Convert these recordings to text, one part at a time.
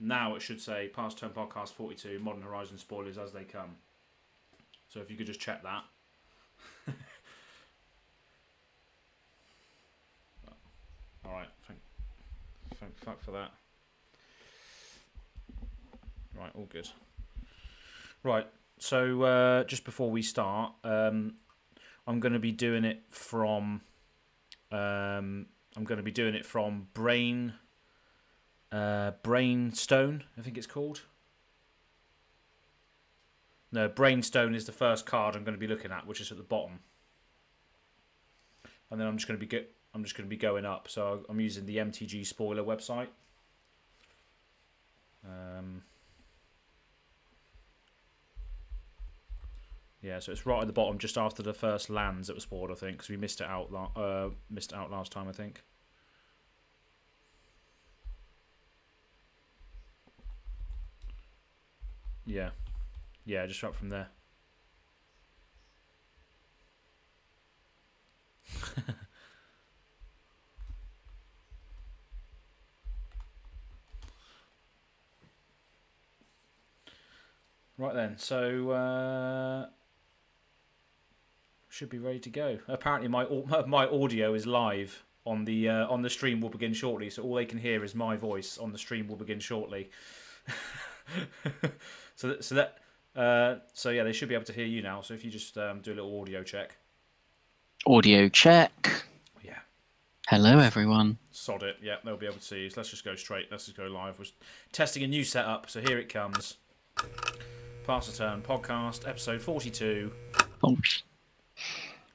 now it should say Past Turn Podcast 42, Modern Horizon spoilers as they come. So if you could just check that. All right, thank fuck for that. Right, all good. Right, so just before we start, I'm going to be doing it from Brainstone, I think it's called. No, Brainstone is the first card I'm going to be looking at, which is at the bottom. And then I'm just going to be going up. So I'm using the MTG spoiler website. Yeah, so it's right at the bottom, just after the first lands that were spoiled, I think, because we missed it out last time, I think. Yeah, just right from there. Right then, so should be ready to go. Apparently, my audio is live on the stream. Will begin shortly, so all they can hear is my voice on the stream. Will begin shortly. So yeah, they should be able to hear you now. So if you just do a little audio check. Audio check. Yeah. Hello, everyone. Sod it. Yeah, they'll be able to see you. So let's just go straight. Let's just go live. We're testing a new setup. So here it comes. Pass the Turn podcast, episode 42. Oh.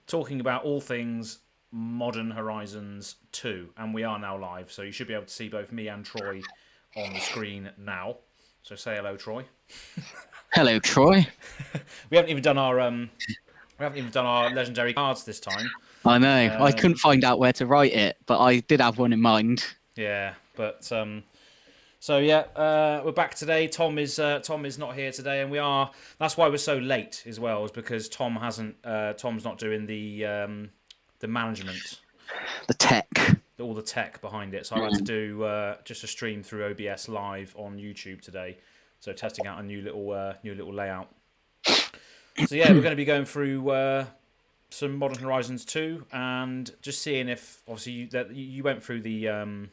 Talking about all things Modern Horizons 2. And we are now live. So you should be able to see both me and Troy on the screen now. So say hello, Troy. Hello, Troy. We haven't even done our legendary cards this time. I know. I couldn't find out where to write it, but I did have one in mind. Yeah, but so yeah, we're back today. Tom is not here today, and that's why we're so late as well, is because Tom's not doing the management, the tech, all the tech behind it. So I had to do just a stream through OBS live on YouTube today. So testing out a new little layout. So yeah, we're going to be going through some Modern Horizons 2 and just seeing if obviously you went through the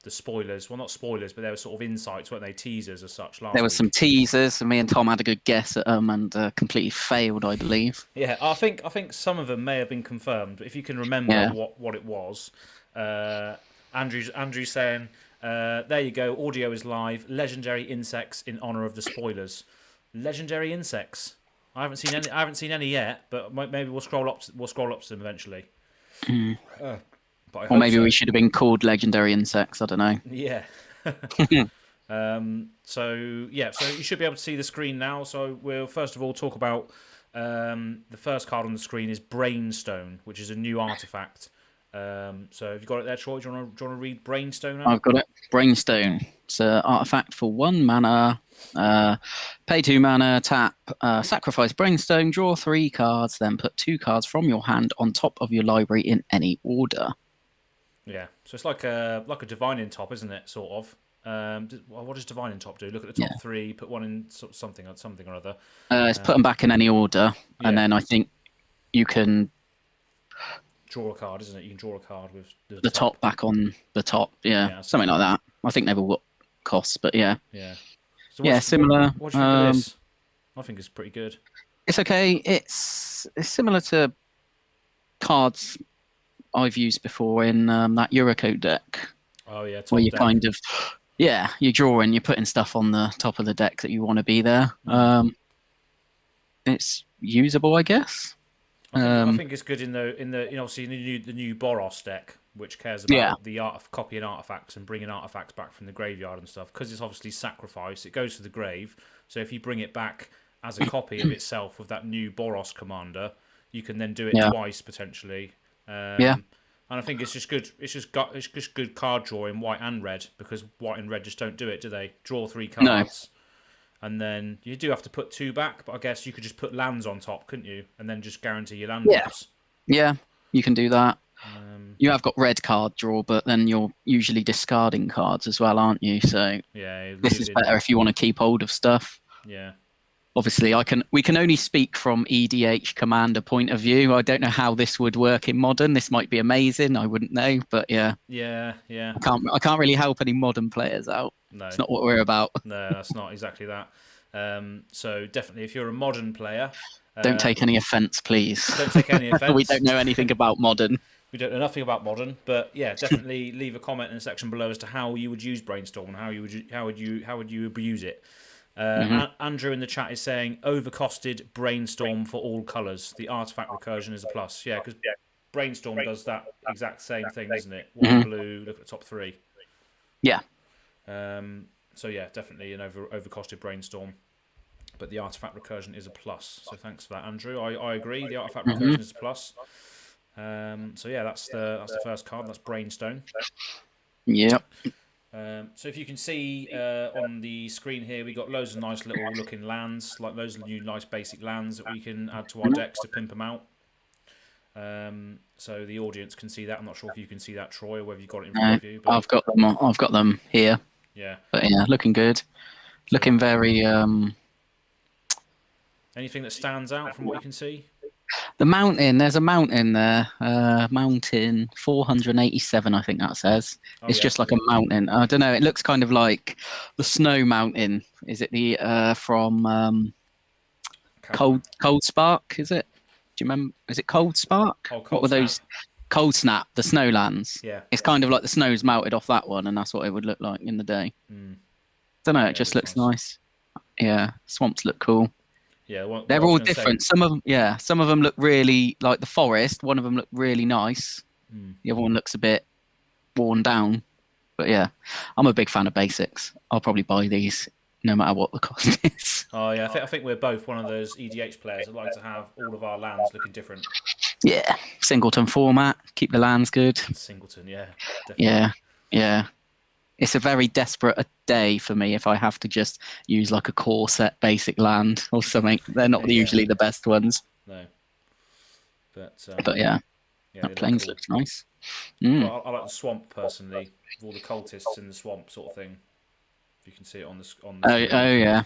the spoilers. Well, not spoilers, but there were sort of insights, weren't they? Teasers as such. There were some teasers, and me and Tom had a good guess at them and completely failed, I believe. Yeah, I think some of them may have been confirmed, but if you can remember what it was, Andrew's saying. There you go. Audio is live. Legendary insects in honor of the spoilers. Legendary insects. I haven't seen any yet, but maybe we'll scroll up to them eventually. Or maybe we should have been called legendary insects. I don't know. Yeah. So you should be able to see the screen now. So we'll first of all talk about the first card on the screen is Brainstone, which is a new artifact. So have you got it there, Troy? Do you want to read Brainstone out? I've got it. Brainstone. It's an artifact for 1 mana. Pay 2 mana, tap, sacrifice Brainstone, draw 3 cards, then put 2 cards from your hand on top of your library in any order. Yeah, so it's like a divine in top, isn't it? Sort of. What does divine in top do? Look at the top 3, put one in something or other. It's put them back in any order, and then I think you can draw a card, isn't it? You can draw a card with the top back on the top. Yeah, something like that. I think they've all got costs, but yeah. Yeah. So similar. What do you think of this? I think it's pretty good. It's okay. It's similar to cards I've used before in that Eurocode deck. Oh yeah, where you kind of you're drawing, you're putting stuff on the top of the deck that you want to be there. It's usable, I guess. I think it's good in the obviously the new Boros deck, which cares about the art of copying artifacts and bringing artifacts back from the graveyard and stuff, because it's obviously sacrifice. It goes to the grave, so if you bring it back as a copy of itself with that new Boros commander, you can then do it twice potentially. And I think it's just good. It's just good card drawing, white and red, because white and red just don't do it, do they? Draw 3 cards. And then you do have to put 2 back, but I guess you could just put lands on top, couldn't you? And then just guarantee your land drops. Yeah, you can do that. You have got red card draw, but then you're usually discarding cards as well, aren't you? So Yeah, this is better if you want to keep hold of stuff. Yeah. Obviously, we can only speak from EDH commander point of view. I don't know how this would work in modern. This might be amazing. I wouldn't know, but yeah. Yeah. I can't really help any modern players out. No. It's not what we're about. No, that's not exactly that. So definitely, if you're a modern player, don't take any offence, please. Don't take any offence. We don't know anything about modern. We don't know nothing about modern, but yeah, definitely leave a comment in the section below as to how you would use Brainstorm and how would you abuse it. Andrew in the chat is saying overcosted Brainstorm for all colours. The artifact recursion is a plus. Yeah, because Brainstorm does that exact same thing, doesn't it? White, blue. Look at the top 3. Yeah. So yeah, definitely an overcosted Brainstorm, but the artifact recursion is a plus. So thanks for that, Andrew. I agree. The artifact recursion is a plus. So yeah, that's the first card. That's Brainstone. Yep. So if you can see on the screen here, we got loads of nice little looking lands, like loads of new nice basic lands that we can add to our decks to pimp them out. So the audience can see that. I'm not sure if you can see that, Troy, or whether you've got it in front of you. But... I've got them here. Yeah. But yeah, looking good. Looking very. Anything that stands out from what you can see? The mountain. There's a mountain there. Mountain 487, I think that says. It's just like a mountain. I don't know. It looks kind of like the Snow Mountain. Is it the from Cold Spark? Is it? Do you remember? Is it Cold Spark? Oh, Cold what were Snap. Those? Cold Snap, the Snowlands. Yeah. It's kind of like the snow's melted off that one, and that's what it would look like in the day. Don't know. It just looks nice. Yeah, swamps look cool. Yeah, they're all different. Some of them look really like the forest. One of them look really nice. The other one looks a bit worn down. But yeah, I'm a big fan of basics. I'll probably buy these no matter what the cost is. Oh yeah, I think we're both one of those EDH players that like to have all of our lands looking different. Yeah, singleton format. Keep the lands good. Singleton, yeah. Definitely. Yeah. It's a very desperate day for me if I have to just use like a core set basic land or something. They're not usually the best ones. No. But yeah, that plains looks nice. Well, I like the swamp personally, with all the cultists in the swamp sort of thing. If you can see it on the screen. Oh yeah.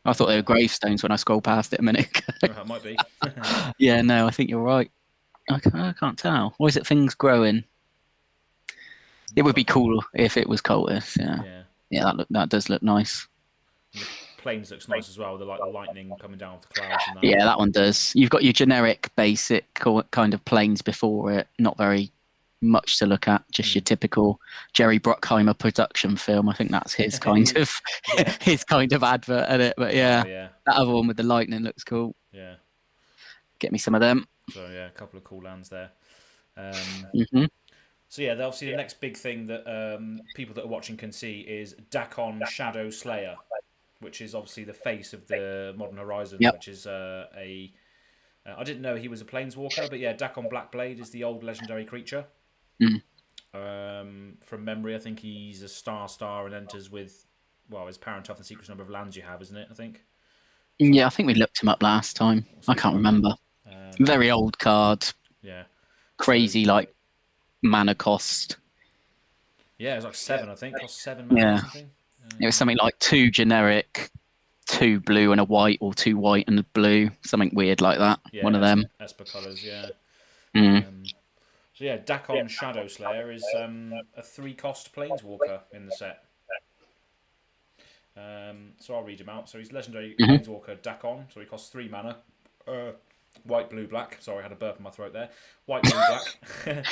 I thought they were gravestones when I scrolled past it a minute ago. It might be. Yeah, no, I think you're right. I can't tell. Or is it things growing? It would be cool if it was cultists. Yeah, that does look nice. And the plains looks nice as well. The lightning coming down off the clouds. And that. Yeah, that one does. You've got your generic, basic kind of plains before it. Not very much to look at. Just your typical Jerry Bruckheimer production film. I think that's his kind of his kind of advert at it. But yeah, that other one with the lightning looks cool. Yeah, get me some of them. So yeah, a couple of cool lands there. So yeah, obviously the next big thing that people that are watching can see is Dakon Shadow Slayer, which is obviously the face of the Modern Horizon, which is I didn't know he was a planeswalker, but yeah, Dakon Blackblade is the old legendary creature. From memory, I think he's a star and enters with, well, his power and toughness equals the number of lands you have, isn't it? I think. Yeah, I think we looked him up last time. I can't remember. Very old card. Yeah. Crazy, like, mana cost. Yeah, it was like 7, I think. Cost 7 mana or something. It was something like 2 generic, 2 blue and a white, or 2 white and a blue. Something weird like that. Yeah, one of them. Esper colours, yeah. So yeah, Dakon Shadow Slayer is a 3-cost planeswalker in the set. So I'll read him out. So he's legendary planeswalker Dakon. So he costs 3 mana. White, blue, black. Sorry, I had a burp in my throat there. White, blue, black.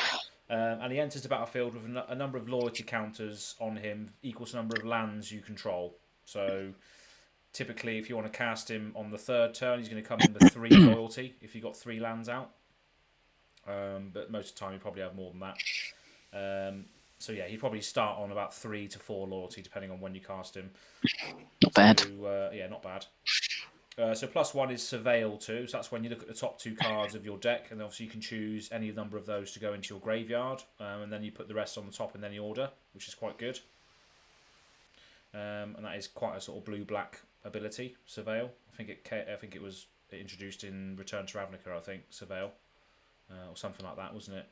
And he enters the battlefield with a number of loyalty counters on him equals the number of lands you control. So typically, if you want to cast him on the 3rd turn, he's going to come in with 3 loyalty if you've got 3 lands out. But most of the time, you probably have more than that. So yeah, he'd probably start on about 3 to 4 loyalty, depending on when you cast him. Not bad. So, yeah, not bad. So +1 is Surveil too. So that's when you look at the top 2 cards of your deck, and obviously you can choose any number of those to go into your graveyard, and then you put the rest on the top in any order, which is quite good. And that is quite a sort of blue-black ability, Surveil. I think it was introduced in Return to Ravnica. I think Surveil, or something like that, wasn't it?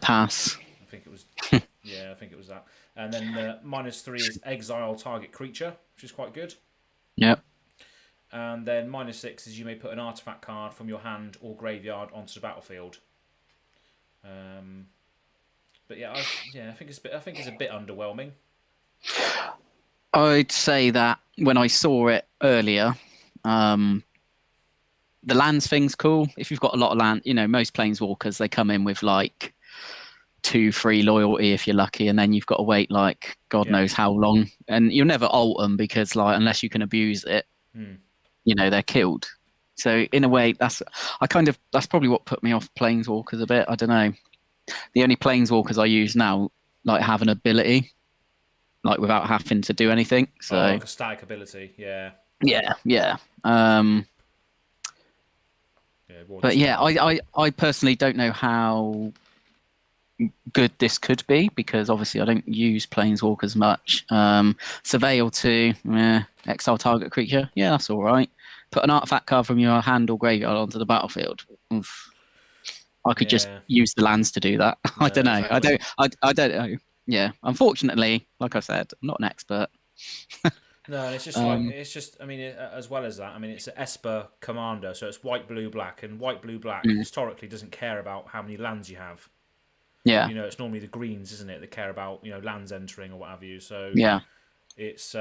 Pass. I think it was. Yeah, I think it was that. And then -3 is exile target creature, which is quite good. Yep. And then -6 is you may put an artifact card from your hand or graveyard onto the battlefield. But yeah, I think it's a bit underwhelming. I'd say that when I saw it earlier, the lands thing's cool. If you've got a lot of land, most planeswalkers, they come in with like 2-3 loyalty if you're lucky, and then you've got to wait like God knows how long, and you'll never ult them because like unless you can abuse it, they're killed. So in a way, that's probably what put me off planeswalkers a bit. I don't know. The only planeswalkers I use now like have an ability, like without having to do anything. So like a static ability, yeah. But yeah, I personally don't know how good this could be because obviously I don't use planeswalkers much. Surveil 2, exile target creature, yeah, that's all right. Put an artifact card from your hand or graveyard onto the battlefield. Oof. I could just use the lands to do that. I don't know. Exactly. I don't know. Yeah, unfortunately, like I said, I'm not an expert. No, and it's just I mean, as well as that, I mean, it's an Esper commander, so it's white, blue, black, and white, blue, black historically doesn't care about how many lands you have. Yeah. It's normally the greens, isn't it, that care about lands entering or what have you. So yeah, it's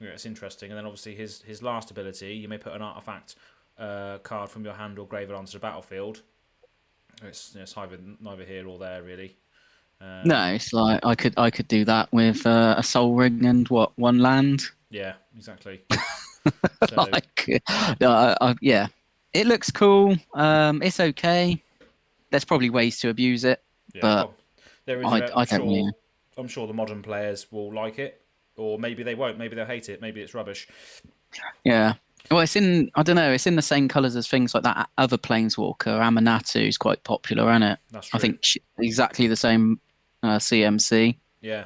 it's interesting. And then obviously his last ability, you may put an artifact card from your hand or graveyard onto the battlefield. It's neither here or there really. No, it's like I could do that with a Soul Ring and one land. Yeah, exactly. So, yeah, it looks cool. It's okay. There's probably ways to abuse it, but there is. I'm sure the modern players will like it, or maybe they won't. Maybe they'll hate it. Maybe it's rubbish. Yeah. Well, it's in the same colours as things like that other Planeswalker. Amanatu is quite popular, isn't it? That's true. I think exactly the same CMC. Yeah.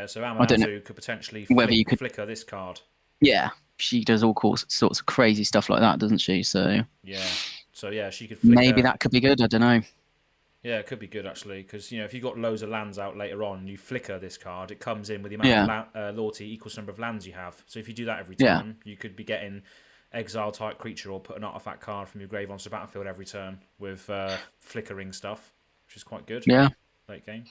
So Amanatu could potentially flicker this card. Yeah, she does all sorts of crazy stuff like that, doesn't she? So yeah, she could flicker. Maybe that could be good. I don't know. Yeah, it could be good actually, because if you've got loads of lands out later on, and you flicker this card, it comes in with the amount of loyalty equals number of lands you have. So if you do that every turn, you could be getting exile type creature or put an artifact card from your grave onto the battlefield every turn with flickering stuff, which is quite good. Yeah, late game.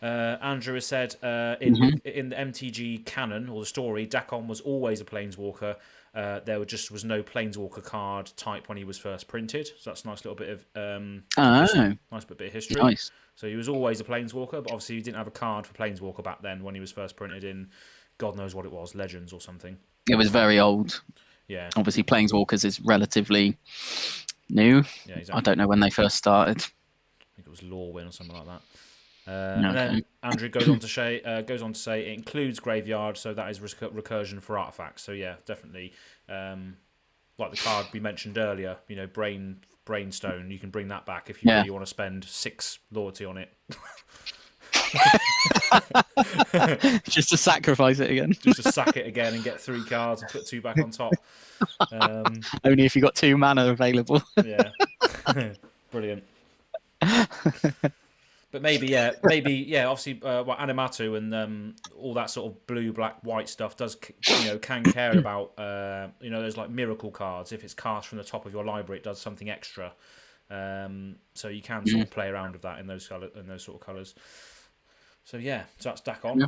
Andrew has said in the MTG canon or the story, Dakon was always a planeswalker. There was no planeswalker card type when he was first printed. So that's a nice little bit of nice bit of history. Nice. So he was always a planeswalker, but obviously he didn't have a card for planeswalker back then when he was first printed in God knows what it was, Legends or something. It was very old. Yeah. Obviously planeswalkers is relatively new. Yeah, exactly. I don't know when they first started. I think it was Lorwyn or something like that. And then Andrew goes on to say it includes graveyard, so that is recursion for artifacts. So yeah, definitely, like the card we mentioned earlier, Brainstone, you can bring that back if you really want to spend 6 loyalty on it. Just to sacrifice it again. Just to sack it again and get 3 cards and put 2 back on top. Only if you got 2 mana available. Yeah, brilliant. But maybe, obviously, Animatu and all that sort of blue, black, white stuff can care about, those like miracle cards. If it's cast from the top of your library, it does something extra. So you can sort of play around with that in those sort of colours. So yeah, so that's Dakon. Yeah.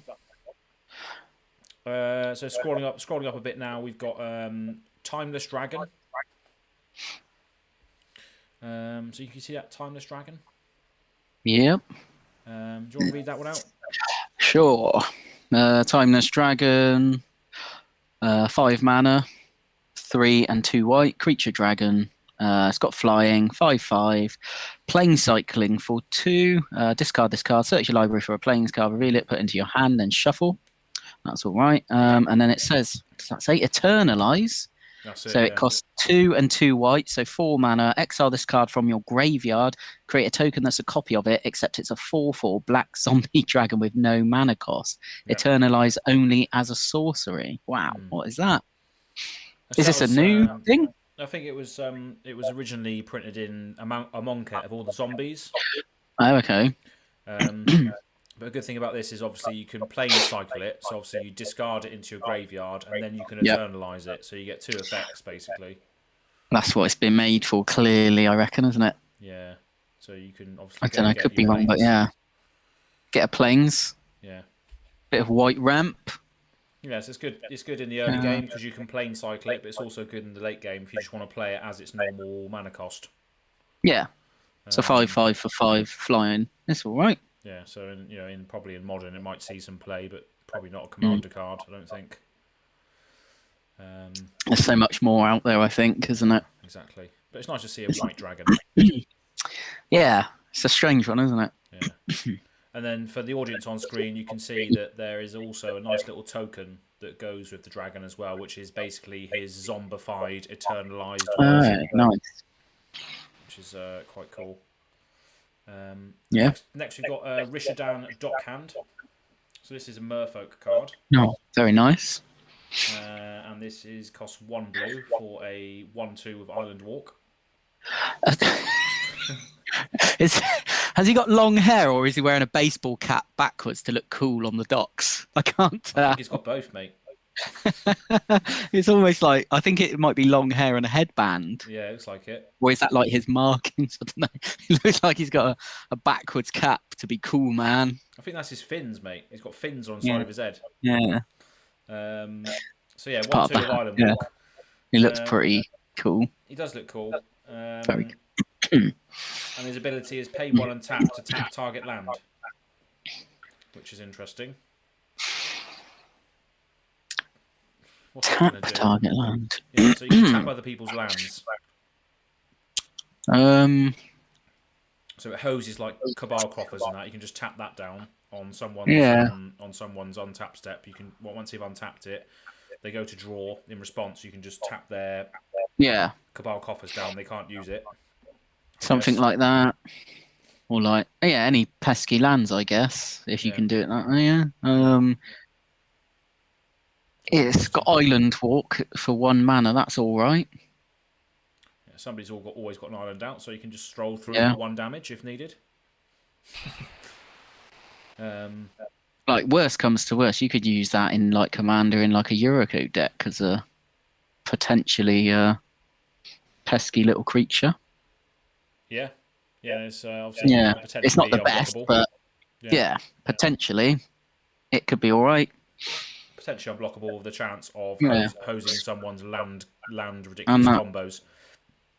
So scrolling up a bit now, we've got Timeless Dragon. So you can see that Timeless Dragon. Yep. Do you want to read that one out? Sure. Timeless Dragon, 5 mana, 3 and 2 white, creature dragon. It's got flying, 5/5, plane cycling for 2. Discard this card, search your library for a planes card, reveal it, put it into your hand, and shuffle. That's all right. And then it says, does that say Eternalize? It costs 2 and 2 white, so 4 mana. Exile this card from your graveyard. Create a token that's a copy of it, except it's a 4/4 black zombie dragon with no mana cost. Yep. Eternalize only as a sorcery. Wow, what is that? Is this a new thing? I think it was originally printed in a Monket of all the zombies. Oh, okay. But a good thing about this is obviously you can plane cycle it. So obviously you discard it into your graveyard, and then you can Yep. eternalize it. So you get 2 effects basically. That's what it's been made for, clearly, I reckon, isn't it? Yeah. So you can obviously I don't know, get could your be wrong, but planes. yeah. Get a planes. Yeah. Bit of white ramp. Yes, it's good. It's good in the early game because you can plane cycle it, but it's also good in the late game if you just want to play it as its normal mana cost. Yeah. It's a 5/5 for 5 flying. It's all right. Yeah, so probably in modern it might see some play, but probably not a commander card, I don't think. There's so much more out there, I think, isn't it? Exactly, but it's nice to see a white dragon. Yeah, it's a strange one, isn't it? Yeah. And then for the audience on screen, you can see that there is also a nice little token that goes with the dragon as well, which is basically his zombified, eternalized version. Nice. Which is quite cool. Yeah. Next we've got Rishadan Dockhand. So this is a Merfolk card. No, very nice. And this costs 1 blue for a 1/2 with Island Walk. Has he got long hair, or is he wearing a baseball cap backwards to look cool on the docks? I can't tell. I think he's got both, mate. It's almost like, I think it might be long hair and a headband. Yeah, it looks like it. Or is that like his markings? I don't know. He looks like he's got a backwards cap to be cool, man. I think that's his fins, mate. He's got fins on the side of his head. Yeah. So yeah, 1/2 with Island Walk. He looks pretty cool. He does look cool. Very cool. And his ability is pay 1 and tap to tap target land, which is interesting. What's Tap target land. Yeah, so you can tap other people's lands. So it hoses like Cabal Coffers and that. You can just tap that down on someone's on someone's untapped step. You can once you've untapped it, they go to draw. In response, you can just tap their Cabal Coffers down. They can't use it. Something like that. Or like any pesky lands, I guess, if you can do it that way. Yeah. It's got Island Walk for 1 mana. That's all right. Yeah, somebody's always got an island out, so you can just stroll through 1 damage if needed. Like, worst comes to worst, you could use that in like Commander in like a Eurocode deck as a potentially pesky little creature. Yeah, it's obviously it's not the best, but potentially it could be all right. Potentially unblockable with the chance of hosing someone's land ridiculous combos.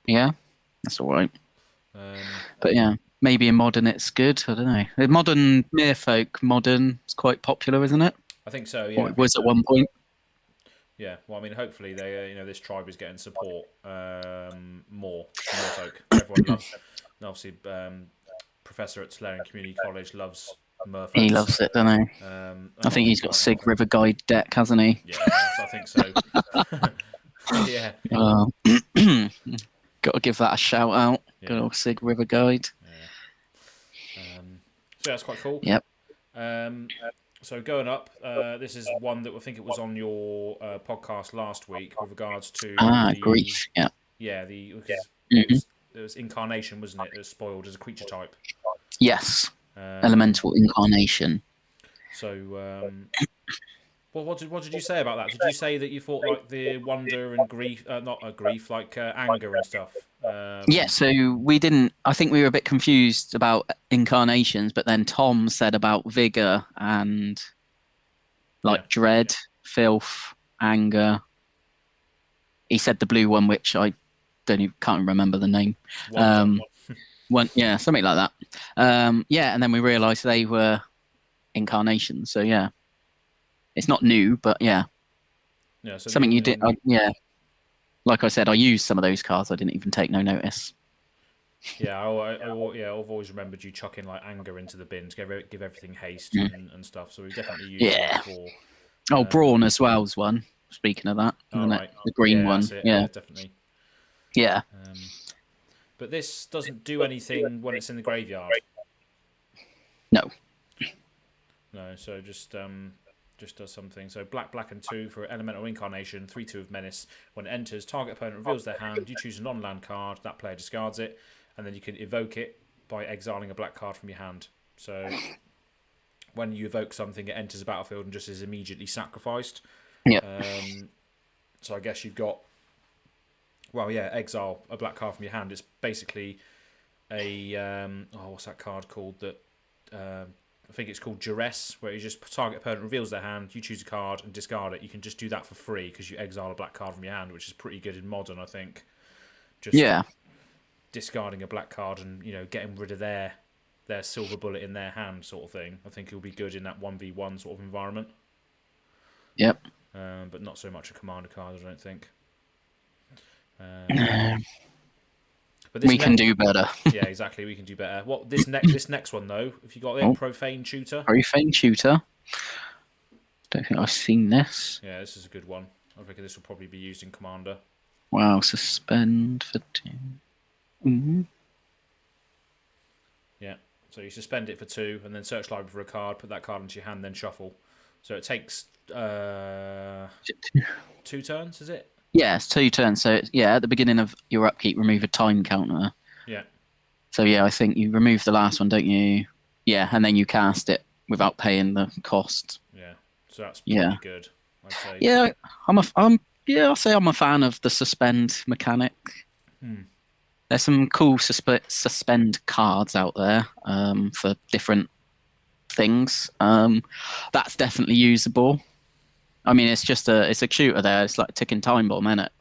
Yeah, that's all right. But yeah, maybe in modern it's good. I don't know. The modern Merfolk is quite popular, isn't it? I think so. Yeah, or it was at one point. Yeah, well, I mean, hopefully they, this tribe is getting support more. Merfolk. Everyone loves. And obviously, Professor at Slarian Community College loves Merfolk. He loves it, doesn't he? I think he's got Sig River Guide deck, hasn't he? Yeah, I think so. Yeah. Got to give that a shout out. Good old Sig River Guide. Yeah. So that's quite cool. Yep. So going up, this is one that I think it was on your podcast last week with regards to grief. Yeah. Yeah, it was incarnation, wasn't it? It was spoiled as a creature type. Yes. Elemental incarnation. So, what did you say about that? Did you say that you thought like the wonder and grief, like anger and stuff? Yeah, so we didn't. I think we were a bit confused about incarnations, but then Tom said about vigor and dread, filth, anger. He said the blue one, which I can't remember the name. Something like that. And then we realised they were incarnations. So yeah, it's not new, but yeah. Yeah. So something you did. Like I said, I used some of those cards. I didn't even take no notice. Yeah, I've always remembered you chucking like anger into the bin to give everything haste and stuff. So we definitely used that before. Oh, Brawn as well was one. Speaking of that, right. The green one. Yeah, definitely. Yeah. But this doesn't do anything when it's in the graveyard. No. No, so just does something. So black and 2 for elemental incarnation, 3/2 of menace. When it enters, target opponent reveals their hand. You choose a non-land card. That player discards it, and then you can evoke it. by exiling a black card from your hand. So when you evoke something, it enters the battlefield and just is immediately sacrificed. Yeah. So I guess you've got, well, yeah, exile a black card from your hand. It's basically a what's that card called? That I think it's called Duress, where you just target opponent reveals their hand, you choose a card and discard it. You can just do that for free because you exile a black card from your hand, which is pretty good in Modern, I think. Just discarding a black card and getting rid of their silver bullet in their hand, sort of thing. I think it'll be good in that 1v1 sort of environment. Yep. But not so much a commander card, I don't think. But we can do better. Yeah, exactly. We can do better. What this next one though? If you got it, Profane Tutor. Profane Tutor. Don't think I've seen this. Yeah, this is a good one. I think this will probably be used in Commander. Wow, suspend for 2. Mm-hmm. Yeah, so you suspend it for 2, and then search library for a card, put that card into your hand, then shuffle. So it takes 2 turns, is it? Yeah, it's 2 turns. So at the beginning of your upkeep, remove a time counter. Yeah. So I think you remove the last one, don't you? Yeah, and then you cast it without paying the cost. Yeah, so that's pretty good, I'd say. Yeah, I'll say I'm a fan of the suspend mechanic. There's some cool suspend cards out there for different things. That's definitely usable. I mean, it's a shooter there. It's like a ticking time bomb, isn't it?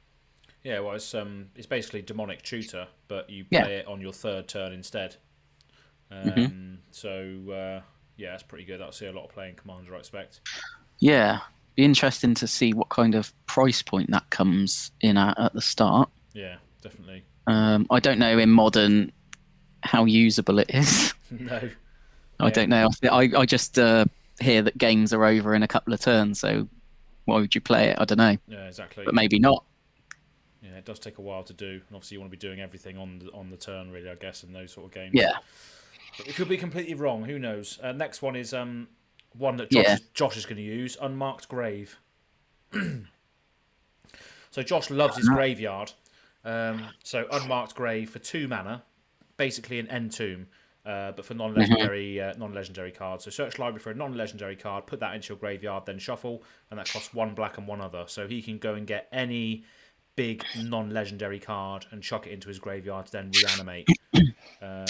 Yeah, well, it's basically demonic tutor, but you play it on your 3rd turn instead. So it's pretty good. I'll see a lot of playing Commander, I expect. Yeah, be interesting to see what kind of price point that comes in at the start. Yeah, definitely. I don't know in Modern how usable it is. No. I don't know. I just hear that games are over in a couple of turns, so why would you play it? I don't know. Yeah, exactly. But maybe not. Yeah, it does take a while to do, and obviously you want to be doing everything on the turn, really, I guess, in those sort of games. Yeah. But it could be completely wrong. Who knows? Next one is one that Josh is going to use, Unmarked Grave. So Josh loves his graveyard. So Unmarked Grave for 2 mana, basically an end tomb, but for non-legendary cards. So search library for a non-legendary card, put that into your graveyard, then shuffle, and that costs 1 black and 1 other. So he can go and get any big non-legendary card and chuck it into his graveyard to then reanimate,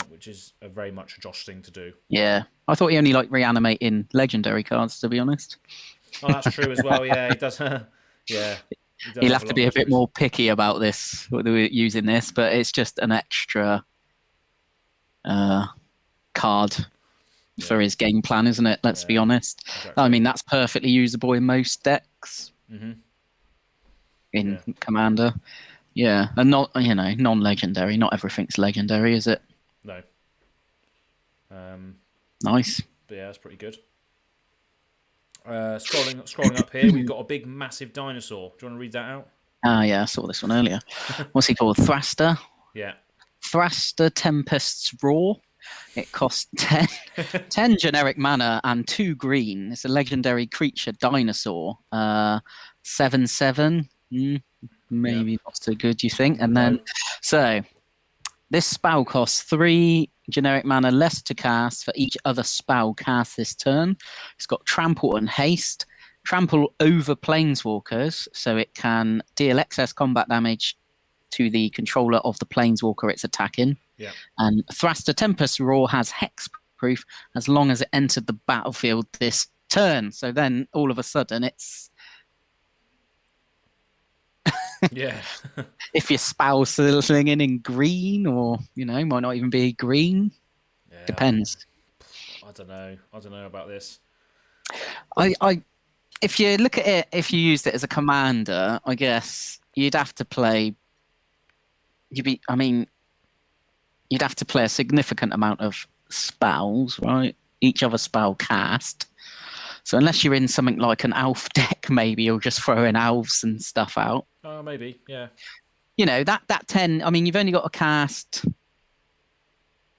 which is very much a Josh thing to do. Yeah, I thought he only liked reanimating legendary cards, to be honest. Oh, that's true as well. Yeah, he does. Yeah. He'll have to be a bit more picky about this, using this, but it's just an extra card for his game plan, isn't it? Let's be honest. Exactly. I mean, that's perfectly usable in most decks. In Commander. Yeah, and not, non-legendary. Not everything's legendary, is it? No. Nice. But yeah, that's pretty good. Scrolling up here, we've got a big, massive dinosaur. Do you want to read that out? Yeah, I saw this one earlier. What's he called? Thraster? Yeah. Thraster Tempest's Roar. It costs 10 generic mana and 2 green. It's a legendary creature, dinosaur. 7/7. Maybe not so good, you think? And then, so this spell costs 3 generic mana less to cast for each other spell cast this turn. It's got trample and haste. Trample over planeswalkers, so it can deal excess combat damage to the controller of the planeswalker it's attacking. Yeah. And Thraster Tempest Roar has hexproof as long as it entered the battlefield this turn. So then all of a sudden it's yeah. If your spell's slinging in green, or might not even be green. Yeah, depends. I don't know about this. If you look at it, if you used it as a commander, I guess you'd have to play. You'd have to play a significant amount of spells, right? Each other spell cast. So unless you're in something like an elf deck, maybe you'll just throw in elves and stuff out. Oh, maybe, yeah. That 10. I mean, you've only got to cast.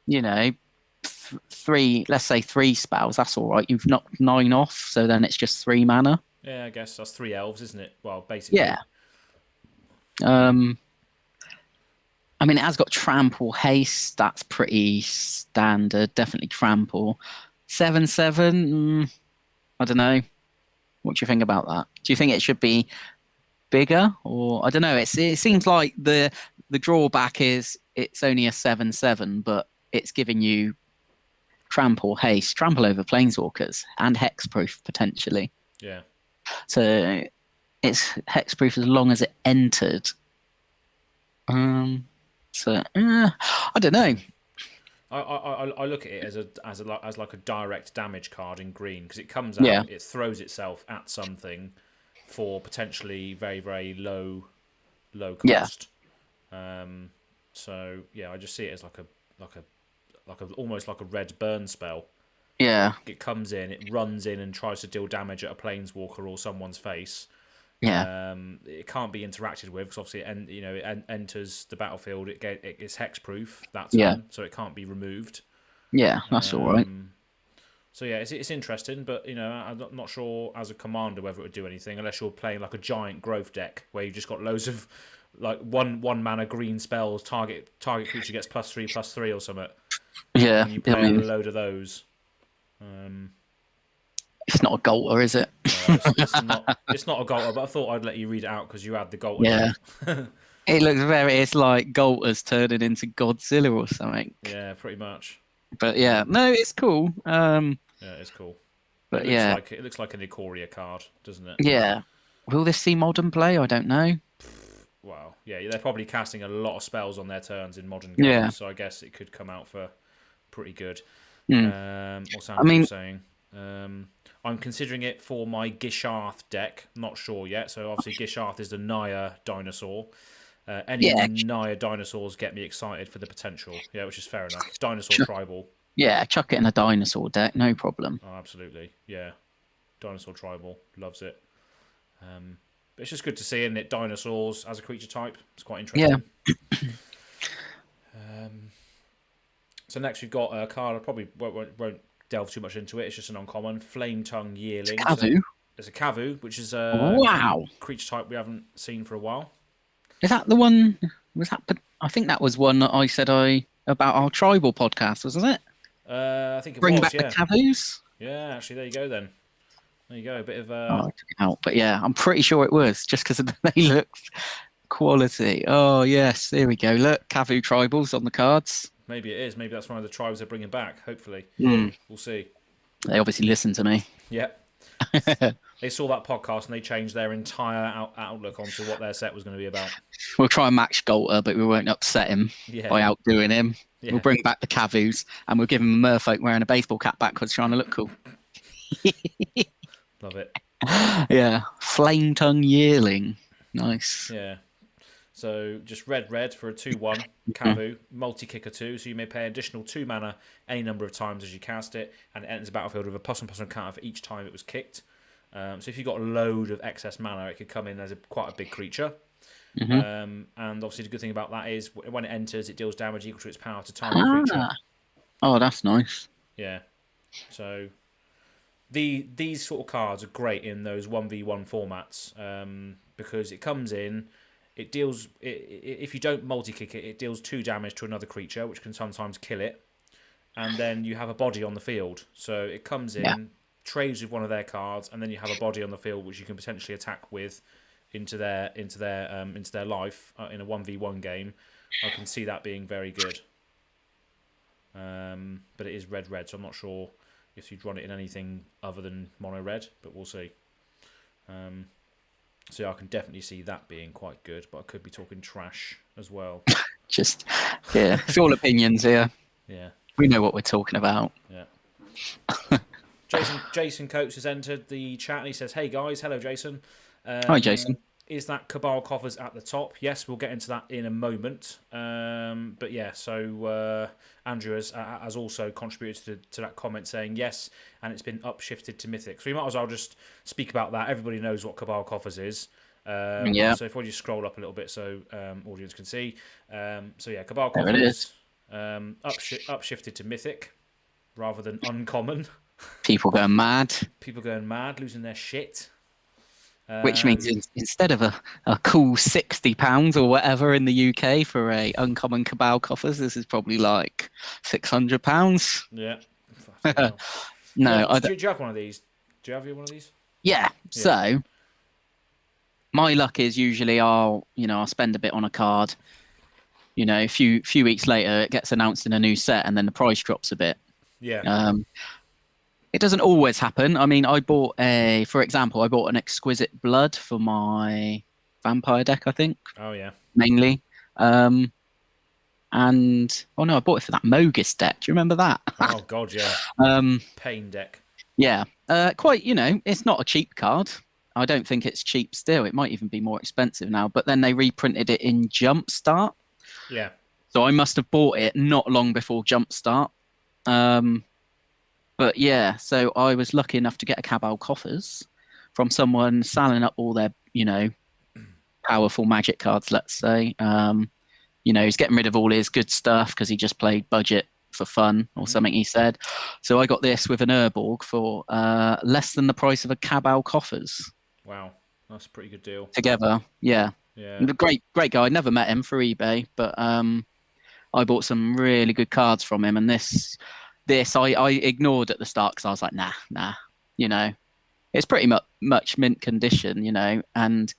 3. Let's say 3 spells. That's all right. You've knocked 9 off, so then it's just 3 mana. Yeah, I guess that's 3 elves, isn't it? Well, basically. Yeah. I mean, it has got trample haste. That's pretty standard. Definitely trample. 7/7. I don't know. What do you think about that? Do you think it should be bigger, or I don't know? It seems like the drawback is it's only a 7/7, but it's giving you trample haste, trample over planeswalkers, and hexproof potentially. Yeah. So it's hexproof as long as it entered. I don't know. I look at it as like a direct damage card in green, because it comes out, it throws itself at something for potentially very, very low cost. So yeah, I just see it as like a almost like a red burn spell. Yeah. It comes in, it runs in and tries to deal damage at a planeswalker or someone's face. Yeah. It can't be interacted with, because obviously, it enters the battlefield. It's hexproof that turn, so it can't be removed. Yeah, that's all right. So yeah, it's interesting, but I'm not sure as a commander whether it would do anything, unless you're playing like a giant growth deck where you've just got loads of like one mana green spells. Target creature gets +3/+3 or something. Yeah, and you play a load of those. It's not a Golter, is it? It's not a Golter, but I thought I'd let you read it out because you had the Golter. Yeah. It's like Golter's turning into Godzilla or something. Yeah, pretty much. But yeah, no, it's cool. Yeah, it's cool. But it looks like an Ikoria card, doesn't it? Yeah. Will this see modern play? I don't know. Well, yeah, they're probably casting a lot of spells on their turns in modern games, so I guess it could come out for pretty good. What's Andrew saying? I'm considering it for my Gisharth deck. Not sure yet. So obviously Gisharth is the Naya dinosaur. Any Naya dinosaurs get me excited for the potential. Yeah, which is fair enough. Dinosaur tribal. Yeah, chuck it in a dinosaur deck, no problem. Oh, absolutely. Yeah. Dinosaur tribal. Loves it. But it's just good to see, isn't it? Dinosaurs as a creature type. It's quite interesting. Yeah. So next we've got Carla. Probably won't delve too much into it. It's just an uncommon Flame Tongue Yearling. It's Kavu. It's a Kavu, which is a creature type we haven't seen for a while. Is that the one? Was that? I think that was one that I said about our tribal podcast, wasn't it? I think it Bring was. back the Kavus. Yeah, actually, there you go. Then there you go. A bit of. I took it out, but yeah, I'm pretty sure it was just because they looked quality. Oh yes, there we go. Look, Kavu tribals on the cards. Maybe it is. Maybe that's one of the tribes they're bringing back. Hopefully, we'll see. They obviously listen to me. Yeah. They saw that podcast and they changed their entire outlook onto what their set was going to be about. We'll try and match Golter, but we won't upset him by outdoing him. Yeah. We'll bring back the Kavus and we'll give him a merfolk wearing a baseball cap backwards trying to look cool. Love it. Yeah. Flame Tongue Yearling. Nice. Yeah. So just red for a 2/1 Kavu, multi-kicker 2, so you may pay additional 2 mana any number of times as you cast it, and it enters the battlefield with a +1/+1 counter for each time it was kicked. So if you've got a load of excess mana, it could come in as quite a big creature. And obviously the good thing about that is when it enters, it deals damage equal to its power to target creature. Oh, that's nice. Yeah. So these sort of cards are great in those 1v1 formats because it comes in. It deals. If you don't multi-kick it, it deals 2 damage to another creature, which can sometimes kill it. And then you have a body on the field. So it comes in, trades with one of their cards, and then you have a body on the field which you can potentially attack with into their life in a 1v1 game. I can see that being very good. But it is red, so I'm not sure if you'd run it in anything other than mono red, but we'll see. So yeah, I can definitely see that being quite good, but I could be talking trash as well. Just, yeah, it's all opinions here. Yeah. We know what we're talking about. Yeah. Jason Coates has entered the chat and he says, "Hey guys, hello Jason." Hi Jason. Is that Cabal Coffers at the top? Yes, we'll get into that in a moment. But yeah, so Andrew has also contributed to that comment saying yes, and it's been upshifted to Mythic. So we might as well just speak about that. Everybody knows what Cabal Coffers is. So if we just scroll up a little bit so audience can see. So yeah, Cabal Coffers upshifted to Mythic rather than uncommon. People going mad. People going mad, losing their shit. Which means instead of a cool £60 or whatever in the UK for a uncommon Cabal coffers, this is probably like £600. Yeah. No, do you have one of these? Do you have one of these? Yeah. So my luck is usually I'll spend a bit on a card. A few weeks later, it gets announced in a new set, and then the price drops a bit. Yeah. It doesn't always happen. I mean, for example, I bought an Exquisite Blood for my vampire deck, I think. Oh, yeah. Mainly. I bought it for that Mogis deck. Do you remember that? Oh, God, yeah. Pain deck. Yeah. Quite, it's not a cheap card. I don't think it's cheap still. It might even be more expensive now. But then they reprinted it in Jumpstart. Yeah. So I must have bought it not long before Jumpstart. But yeah, so I was lucky enough to get a Cabal coffers from someone selling up all their, powerful magic cards, let's say. He's getting rid of all his good stuff because he just played budget for fun or something, he said. So I got this with an Urborg for less than the price of a Cabal coffers. Wow, that's a pretty good deal. Together, yeah. Yeah. Great guy. I never met him for eBay, but I bought some really good cards from him, and this I ignored at the start because I was like, nah. It's pretty much mint condition, and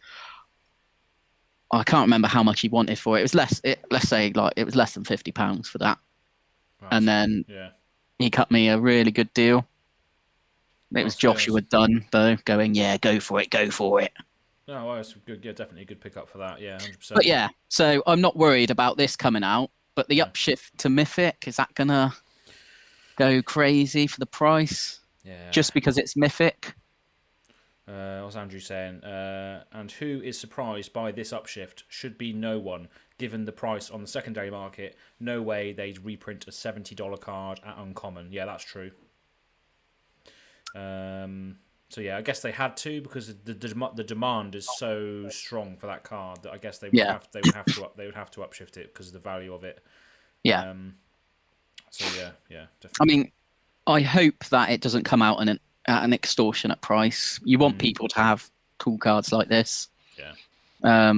I can't remember how much he wanted for it. It was less. Let's say it was less than £50 for that, and then he cut me a really good deal. It was Joshua Dunn though, going, yeah, go for it. Oh, well, it's good. Yeah, definitely a good pickup for that. Yeah, 100%. But yeah, so I'm not worried about this coming out. But the upshift to Mythic, is that gonna go crazy for the price? Yeah. Just because it's Mythic? What's Andrew saying? And who is surprised by this upshift? Should be no one, given the price on the secondary market. No way they'd reprint a $70 card at uncommon. Yeah, that's true. So yeah, I guess they had to because the demand is so strong for that card that I guess they would have to upshift it because of the value of it. Yeah. So yeah, definitely. I mean, I hope that it doesn't come out at an extortionate price. You want people to have cool cards like this. Yeah.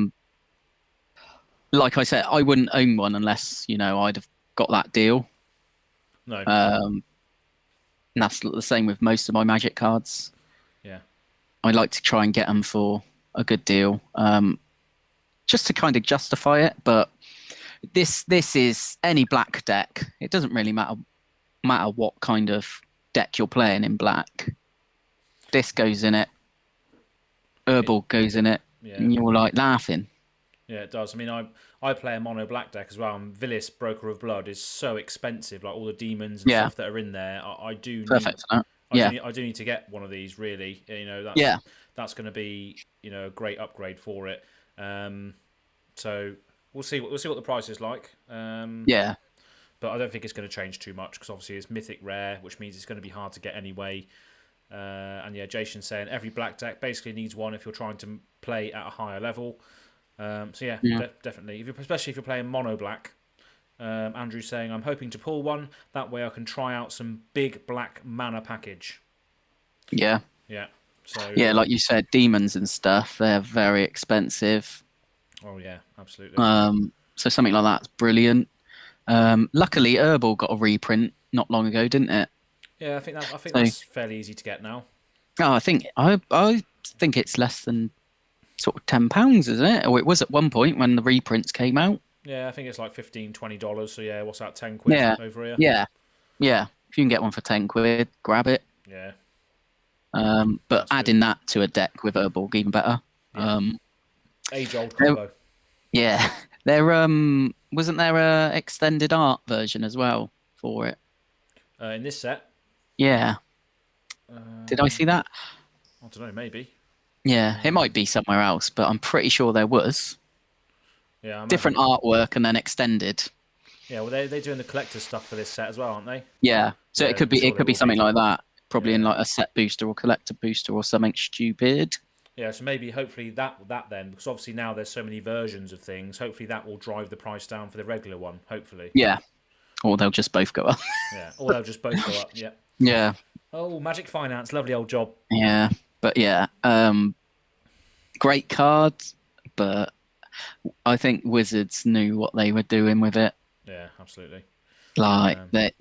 Like I said, I wouldn't own one unless I'd have got that deal. No. And that's the same with most of my Magic cards. Yeah. I like to try and get them for a good deal, just to kind of justify it. But this is any black deck. It doesn't really matter what kind of deck you're playing in black. This goes in it. Urborg goes in it. Yeah. And you're like laughing. Yeah, it does. I mean, I play a mono black deck as well. And Villis, Broker of Blood, is so expensive. Like all the demons and stuff that are in there. I do need to get one of these. Really, that's going to be a great upgrade for it. So we'll see what the price is like. But I don't think it's going to change too much because obviously it's mythic rare, which means it's going to be hard to get anyway. And yeah, Jason's saying every black deck basically needs one if you're trying to play at a higher level. So definitely, especially if you're playing mono black. Andrew's saying I'm hoping to pull one that way I can try out some big black mana package. Yeah. So like you said, demons and stuff, they're very expensive. Oh yeah, absolutely. So something like that's brilliant. Luckily, Urborg got a reprint not long ago, didn't it? Yeah, I think that's fairly easy to get now. Oh, I think it's less than sort of £10, isn't it? Or it was at one point when the reprints came out. Yeah, I think it's like $15-20. So yeah, what's that? £10 over here. Yeah. If you can get one for £10, grab it. Yeah. But adding that to a deck with Urborg even better. Yeah. Age-old combo. Yeah, there wasn't there a extended art version as well for it in this set? Yeah. Did I see that? I don't know, maybe. Yeah, it might be somewhere else, but I'm pretty sure there was. Yeah, different artwork and then extended. Yeah, well, they're doing the collector stuff for this set as well, aren't they? Yeah, so it could be something like that, probably in like a set booster or collector booster or something stupid. Yeah, so maybe hopefully that then, because obviously now there's so many versions of things. Hopefully that will drive the price down for the regular one. Hopefully. Yeah, or they'll just both go up. Yeah, or they'll just both go up. Yeah. Yeah. Oh, Magic Finance, lovely old job. Yeah, but yeah, Great cards, but I think Wizards knew what they were doing with it. Yeah, absolutely. Like they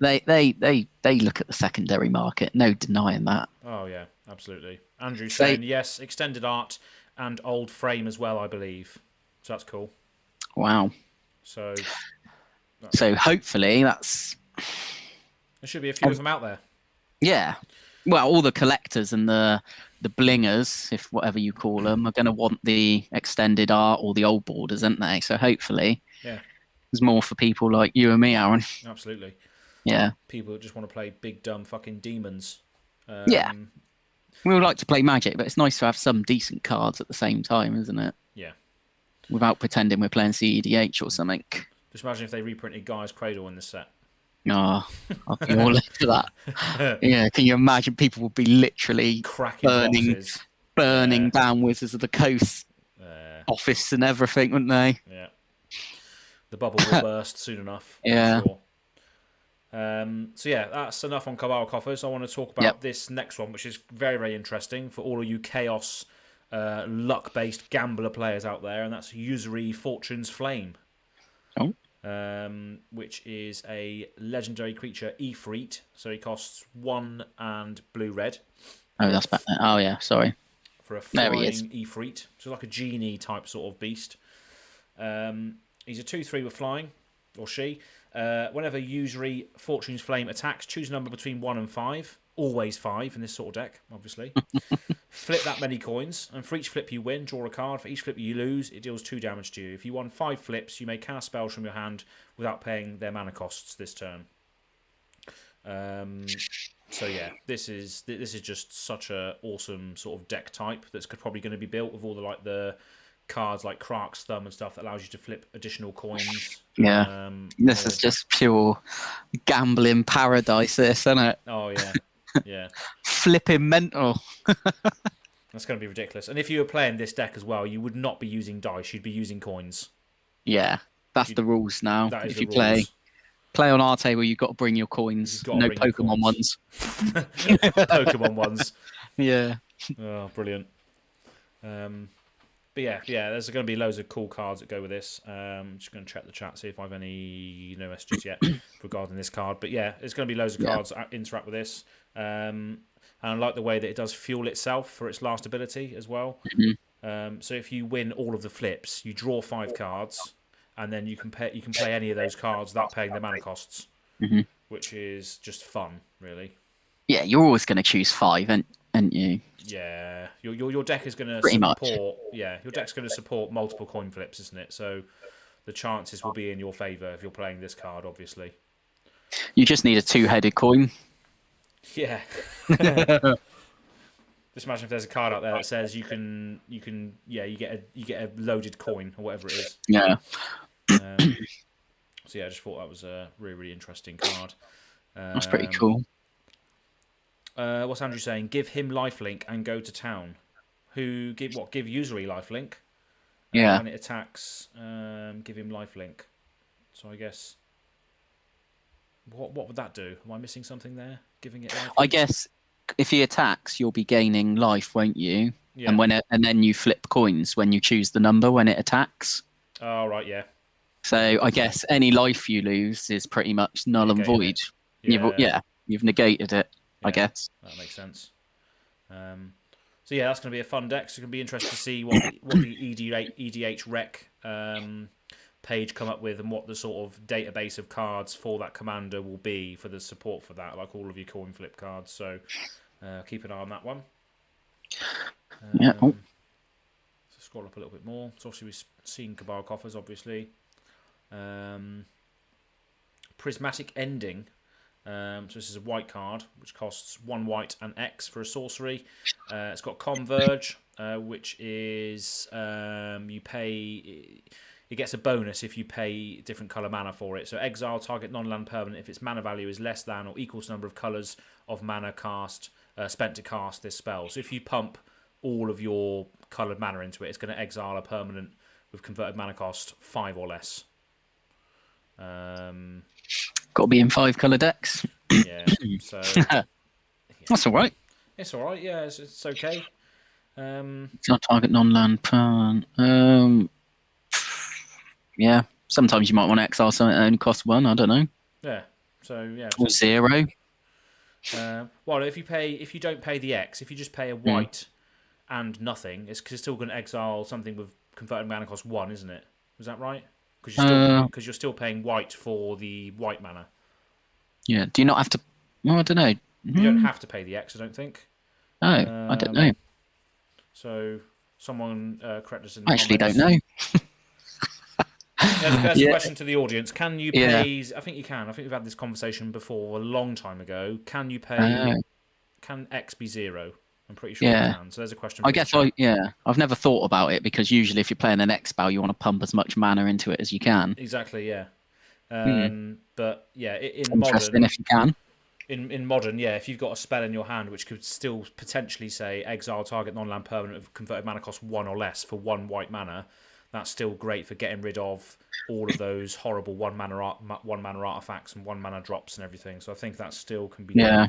look at the secondary market, no denying that. Oh yeah, absolutely. Andrew They saying yes, extended art and old frame as well, I believe. So that's cool. wow. So So hopefully that's there should be a few of them out there. yeah. Well, all the collectors and the blingers, if whatever you call them, are going to want the extended art or the old borders, aren't they? So hopefully, yeah, there's more for people like you and me, Aaron. Absolutely. Yeah. People that just want to play big dumb fucking demons. Yeah. We would like to play Magic, but it's nice to have some decent cards at the same time, isn't it? Yeah. Without pretending we're playing CEDH or something. Just imagine if they reprinted Gaia's Cradle in this set. Oh, I'll be all into that. Yeah, can you imagine people would be literally cracking burning down Wizards of the Coast office and everything, wouldn't they? Yeah. The bubble will burst soon enough. Yeah. Sure. So yeah, that's enough on Cabal Coffers. I want to talk about this next one, which is very, very interesting for all of you Chaos luck-based gambler players out there, and that's Usury Fortune's Flame. Oh. Which is a legendary creature, Ifrit. So he costs 1 and blue-red. Oh, that's bad. Oh, yeah, sorry. For a flying Ifrit. So like a genie type sort of beast. He's a 2/3 with flying, or she. Whenever Usury Fortune's Flame attacks, choose a number between 1 and 5. Always 5 in this sort of deck, obviously. Flip that many coins, and for each flip you win, draw a card. For each flip you lose, it deals 2 damage to you. If you won 5 flips, you may cast spells from your hand without paying their mana costs this turn. So yeah, this is just such a awesome sort of deck type that's probably going to be built with all the cards like Krark's Thumb and stuff that allows you to flip additional coins. Yeah, this is just pure gambling paradise, this, isn't it? Oh yeah. Yeah. Flipping mental. That's going to be ridiculous. And if you were playing this deck as well, you would not be using dice. You'd be using coins. Yeah, that's the rules now. That is if the you rules. play on our table, you've got to bring your coins. No Pokemon ones. Pokemon ones. Yeah. Oh, brilliant. But yeah, there's going to be loads of cool cards that go with this. I'm just going to check the chat, see if I've any messages yet regarding this card. But yeah, there's going to be loads of cards that interact with this. And I like the way that it does fuel itself for its last ability as well. Mm-hmm. So if you win all of the flips, you draw 5 cards, and then you can play any of those cards without paying their mana costs, which is just fun, really. Yeah, you're always going to choose 5, aren't you? Yeah, your deck is going to support. Yeah, your deck's going to support multiple coin flips, isn't it? So the chances will be in your favour if you're playing this card, obviously. You just need a 2-headed coin. Yeah. Just imagine if there's a card out there that says you get a loaded coin or whatever it is. Yeah. So yeah, I just thought that was a really, really interesting card. That's pretty cool. What's Andrew saying? Give him lifelink and go to town. Give Usury lifelink. Yeah. When it attacks, give him lifelink. So I guess what would that do? Am I missing something there? Giving it lifelink? I guess if he attacks, you'll be gaining life, won't you? Yeah. And then you flip coins when you choose the number when it attacks. Oh right, yeah. So I guess any life you lose is pretty much null and void. You've negated it. I guess that makes sense. So yeah, that's going to be a fun deck. So it's going to be interesting to see what the EDH rec page come up with and what the sort of database of cards for that commander will be for the support for that, like all of your coin flip cards. So keep an eye on that one. So scroll up a little bit more. So obviously we've seen Cabal Coffers, obviously. Prismatic Ending. So this is a white card, which costs 1 white and X for a sorcery. It's got Converge, which is you pay. It gets a bonus if you pay different color mana for it. So exile target non-land permanent if its mana value is less than or equals the number of colors of mana spent to cast this spell. So if you pump all of your colored mana into it, it's going to exile a permanent with converted mana cost 5 or less. Got to be in 5 color decks. Yeah, so that's all right. It's all right. Yeah, it's okay. It's not target non-land permanent. Yeah. Sometimes you might want to exile something that only costs 1. I don't know. Yeah. So yeah. Or 0. Well, if you don't pay the X, if you just pay a white and nothing, it's still going to exile something with converted mana cost 1, isn't it? Is that right? Because you're still paying white for the white mana. Yeah. Do you not have to? Well, I don't know. You don't have to pay the X, I don't think. Oh, I don't know. So someone correct us in the I actually comments. don't know. There's a question to the audience. Can you pay? I think you can. I think we've had this conversation before a long time ago. Can you pay? Can X be 0? I'm pretty sure you can. So there's a question. I guess I've never thought about it because usually if you're playing an X spell, you want to pump as much mana into it as you can. Exactly. Yeah. But yeah, in Interesting modern, if you can. In modern, yeah, if you've got a spell in your hand which could still potentially say exile target non-land permanent of converted mana cost 1 or less for 1 white mana, that's still great for getting rid of all of those horrible 1 mana artifacts and 1 mana drops and everything. So I think that still can be done. Yeah.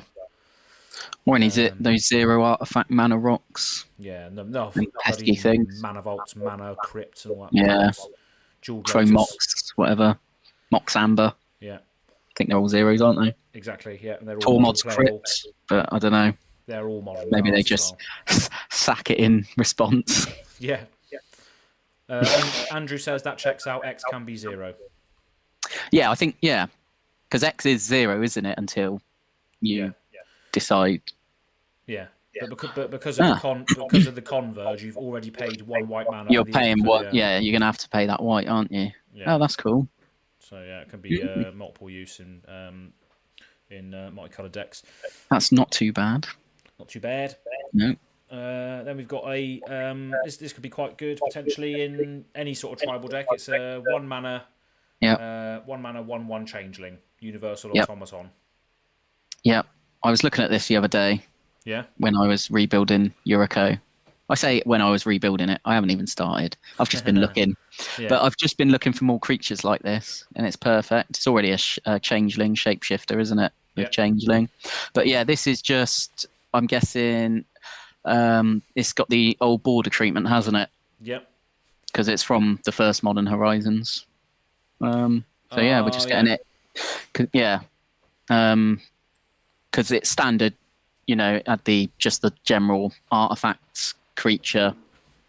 When is it those 0 artifact mana rocks? Yeah, no pesky things. Mana vaults, mana crypts, and all that. Yeah. Jeweled Mox, whatever. Mox Amber. Yeah. I think they're all 0s, aren't they? Exactly. Yeah, and they're all Tormod's crypts, but I don't know. They're all modern. Maybe they just sack it in response. Yeah. Andrew says that checks out. X can be 0. Yeah, I think because X is 0, isn't it? Until you decide. Yeah, but because of the converge, you've already paid 1 white mana. You're paying what? Yeah, you're gonna have to pay that white, aren't you? Yeah. Oh, that's cool. So yeah, it can be multiple use in multicolored decks. That's not too bad. Not too bad. No. Then we've got a this could be quite good potentially in any sort of tribal deck. It's a 1 mana, 1/1 changeling, universal automaton. Yeah, I was looking at this the other day. Yeah. When I was rebuilding Yuriko. I say when I was rebuilding it. I haven't even started. I've just been looking. But I've just been looking for more creatures like this, and it's perfect. It's already a changeling shapeshifter, isn't it? With changeling. But yeah, this is just, I'm guessing, it's got the old border treatment, hasn't it? Yep. Because it's from the first Modern Horizons. So yeah, we're just getting it. Yeah. Because it's standard, at just the general artifacts creature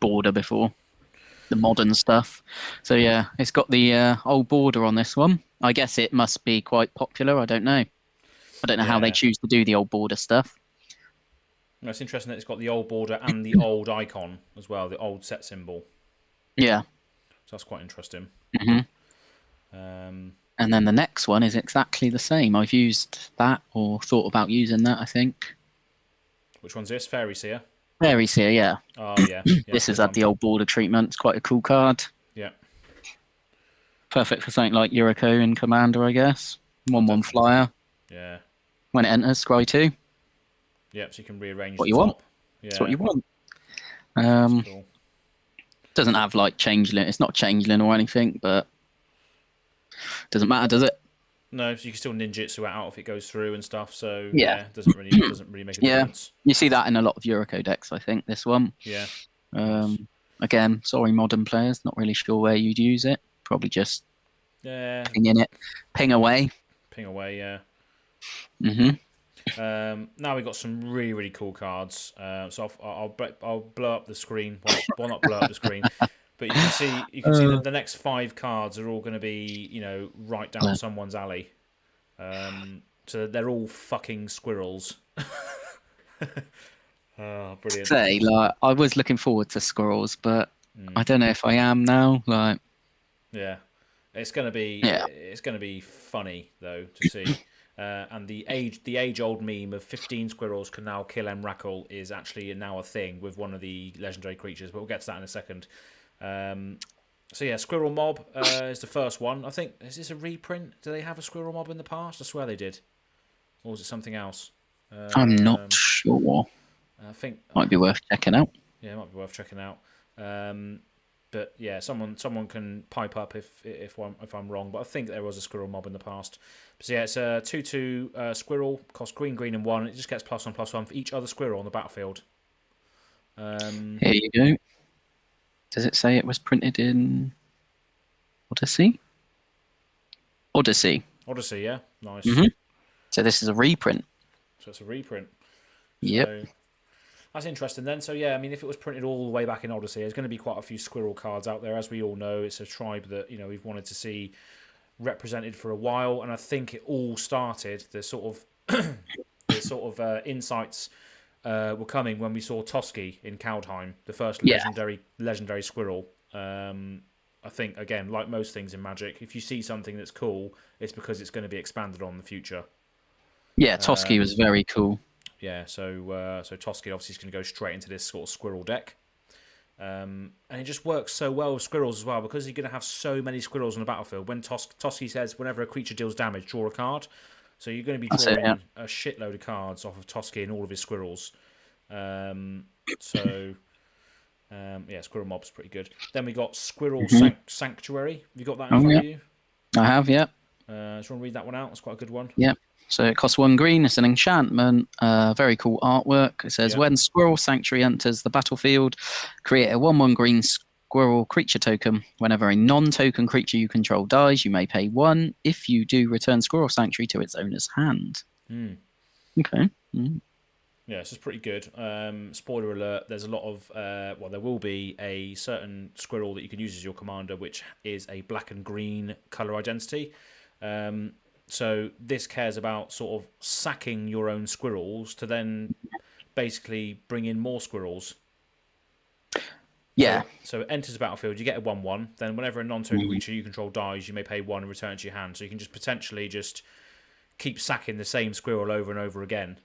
border before the modern stuff. So yeah, it's got the old border on this one. I guess it must be quite popular. I don't know. I don't know how they choose to do the old border stuff. No, it's interesting that it's got the old border and the old icon as well, the old set symbol. Yeah. So that's quite interesting. And then the next one is exactly the same. I've used that or thought about using that, I think. Which one's this? Fairy Seer? Fairy Seer, yeah. Oh, yeah. This has had the old border treatment. It's quite a cool card. Yeah. Perfect for something like Yuriko and Commander, I guess. 1/1 flyer. Yeah. When it enters, scry 2. Yep, so you can rearrange what the you top. want. Yeah. That's what you want. Cool. Doesn't have changeling. It's not changeling or anything, but doesn't matter, does it? No, so you can still ninjutsu it out if it goes through and stuff. So it doesn't really make a difference. You see that in a lot of Yuriko decks, I think. This one. Yeah. Again, sorry, modern players. Not really sure where you'd use it. Probably just ping away. Ping away, yeah. Mm-hmm. Now we've got some really, really cool cards. So I'll blow up the screen. Well, not blow up the screen, but you can see that the next 5 cards are all going to be, right down someone's alley. So they're all fucking squirrels. Oh, brilliant! I was looking forward to squirrels, but I don't know if I am now. Yeah, it's gonna be funny though to see. And the age-old meme of 15 squirrels can now kill Emrakul is actually now a thing with one of the legendary creatures, but we'll get to that in a second. So yeah, Squirrel Mob is the first one. I think, is this a reprint? Do they have a Squirrel Mob in the past? I swear they did. Or was it something else? I'm not sure. I think might be worth checking out. Yeah, it might be worth checking out. But yeah, someone can pipe up if I'm wrong. But I think there was a Squirrel Mob in the past. So yeah, it's a 2/2 squirrel, costs green and 1. It just gets +1/+1 for each other squirrel on the battlefield. Here you go. Does it say it was printed in Odyssey? Odyssey. Odyssey, yeah, nice. So this is a reprint. So it's a reprint. Yep. So that's interesting then. So yeah, I mean, if it was printed all the way back in Odyssey, there's going to be quite a few Squirrel cards out there. As we all know, it's a tribe that we've wanted to see represented for a while, and I think it all started the sort of insights were coming when we saw Toski in Kaldheim, the first legendary squirrel. I think, again, like most things in Magic, if you see something that's cool, it's because it's going to be expanded on in the future. Yeah, Toski was very cool. Yeah, so Toski obviously is going to go straight into this sort of squirrel deck. And it just works so well with squirrels as well, because you're going to have so many squirrels on the battlefield. When Toski says, whenever a creature deals damage, draw a card. So you're going to be drawing a shitload of cards off of Toski and all of his squirrels. Squirrel Mob's pretty good. Then we got Squirrel Sanctuary. Have you got that in front of you? I have, yeah. Do you want to read that one out? It's quite a good one. Yeah. So it costs 1 green. It's an enchantment. Very cool artwork. It says, when Squirrel Sanctuary enters the battlefield, create a 1/1 green squirrel creature token. Whenever a non-token creature you control dies, you may pay 1. If you do, return Squirrel Sanctuary to its owner's hand. Okay. Yeah, this is pretty good. Spoiler alert, there's a lot of... there will be a certain squirrel that you can use as your commander, which is a black and green colour identity. So this cares about sort of sacking your own squirrels to then basically bring in more squirrels. Yeah. So it enters the battlefield, you get a 1/1. Then whenever a non-token creature you control dies, you may pay 1 and return it to your hand. So you can just potentially just keep sacking the same squirrel over and over again.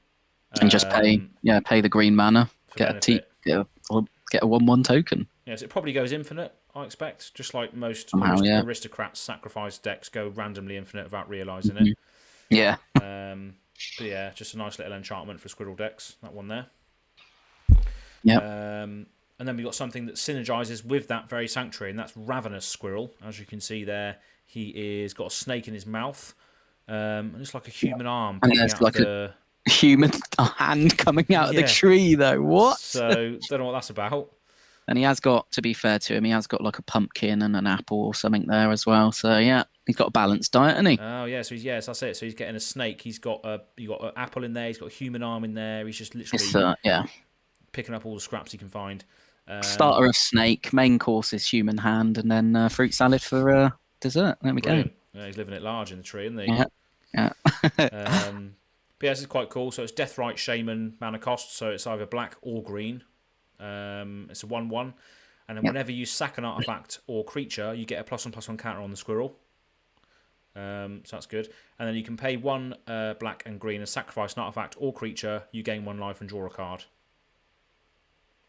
And just pay the green mana, get a 1/1 token. Yes, it probably goes infinite, I expect, just like most aristocrats sacrifice decks go randomly infinite without realising it. Yeah. But yeah, just a nice little enchantment for squirrel decks, that one there. Yeah. And then we've got something that synergizes with that very sanctuary, and that's Ravenous Squirrel. As you can see there, he is got a snake in his mouth, and it's like a human arm. And there's like a human hand coming out of the tree, though. What? So, don't know what that's about. And he has got, to be fair to him, he has got like a pumpkin and an apple or something there as well. So yeah, he's got a balanced diet, hasn't he? Oh yeah, so that's it. So he's getting a snake. He's got an apple in there. He's got a human arm in there. He's just literally picking up all the scraps he can find. Starter of snake, main course is human hand, and then fruit salad for dessert. There we go. Yeah, he's living it large in the tree, isn't he? Yeah. But yeah, this is quite cool. So it's Deathrite Shaman mana cost. So it's either black or green. It's a 1/1, and then whenever you sack an artifact or creature, you get a +1/+1 counter on the squirrel. So that's good. And then you can pay 1 black and green and sacrifice an artifact or creature. You gain 1 life and draw a card.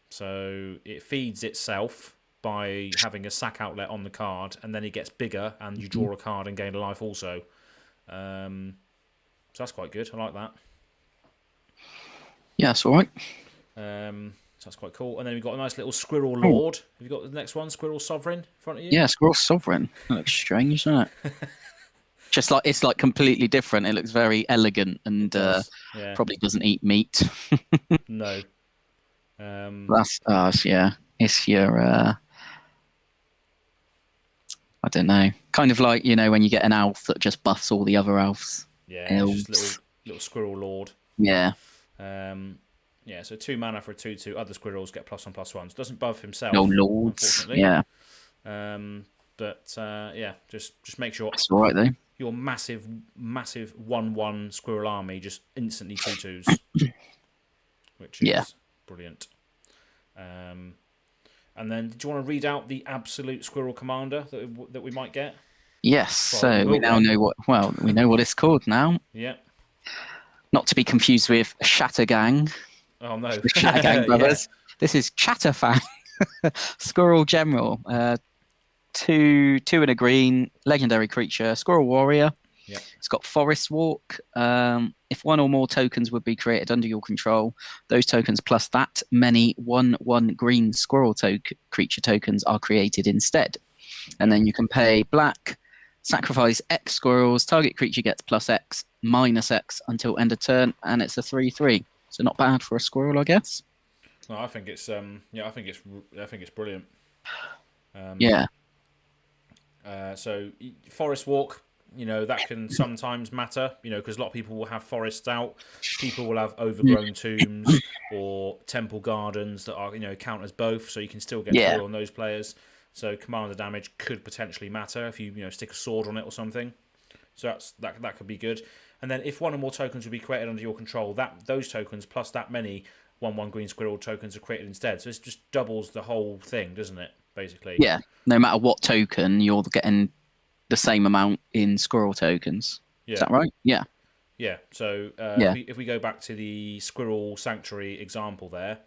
So it feeds itself by having a sack outlet on the card, and then it gets bigger, and you draw a card and gain a life also. So that's quite good. I like that. Yeah, that's all right. So that's quite cool. And then we've got a nice little Squirrel Lord. Have you got the next one, Squirrel Sovereign, in front of you? Yeah, Squirrel Sovereign. That looks strange, doesn't it? Just like it's like completely different. It looks very elegant and probably doesn't eat meat. No. That's it's your I don't know, kind of like when you get an elf that just buffs all the other elves. Yeah, it's just little Squirrel Lord. Yeah. So 2 mana for a 2/2. Other squirrels get +1/+1. Doesn't buff himself. No lords. Unfortunately. Yeah. Just make sure. That's all right though. Your massive 1/1 squirrel army just instantly 2/2s, which is brilliant. And then, did you want to read out the absolute squirrel commander that we might get? Yes. Well, so we now know what it's called now. Yeah. Not to be confused with Shattergang. Oh no, the Shattergang brothers. This is Chatterfang, Squirrel General. 2 and a green, legendary creature, Squirrel Warrior. Yeah. It's got Forest Walk. If 1 or more tokens would be created under your control, those tokens plus that many 1/1 green squirrel creature tokens are created instead. And then you can pay black, sacrifice X squirrels, target creature gets +X, -X until end of turn, and it's a 3/3. So not bad for a squirrel, I guess. No, I think it's I think it's brilliant. Yeah. So forest walk, that can sometimes matter, because a lot of people will have forests out. People will have overgrown tombs or temple gardens that are, count as both, so you can still get Yeah. through on those players. So commander damage could potentially matter if you stick a sword on it or something. So that could be good. And then if one or more tokens will be created under your control, those tokens plus that many 1/1 green squirrel tokens are created instead. So it just doubles the whole thing, doesn't it? Basically. Yeah. No matter what token, you're getting the same amount in squirrel tokens. Yeah. Is that right? Yeah. Yeah. So Yeah. if we go back to the Squirrel Sanctuary example there,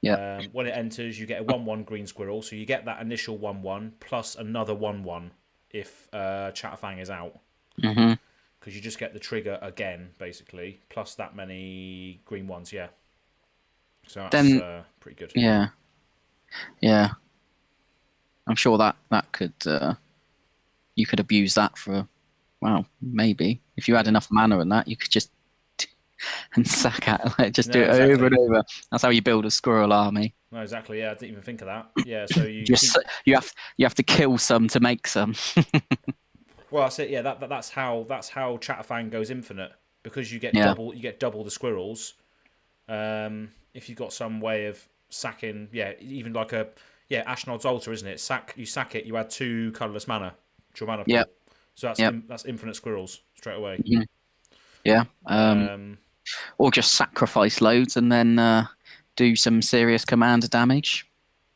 Yeah. when it enters, you get a 1/1 green squirrel. So you get that initial 1/1 plus another 1/1 if Chatterfang is out. Mm-hmm. Because you just get the trigger again, basically, plus that many green ones. Yeah. So that's Then, pretty good. yeah. Yeah. I'm sure that could you could abuse that for, well, maybe if you had enough mana and that, you could just and sack at it, just do it exactly. over and over. That's how you build a squirrel army. No, exactly. Yeah, I didn't even think of that. Yeah, so you have to kill some to make some. Well, that's it. Yeah, that's how Chatterfang goes infinite, because you get double the squirrels. If you've got some way of sacking, even like Ashnod's Altar, isn't it? You sack it, you add 2 colourless mana to your mana pool. Yep. So that's infinite squirrels straight away. Mm-hmm. Yeah. Or just sacrifice loads and then do some serious commander damage.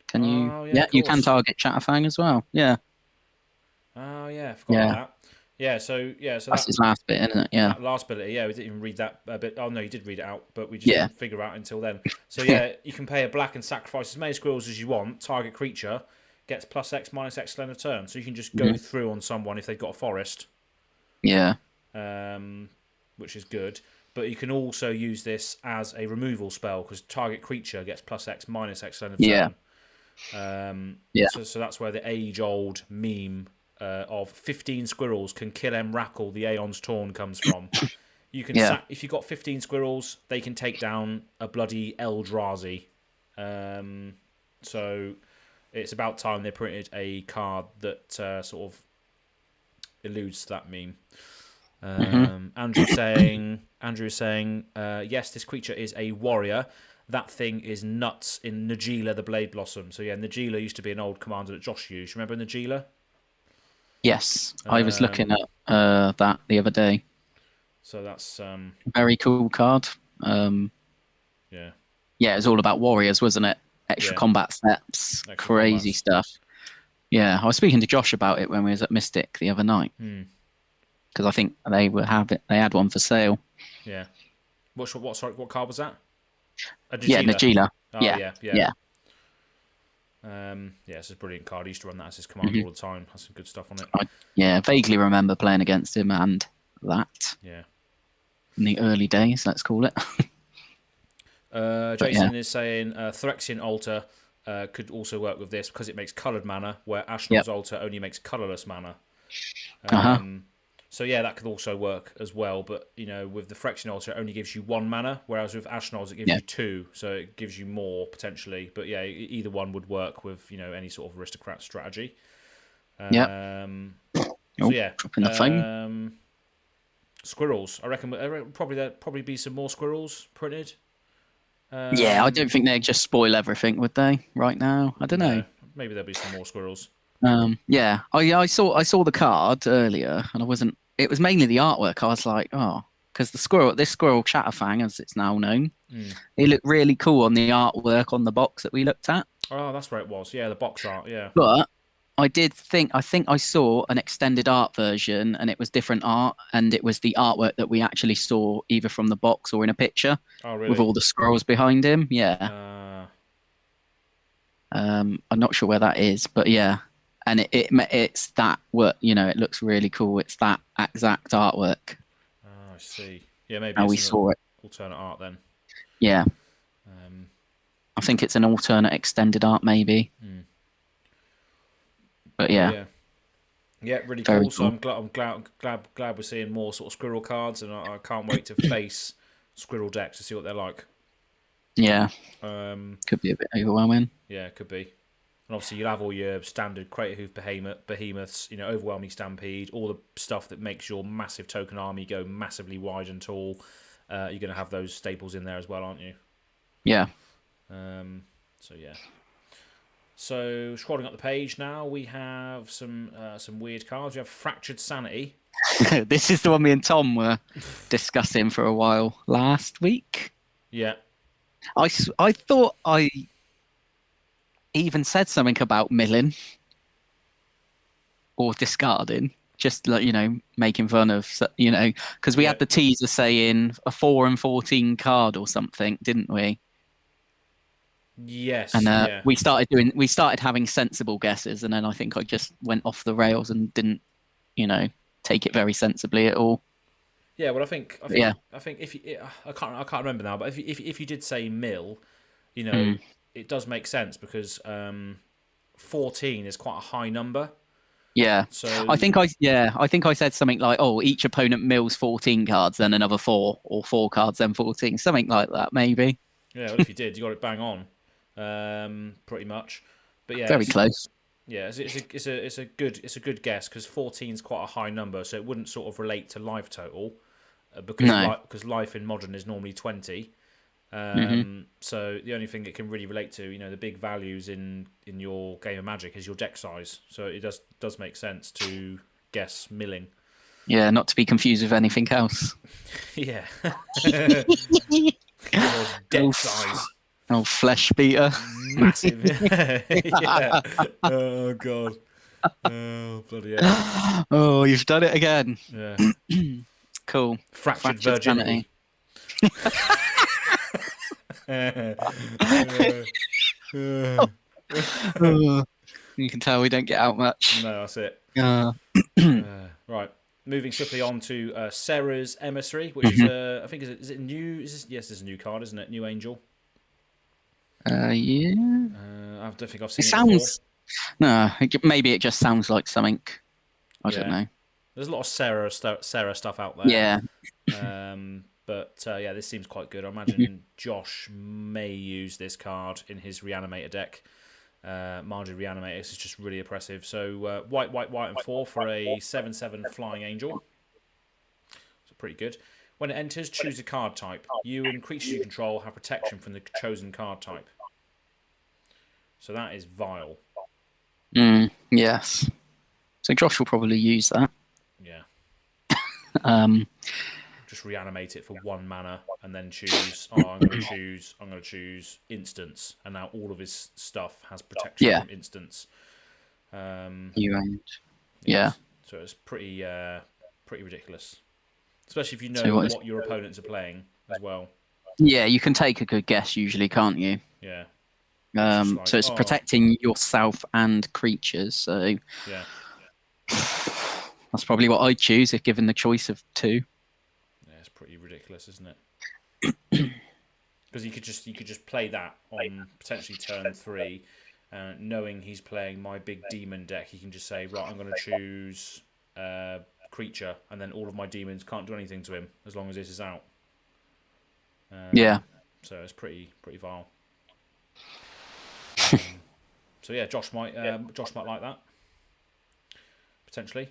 Can you? Yeah, you can target Chatterfang as well. Yeah. Oh yeah, I forgot about that. Yeah, so that's his last bit, isn't it? Yeah. That last bit, we didn't even read that a bit. Oh no, you did read it out, but we just didn't figure out until then. So you can pay a black and sacrifice as many squirrels as you want. Target creature gets +X -X end of turn, so you can just go through on someone if they've got a forest. Yeah. Which is good. But you can also use this as a removal spell, because target creature gets +X -X end of turn. So that's where the age-old meme of 15 squirrels can kill Emrakul, the Aeon's Torn, comes from. You can if you've got 15 squirrels, they can take down a bloody Eldrazi. So it's about time they printed a card that sort of alludes to that meme. Andrew is saying, yes, this creature is a warrior. That thing is nuts in Najeela the Blade Blossom. So yeah, Najeela used to be an old commander that Josh used. Remember Najeela? Yes, I was looking at that the other day. So that's very cool card. Yeah, it was all about warriors, wasn't it? Extra combat steps, crazy stuff. Yeah, I was speaking to Josh about it when we was at Mythic the other night. Because I think they had one for sale. Yeah. What card was that? Najeela. Oh, yeah. It's a brilliant card. He used to run that as his commander all the time. Has some good stuff on it. I vaguely remember playing against him and that. Yeah. In the early days, let's call it. Jason is saying Phyrexian Altar could also work with this because it makes coloured mana, where Ashnod's Altar only makes colourless mana. So that could also work as well, but with the Phyrexian Altar it only gives you 1 mana, whereas with Ashnod's it gives you 2, so it gives you more potentially. But either one would work with any sort of aristocrat strategy. Dropping the phone. Squirrels. I reckon there'll probably be some more squirrels printed. I don't think they'd just spoil everything, would they? Right now, I don't know. Maybe there'll be some more squirrels. I saw the card earlier, and I wasn't. It was mainly the artwork. I was like, because this squirrel Chatterfang, as it's now known, he looked really cool on the artwork on the box that we looked at. Oh, that's where it was. Yeah, the box art. Yeah. But I think I saw an extended art version, and it was different art, and it was the artwork that we actually saw either from the box or in a picture. Oh, really? With all the squirrels behind him. Yeah. I'm not sure where that is, but yeah. And it's that work, it looks really cool. It's that exact artwork. Oh, I see. Yeah, maybe how we saw it. Alternate art then. Yeah. I think it's an alternate extended art, maybe. But yeah. Yeah, really cool. So I'm glad we're seeing more sort of squirrel cards, and I can't wait to face squirrel decks to see what they're like. Yeah. Um, Could be a bit overwhelming. yeah, it could be. And obviously, you'll have all your standard Crater Hoof behemoths, Overwhelming Stampede, all the stuff that makes your massive token army go massively wide and tall. You're going to have those staples in there as well, aren't you? Yeah. So yeah. So scrolling up the page now, we have some weird cards. We have Fractured Sanity. This is the one me and Tom were discussing for a while last week. Yeah. I thought I even said something about milling or discarding, just like, making fun of, because we had the teaser saying a 4 and 14 card or something, didn't we? Yes. And we started having sensible guesses, and then I think I just went off the rails and didn't, take it very sensibly at all. Yeah, well, I think if you, I can't remember now, but if you did say mill, it does make sense because 14 is quite a high number. Yeah. So I think I said something like, "Oh, each opponent mills 14 cards, then another 4, or 4 cards, then 14," something like that, maybe. Yeah, well, if you did, you got it bang on, pretty much. But yeah, very close. Yeah, it's a good guess because 14 is quite a high number, so it wouldn't sort of relate to life total because life in Modern is normally 20. So the only thing it can really relate to, the big values in your game of Magic is your deck size. So it does make sense to guess milling. Yeah, not to be confused with anything else. Yeah. Your deck size. Oh, flesh beater. Massive. Yeah. Oh, God. Oh, bloody hell. Oh, you've done it again. Yeah. Cool. Fractured virginity. You can tell we don't get out much. No, that's it. Right. Moving swiftly on to Sarah's Emissary, which is I think is it new? Yes, it's a new card, isn't it? New Angel. Yeah. I don't think I've seen it before. No, maybe it just sounds like something. I don't know. There's a lot of Sarah stuff out there. Yeah. But this seems quite good. I imagine Josh may use this card in his Reanimator deck. Margin Reanimator is just really oppressive. So white, and 4 for a 7/7 Flying Angel. So pretty good. When it enters, choose a card type. You and creatures you control have protection from the chosen card type. So that is vile. Yes. So Josh will probably use that. Yeah. Just reanimate it for 1 mana and then choose. I'm going to choose instance, and now all of his stuff has protection from instance. Yeah. So it's pretty ridiculous, especially if you know what your opponents are playing as well. Yeah, you can take a good guess usually, can't you? Yeah. So it's protecting yourself and creatures. So yeah, that's probably what I'd choose if given the choice of 2. Yeah, it's pretty ridiculous, isn't it? Because you could just play that on potentially turn 3, knowing he's playing my big demon deck. He can just say, right, I'm going to choose creature, and then all of my demons can't do anything to him as long as this is out. So it's pretty vile. So yeah, Josh might like that potentially.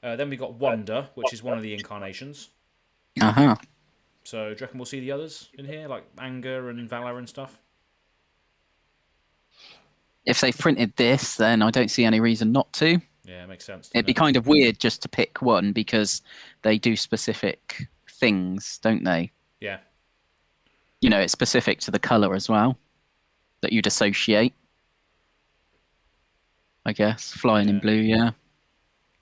Then we got Wonder, which is one of the incarnations. So do you reckon we'll see the others in here, like Anger and Valor and stuff? If they've printed this, then I don't see any reason not to. Yeah, it makes sense. It'd be kind of weird just to pick one because they do specific things, don't they? Yeah. It's specific to the colour as well that you'd associate. I guess flying in blue, yeah.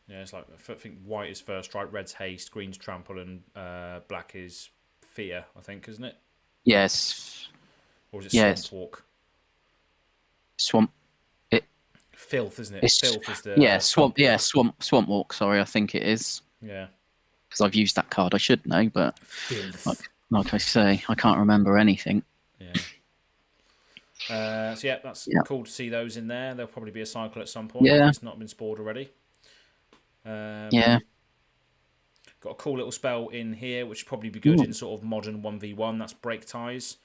Yeah, it's like I think white is First Strike, red's Haste, green's Trample, and black is Fear. I think, isn't it? Yes. Or is it Swamp Walk? Swamp. Filth, isn't it? Filth is the swamp. Yeah, swamp walk. Sorry, I think it is. Yeah. Because I've used that card, I should know, but like I say, I can't remember anything. Yeah. So yeah, that's cool to see those in there. There'll probably be a cycle at some point. Yeah. If it's not been spoiled already. Yeah. Got a cool little spell in here, which would probably be good in sort of Modern 1v1. That's Break Ties.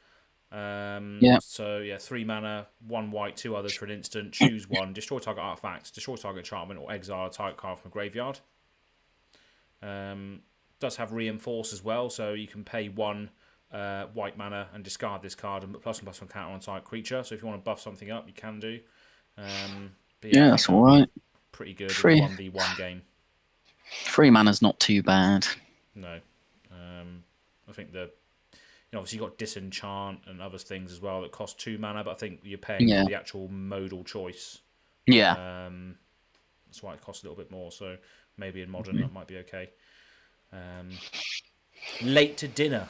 Yeah. So yeah, 3 mana, 1 white, 2 others for an instant. Choose one. Destroy target artifact. Destroy target enchantment or exile a type card from a graveyard. Does have reinforce as well, so you can pay 1 white mana and discard this card and put +1/+1 counter on type creature. So if you want to buff something up, you can do. But Yeah, that's all right. Pretty good Free. in a 1v1 game. 3 mana's not too bad. No. I think obviously you've got disenchant and other things as well that cost 2 mana, but I think you're paying for the actual modal choice. Yeah. That's why it costs a little bit more, so maybe in modern that might be okay. Late to dinner.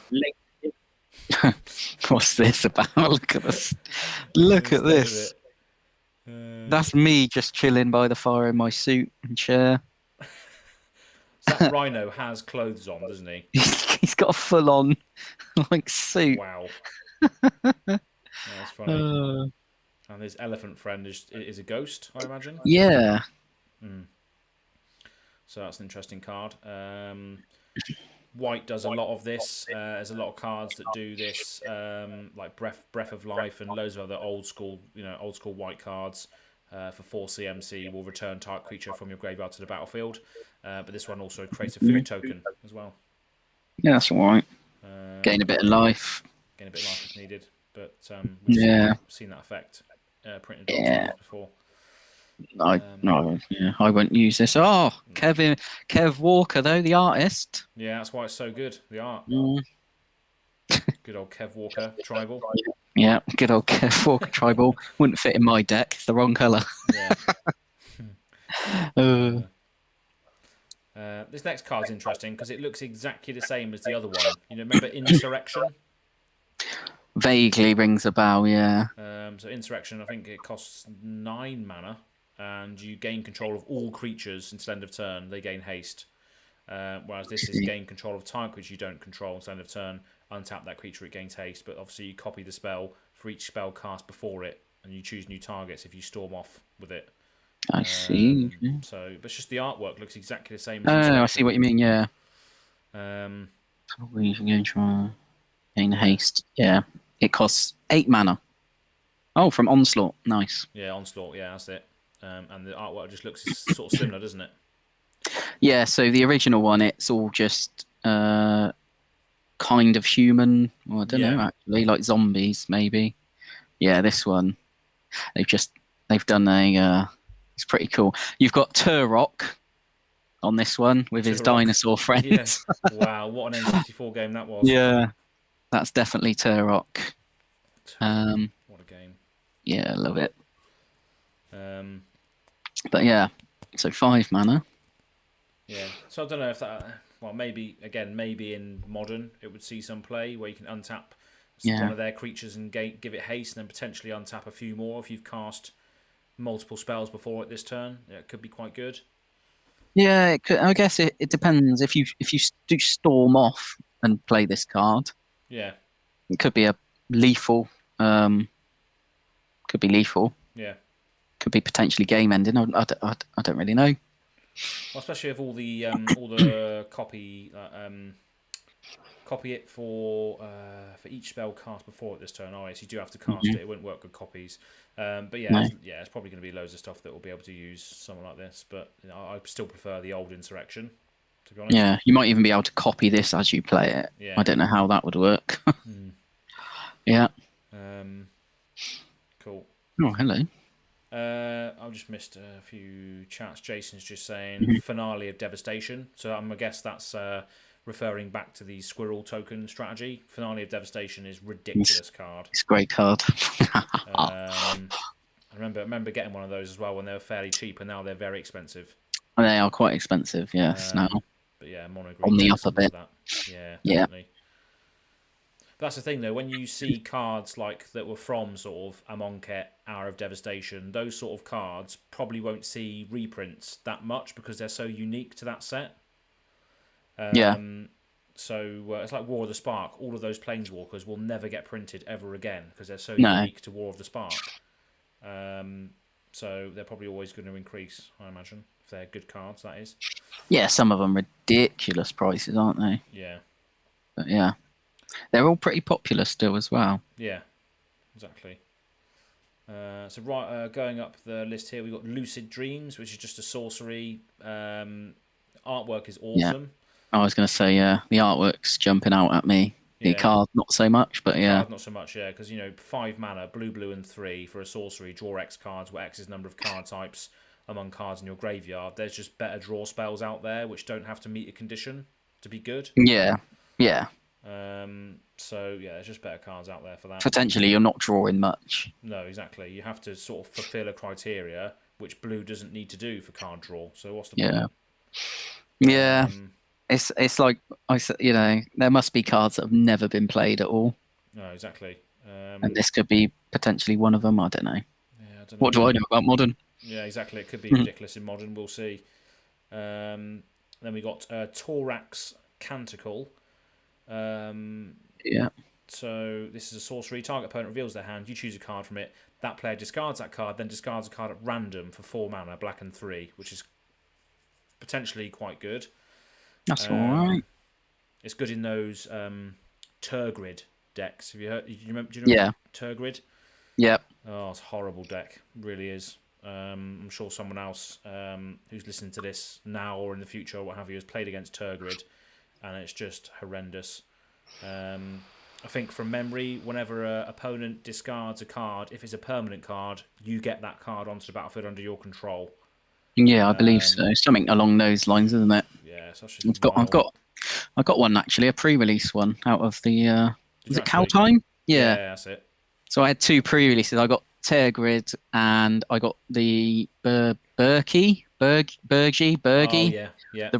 What's this about? Look at this. Look at this. That's me just chilling by the fire in my suit and chair. That rhino has clothes on, doesn't he? He's got a full-on suit. Wow. That's funny. And his elephant friend is a ghost, I imagine. Yeah. So that's an interesting card. White does a lot of this. There's a lot of cards that do this, like Breath of Life and loads of other old school white cards. For 4 CMC, will return target creature from your graveyard to the battlefield. But this one also creates a food token as well. Yeah, that's all right. Gain a bit of life. Gain a bit of life if needed. But we've seen that effect printed before. I won't use this. Oh, Kev Walker, though, the artist. Yeah, that's why it's so good, the art. Good old Kev Walker, tribal. Yeah, good old Kev Walker tribal. Wouldn't fit in my deck. It's the wrong colour. This next card's interesting because it looks exactly the same as the other one. Remember Insurrection? Vaguely rings a bell, yeah. So Insurrection, I think it costs 9 mana, and you gain control of all creatures until end of turn. They gain haste. Whereas this is gain control of target creature you don't control until end of turn. Untap that creature, it gains haste. But obviously you copy the spell for each spell cast before it, and you choose new targets if you storm off with it. I see. But it's just the artwork looks exactly the same. I see what you mean. Yeah. Gain haste. Yeah. It costs 8 mana. Oh, from Onslaught. Nice. Yeah, Onslaught. Yeah, that's it. And the artwork just looks sort of similar, doesn't it? Yeah. So the original one, it's all just kind of human. Well, I don't know actually, like zombies maybe. Yeah, this one, they've done a. It's pretty cool. You've got Turok on this one with his dinosaur friends. Yeah. Wow, what an N64 game that was. Yeah, that's definitely Turok. What a game. Yeah, I love it. But yeah, so 5 mana. Yeah, so I don't know if that. Well, maybe in modern it would see some play where you can untap one of their creatures and give it haste, and then potentially untap a few more if you've cast multiple spells before it this turn. Yeah, it could be quite good. Yeah, it could, I guess it depends. If you do storm off and play this card, yeah, it could be a lethal. Could be lethal. Yeah, could be potentially game ending. I don't really know. Well, especially if all the copy it for each spell cast before it this turn. Oh, yes, you do have to cast it. It wouldn't work with copies. But yeah, it's probably going to be loads of stuff that will be able to use something like this. But I still prefer the old Insurrection, to be honest. Yeah, you might even be able to copy this as you play it. Yeah. I don't know how that would work. Yeah. Cool. Oh, hello. I've just missed a few chats. Jason's just saying finale of Devastation. So I guess that's referring back to the Squirrel token strategy. Finale of Devastation is ridiculous card. It's a great card. I remember getting one of those as well when they were fairly cheap, and now they're very expensive. They are quite expensive, yes. Now, but yeah, mono on the upper bit. Yeah, definitely. But that's the thing, though. When you see cards like that were from sort of Amonkhet, Hour of Devastation, those sort of cards probably won't see reprints that much because they're so unique to that set. So it's like War of the Spark. All of those Planeswalkers will never get printed ever again because they're so unique to War of the Spark. So they're probably always going to increase, I imagine, if they're good cards, that is. Yeah, some of them ridiculous prices, aren't they? Yeah. But yeah. They're all pretty popular still as well. Yeah. exactly. Going up the list here, we've got Lucid Dreams, which is just a sorcery. Artwork is awesome. I was going to say, the artwork's jumping out at me. The card, not so much, but card, not so much, because 5 mana, blue, and 3 for a sorcery. Draw X cards, where X is number of card types among cards in your graveyard. There's just better draw spells out there which don't have to meet a condition to be good. Yeah. There's just better cards out there for that. Potentially, you're not drawing much. No, exactly. You have to sort of fulfill a criteria which blue doesn't need to do for card draw. So what's the point? Yeah. It's like there must be cards that have never been played at all. No, exactly. And this could be potentially one of them. I don't know. Yeah, I don't know. What do I know about Modern? Yeah, exactly. It could be ridiculous in Modern. We'll see. Then we got Thorax Canticle. So this is a sorcery. Target opponent reveals their hand. You choose a card from it. That player discards that card, then discards a card at random for 4 mana, black and 3, which is potentially quite good. That's all right. It's good in those Turgrid decks. Have you heard? Do you remember Turgrid? Yep. Oh, it's a horrible deck. It really is. I'm sure someone else who's listening to this now or in the future or what have you has played against Turgrid, and it's just horrendous. I think from memory, whenever an opponent discards a card, if it's a permanent card, you get that card onto the battlefield under your control. Yeah, I believe so. Something along those lines, isn't it? Yeah, it's I've got one actually, a pre-release one out of the. Was it Kaldheim? Yeah, that's it. So I had 2 pre-releases. I got Tergrid and I got the Bergie, the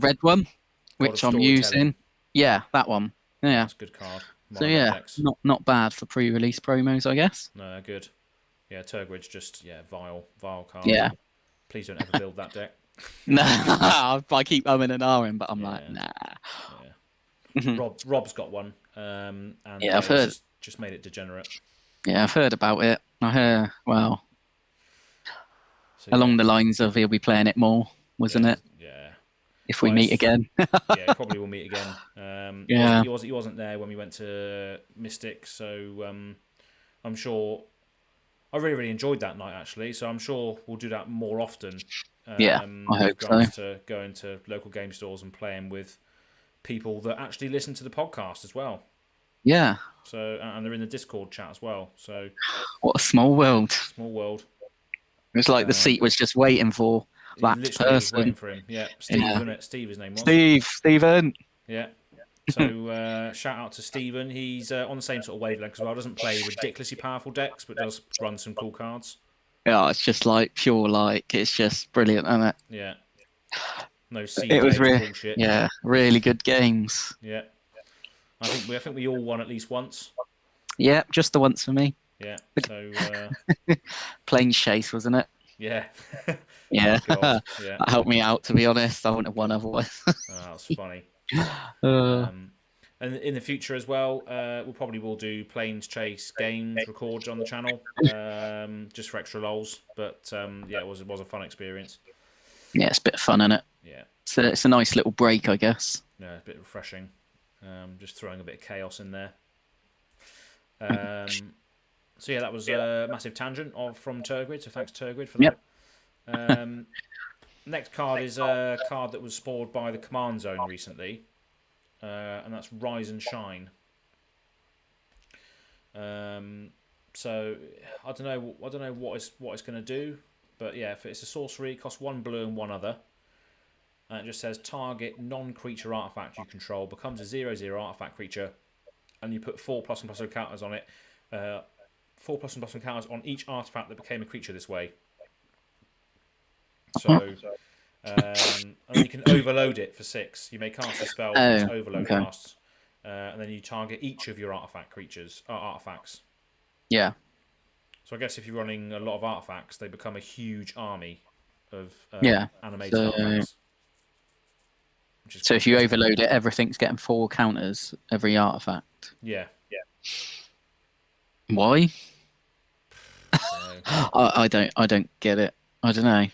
red one, which I'm using. Yeah, that one. Yeah, that's a good card. So not bad for pre-release promos, I guess. No, good. Yeah, Turgrid's just vile card. Yeah. Please don't ever build that deck. No, I keep umming and ahhing, but I'm like, nah. Yeah. Rob's got one. And I've heard. Just made it degenerate. Yeah, I've heard about it. Along the lines of he'll be playing it more, wasn't it? Yeah. If we meet again. Yeah, probably we'll meet again. He wasn't there when we went to Mythic, so I'm sure. I really enjoyed that night actually, so I'm sure we'll do that more often. I hope so. To going to local game stores and playing with people that actually listen to the podcast as well. Yeah. So and they're in the Discord chat as well. So what a small world. Small world. It's like the seat was just waiting for that person. Waiting for him. Yeah, Steve, wasn't it? Steve, his name was. Steven. Yeah. So shout out to Stephen. He's on the same sort of wavelength as well. Doesn't play ridiculously powerful decks, but does run some cool cards. Yeah, it's just like pure it's just brilliant, isn't it? Yeah. No it was bullshit. Yeah, really good games. Yeah. I think we all won at least once. Yeah, just the once for me. Yeah. So Plane chase, wasn't it? Yeah. Yeah. Oh, God. Yeah. That helped me out, to be honest. I wouldn't have won otherwise. That's funny. And in the future as well, we'll probably do planes chase games recorded on the channel, just for extra lols. But it was a fun experience. Yeah, it's a bit of fun, isn't it? Yeah. It's a nice little break, I guess. Yeah, it's a bit refreshing. Just throwing a bit of chaos in there. So that was a massive tangent from Turgrid. So thanks Turgrid for that. Yep. Next card is a card that was spawned by the Command Zone recently, and that's Rise and Shine. So I don't know what it's going to do, but if it's a sorcery, it costs 1 blue and 1 other. And it just says target non-creature artifact you control becomes a 0/0 artifact creature, and you put 4+++ counters on it. 4++ counters on each artifact that became a creature this way. So, and then you can overload it for 6. You may cast a spell which overload casts, and then you target each of your artifacts. Yeah. So I guess if you're running a lot of artifacts, they become a huge army of animated artifacts. So if you overload it, everything's getting 4 counters every artifact. Yeah. Why? I don't get it. I don't know.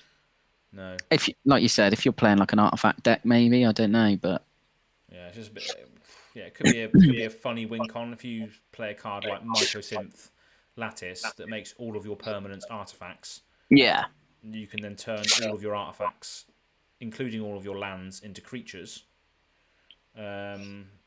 No. If like you said, if you're playing like an artifact deck, maybe I don't know, but it's just a bit. Yeah, it could be a funny win con if you play a card like Mycosynth lattice that makes all of your permanents artifacts. Yeah. You can then turn all of your artifacts, including all of your lands, into creatures. But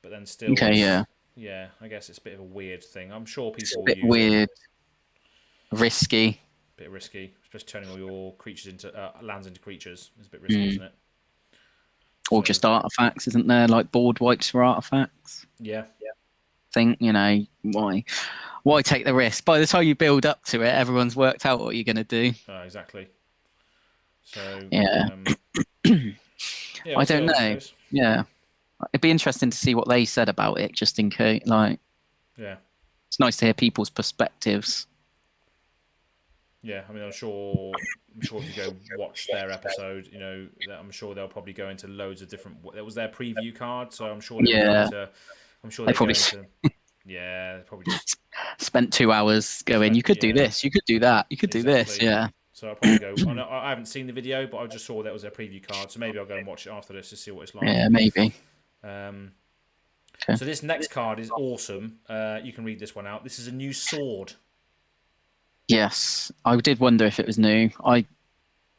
then still, Okay, yeah, I guess it's a bit of a weird thing. I'm sure people it's a will bit use weird, it. risky. Bit risky, especially turning all your creatures into lands into creatures. It's a bit risky, isn't it? Or just artifacts, isn't there? Like board wipes for artifacts. Yeah. Think, why take the risk? By the time you build up to it, everyone's worked out what you're going to do. Exactly. So yeah, I don't know. Yeah, it'd be interesting to see what they said about it, just in case. Yeah, it's nice to hear people's perspectives. Yeah, I mean, I'm sure if you go watch their episode, I'm sure they'll probably go into loads of different. That was their preview card, so I'm sure they'll go into. I'm sure they probably. Yeah, probably just spent 2 hours going. You could do this. You could do that. You could do this. Yeah. So I'll probably go. I haven't seen the video, but I just saw that was their preview card. So maybe I'll go and watch it after this to see what it's like. Yeah, maybe. Okay. So this next card is awesome. You can read this one out. This is a new sword. Yes, I did wonder if it was new. I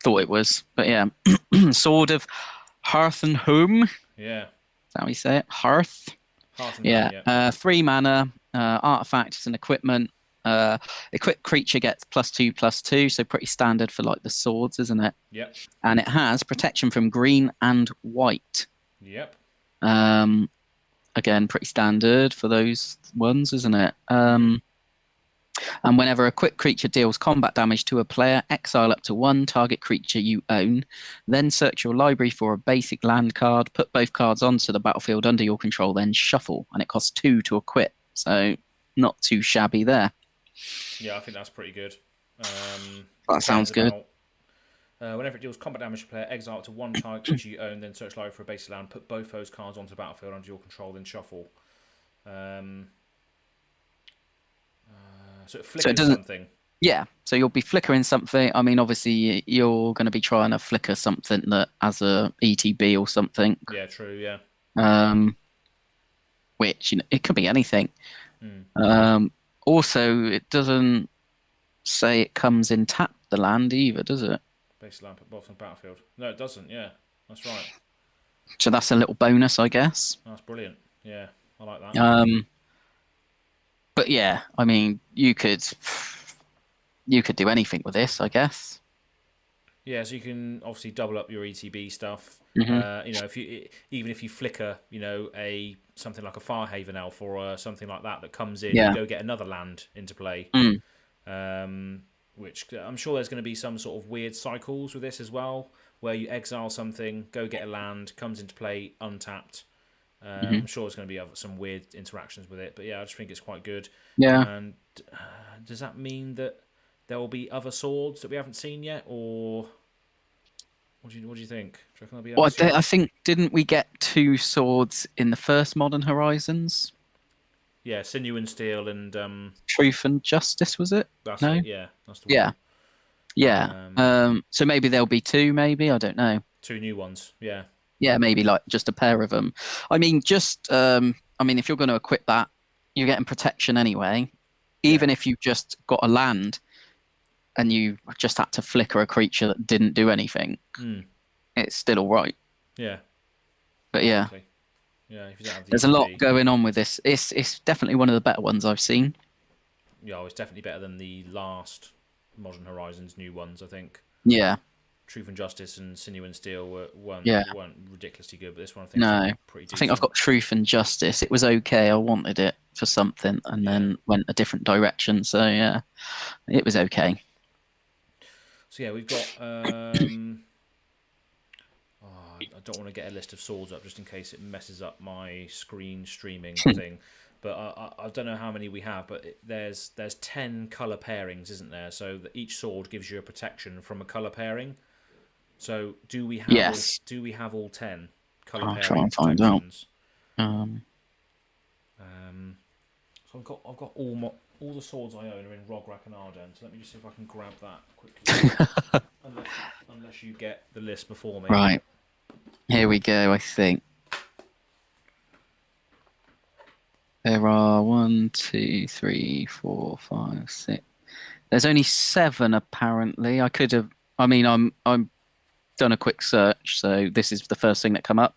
thought it was, but yeah, Sword of Hearth and Home. Yeah. Is that how you say it? Hearth. Hearth and Home, yeah. 3 mana, artifacts and equipment. Equipped creature gets +2/+2, so pretty standard for like the swords, isn't it? Yep. And it has protection from green and white. Yep. Again, pretty standard for those ones, isn't it? And whenever a quick creature deals combat damage to a player, exile up to 1 target creature you own. Then search your library for a basic land card, put both cards onto the battlefield under your control, then shuffle. And it costs 2 to equip, so not too shabby there. Yeah, I think that's pretty good. That sounds good. Whenever it deals combat damage to a player, exile up to 1 target creature you own, then search library for a basic land, put both those cards onto the battlefield under your control, then shuffle. So it flickers something. Yeah, so you'll be flickering something. I mean, obviously, you're going to be trying to flicker something that has a ETB or something. Yeah, true, yeah. Which, it could be anything. Also, it doesn't say it comes in tap the land either, does it? Base land, put both on the battlefield. No, it doesn't, yeah. That's right. So that's a little bonus, I guess. That's brilliant. Yeah, I like that. But yeah, I mean, you could do anything with this, I guess. Yeah, so you can obviously double up your ETB stuff. If you flicker, something like a Farhaven Elf or something like that comes in, you go get another land into play. Which I'm sure there's going to be some sort of weird cycles with this as well, where you exile something, go get a land, comes into play untapped. I'm sure there's going to be some weird interactions with it, but yeah, I just think it's quite good. Yeah. And does that mean that there will be other swords that we haven't seen yet, or what do you think? Do you reckon there'll be other swords? I think, didn't we get 2 swords in the first Modern Horizons? Yeah, Sinew and Steel and Truth and Justice, was it? That's no? it, yeah. That's the one. Yeah. So maybe there'll be 2, maybe, I don't know. 2 new ones, yeah. Yeah, maybe like just a pair of them. I mean, if you're going to equip that, you're getting protection anyway. Even if you just got a land and you just had to flicker a creature that didn't do anything, it's still all right. Yeah. But yeah, exactly. Yeah. If you don't have the there's a lot going on with this. It's definitely one of the better ones I've seen. Yeah, it's definitely better than the last Modern Horizons new ones, I think. Yeah. Truth and Justice and Sinew and Steel weren't ridiculously good, but this one I think is pretty decent. I think I've got Truth and Justice. It was okay. I wanted it for something and then went a different direction. So yeah, it was okay. So yeah, we've got. I don't want to get a list of swords up just in case it messes up my screen streaming thing. But I don't know how many we have, but there's 10 colour pairings, isn't there? So that each sword gives you a protection from a colour pairing. So do we have all 10 colour pairings? I'll try and find out. So I've got all the swords I own are in Rograk and Arden. So let me just see if I can grab that quickly. unless you get the list before me. Right. Here we go, I think. There are 1, 2, 3, 4, 5, 6. There's only 7 apparently. I could have. I mean, I'm done a quick search, so this is the first thing that come up.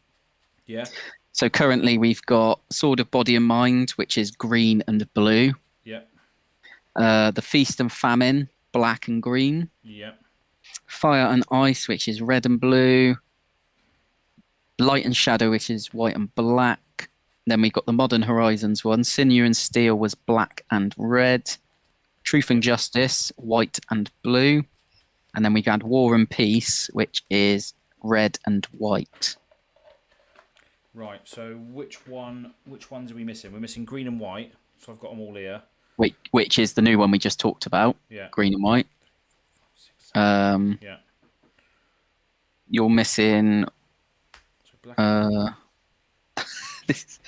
Yeah. So currently we've got Sword of Body and Mind, which is green and blue. Yeah. The Feast and Famine, black and green. Yeah. Fire and Ice, which is red and blue. Light and Shadow, which is white and black. Then we've got the Modern Horizons one. Sinew and Steel was black and red. Truth and Justice, white and blue. And then we had War and Peace, which is red and white. Right. So which ones are we missing? We're missing green and white. So I've got them all here. Which is the new one we just talked about. Yeah. Green and white. Yeah. You're missing. So black This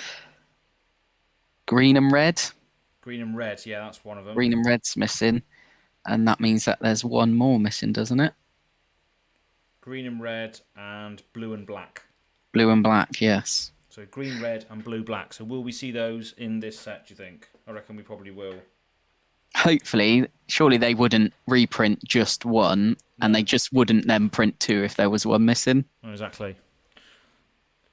green and red. Green and red. Yeah, that's one of them. Green and red's missing, and that means that there's one more missing, doesn't it? Green and red and blue and black. Blue and black, yes. So green, red, and blue, black. So will we see those in this set, do you think? I reckon we probably will. Hopefully. Surely they wouldn't reprint just one, and they just wouldn't then print 2 if there was one missing. Oh, exactly.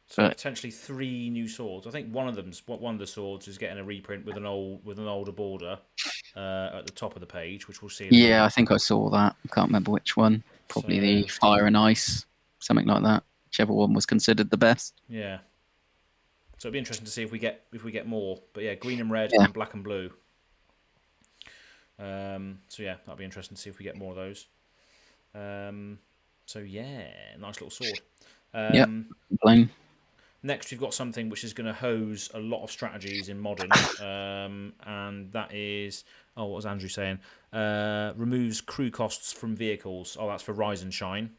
So potentially 3 new swords. I think one of the swords is getting a reprint with an older border at the top of the page, which we'll see. Yeah, I think I saw that. I can't remember which one. Probably the Fire and Ice, something like that. Whichever one was considered the best. Yeah. So it'd be interesting to see if we get more. But yeah, green and red and black and blue. So yeah, that'll be interesting to see if we get more of those. So yeah, nice little sword. Blame. Next, we've got something which is going to hose a lot of strategies in Modern, and that is, what was Andrew saying? Removes crew costs from vehicles. Oh, that's for Rise and Shine,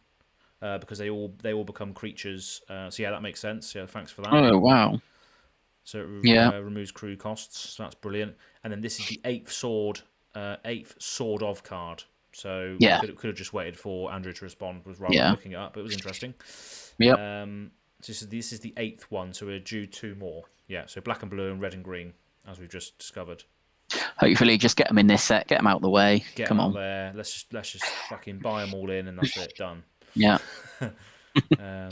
because they all become creatures. So yeah, that makes sense. Yeah, thanks for that. Oh wow. So it removes crew costs. So that's brilliant. And then this is the 8th sword of card. So could have just waited for Andrew to respond rather than looking it up. But it was interesting. Yep. So this is the 8th one, so we're due 2 more. Yeah, so black and blue and red and green, as we've just discovered. Hopefully, just get them in this set, get them out of the way. Come on, there. Let's just fucking buy them all in, and that's it, done. Yeah. Yeah,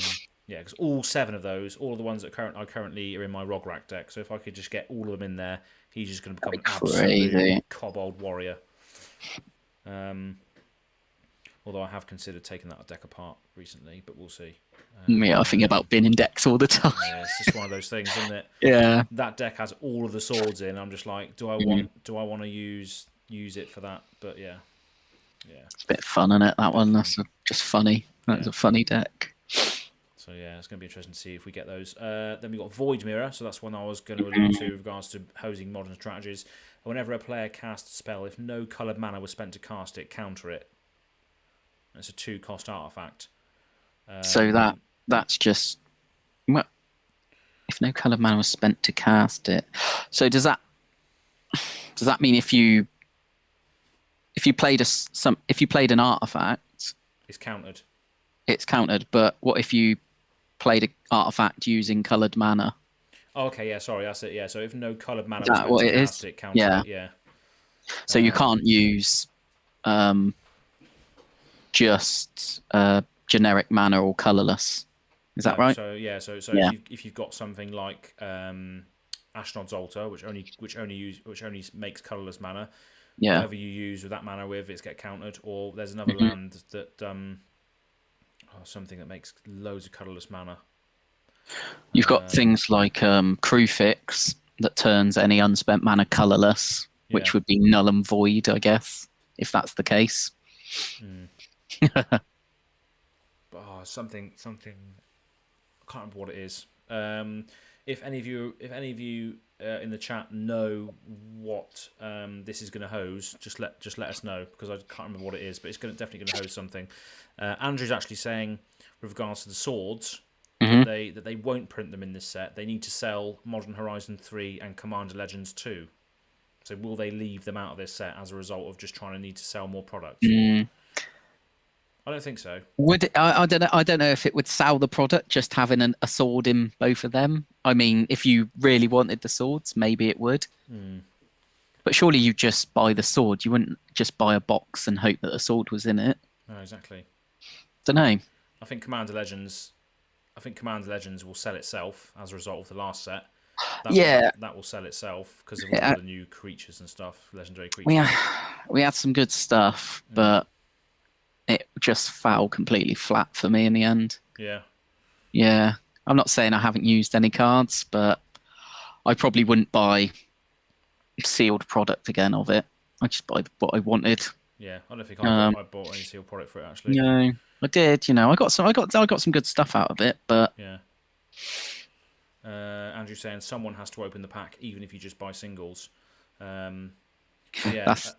because all 7 of those, all of the ones that currently are in my Rograk deck. So if I could just get all of them in there, he's just going to become an absolute kobold warrior. Although I have considered taking that deck apart recently, but we'll see. I think about binning decks all the time. Yeah, it's just one of those things, isn't it? Yeah. That deck has all of the swords in. I'm just like, do I want to use it for that? But yeah. It's a bit fun, isn't it? That one. That's just funny. That's a funny deck. So yeah, it's going to be interesting to see if we get those. Then we got Void Mirror, so that's one I was going to allude to with regards to hosing modern strategies. Whenever a player casts a spell, if no coloured mana was spent to cast it, counter it. It's a 2-cost artifact. So that's just if no coloured mana was spent to cast it. So does that mean if you played an artifact, it's countered? It's countered. But what if you played an artifact using coloured mana? Oh, okay, yeah, sorry, that's it. Yeah, so if no coloured mana was spent to cast it, counter it. Yeah. So you can't use just generic mana or colourless. Is that right? So yeah, so if you've got something like Ashnod's Altar, which only makes colourless mana, whatever you use with that mana it's get countered. Or there's another land that something that makes loads of colourless mana. You've got things like Crewfix that turns any unspent mana colourless, which would be null and void, I guess, if that's the case. Something I can't remember what it is. If any of you in the chat know what this is going to hose, just let us know, because I can't remember what it is, but it's definitely going to hose something. Andrew's actually saying with regards to the swords that they won't print them in this set. They need to sell Modern Horizon 3 and Commander Legends 2. So will they leave them out of this set as a result of just need to sell more products? I don't think so. Would it, I don't know. I don't know if it would sell the product just having a sword in both of them. I mean, if you really wanted the swords, maybe it would. But surely you just buy the sword. You wouldn't just buy a box and hope that the sword was in it. No, exactly. Don't know. I think Commander Legends will sell itself as a result of the last set. That will sell itself because of all the new creatures and stuff, legendary creatures. We had some good stuff, but it just fell completely flat for me in the end. Yeah. Yeah. I'm not saying I haven't used any cards, but I probably wouldn't buy sealed product again of it. I just buy what I wanted. Yeah, I don't think I bought any sealed product for it actually. No, I did. I got some good stuff out of it, but yeah. Andrew saying someone has to open the pack even if you just buy singles. That's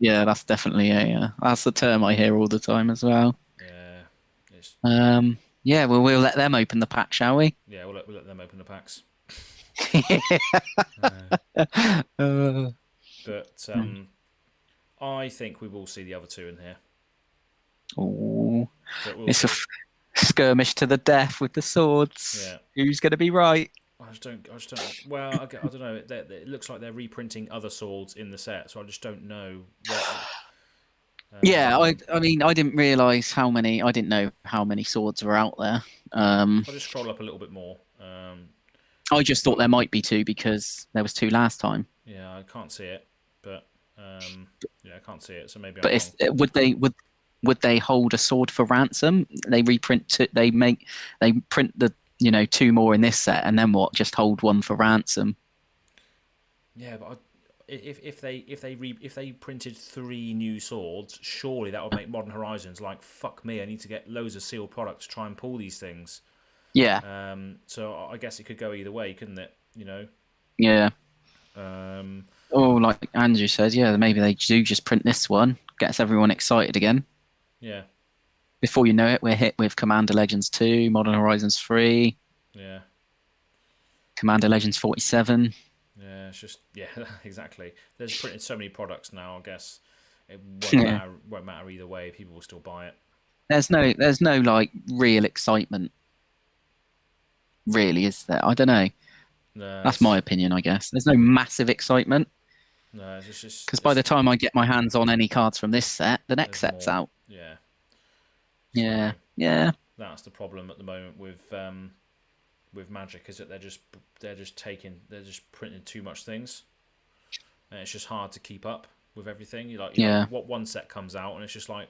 definitely that's the term I hear all the time as well. Yeah. We'll let them open the pack, shall we? Yeah, we'll let them open the packs. But I think we will see the other two in here. Oh, it's a skirmish to the death with the swords. Yeah. Who's going to be right? I just don't. Well, I don't know. It looks like they're reprinting other swords in the set, so I just don't know. I mean, I didn't realise how many. I didn't know how many swords were out there. I'll just scroll up a little bit more. I just thought there might be two because there was two last time. Yeah, I can't see it, but I can't see it. So maybe. But would they hold a sword for ransom? They reprint. They print the two more in this set, and then what? Just hold one for ransom. Yeah, but if they printed 3 new swords, surely that would make Modern Horizons like fuck me. I need to get loads of sealed products to try and pull these things. Yeah. So I guess it could go either way, couldn't it? Yeah. Like Andrew says, yeah, maybe they do just print this one, gets everyone excited again. Yeah. Before you know it, we're hit with Commander Legends 2, Modern Horizons 3. Yeah. Commander Legends 47. Yeah, it's just exactly. There's printed so many products now. I guess it won't matter either way. People will still buy it. There's no like real excitement. Really, is there? I don't know. No, that's my opinion, I guess. There's no massive excitement. No, it's just because by the time I get my hands on any cards from this set, the next set's out. Yeah. Yeah. That's the problem at the moment with Magic, is that they're just printing too much things, and it's just hard to keep up with everything. What one set comes out, and it's just like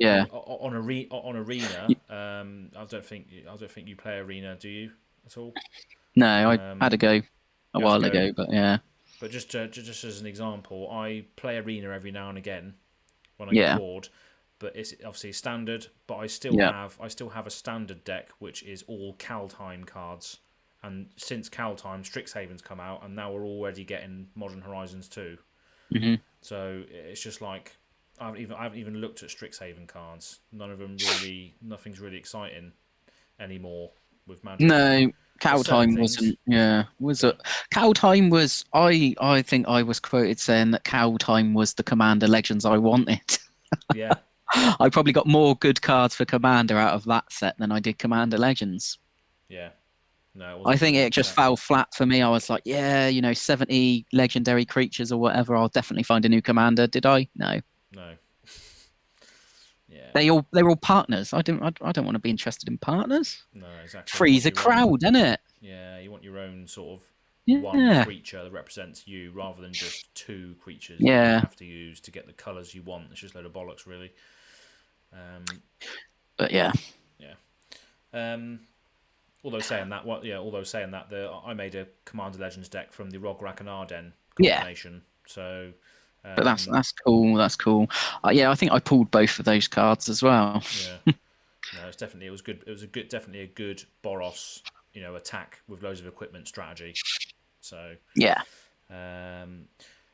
on Arena. I don't think you play Arena, do you at all? No, I had a go a while ago, but yeah. But just as an example, I play Arena every now and again when I get bored. But it's obviously standard. But I still have a standard deck which is all Kaldheim cards. And since Kaldheim, Strixhaven's come out, and now we're already getting Modern Horizons 2. Mm-hmm. So it's just like I haven't even looked at Strixhaven cards. Nothing's really exciting anymore with Magic. No. Kaldheim wasn't. Kaldheim was. I think I was quoted saying that Kaldheim was the Commander Legends I wanted. Yeah. I probably got more good cards for Commander out of that set than I did Commander Legends. Yeah. No. I think it just fell flat for me. I was like, 70 legendary creatures or whatever. I'll definitely find a new Commander. Did I? No. No. Yeah. They're all partners. I don't want to be interested in partners. No, exactly. Freeze a crowd, isn't it? Yeah, you want your own sort of one creature that represents you rather than just 2 creatures you have to use to get the colours you want. It's just a load of bollocks, really. But yeah. Although saying that, I made a Commander Legends deck from the Rograk and Arden combination. So. But that's cool. That's cool. I think I pulled both of those cards as well. Yeah. No, it was good. It was definitely a good Boros, attack with loads of equipment strategy. So yeah.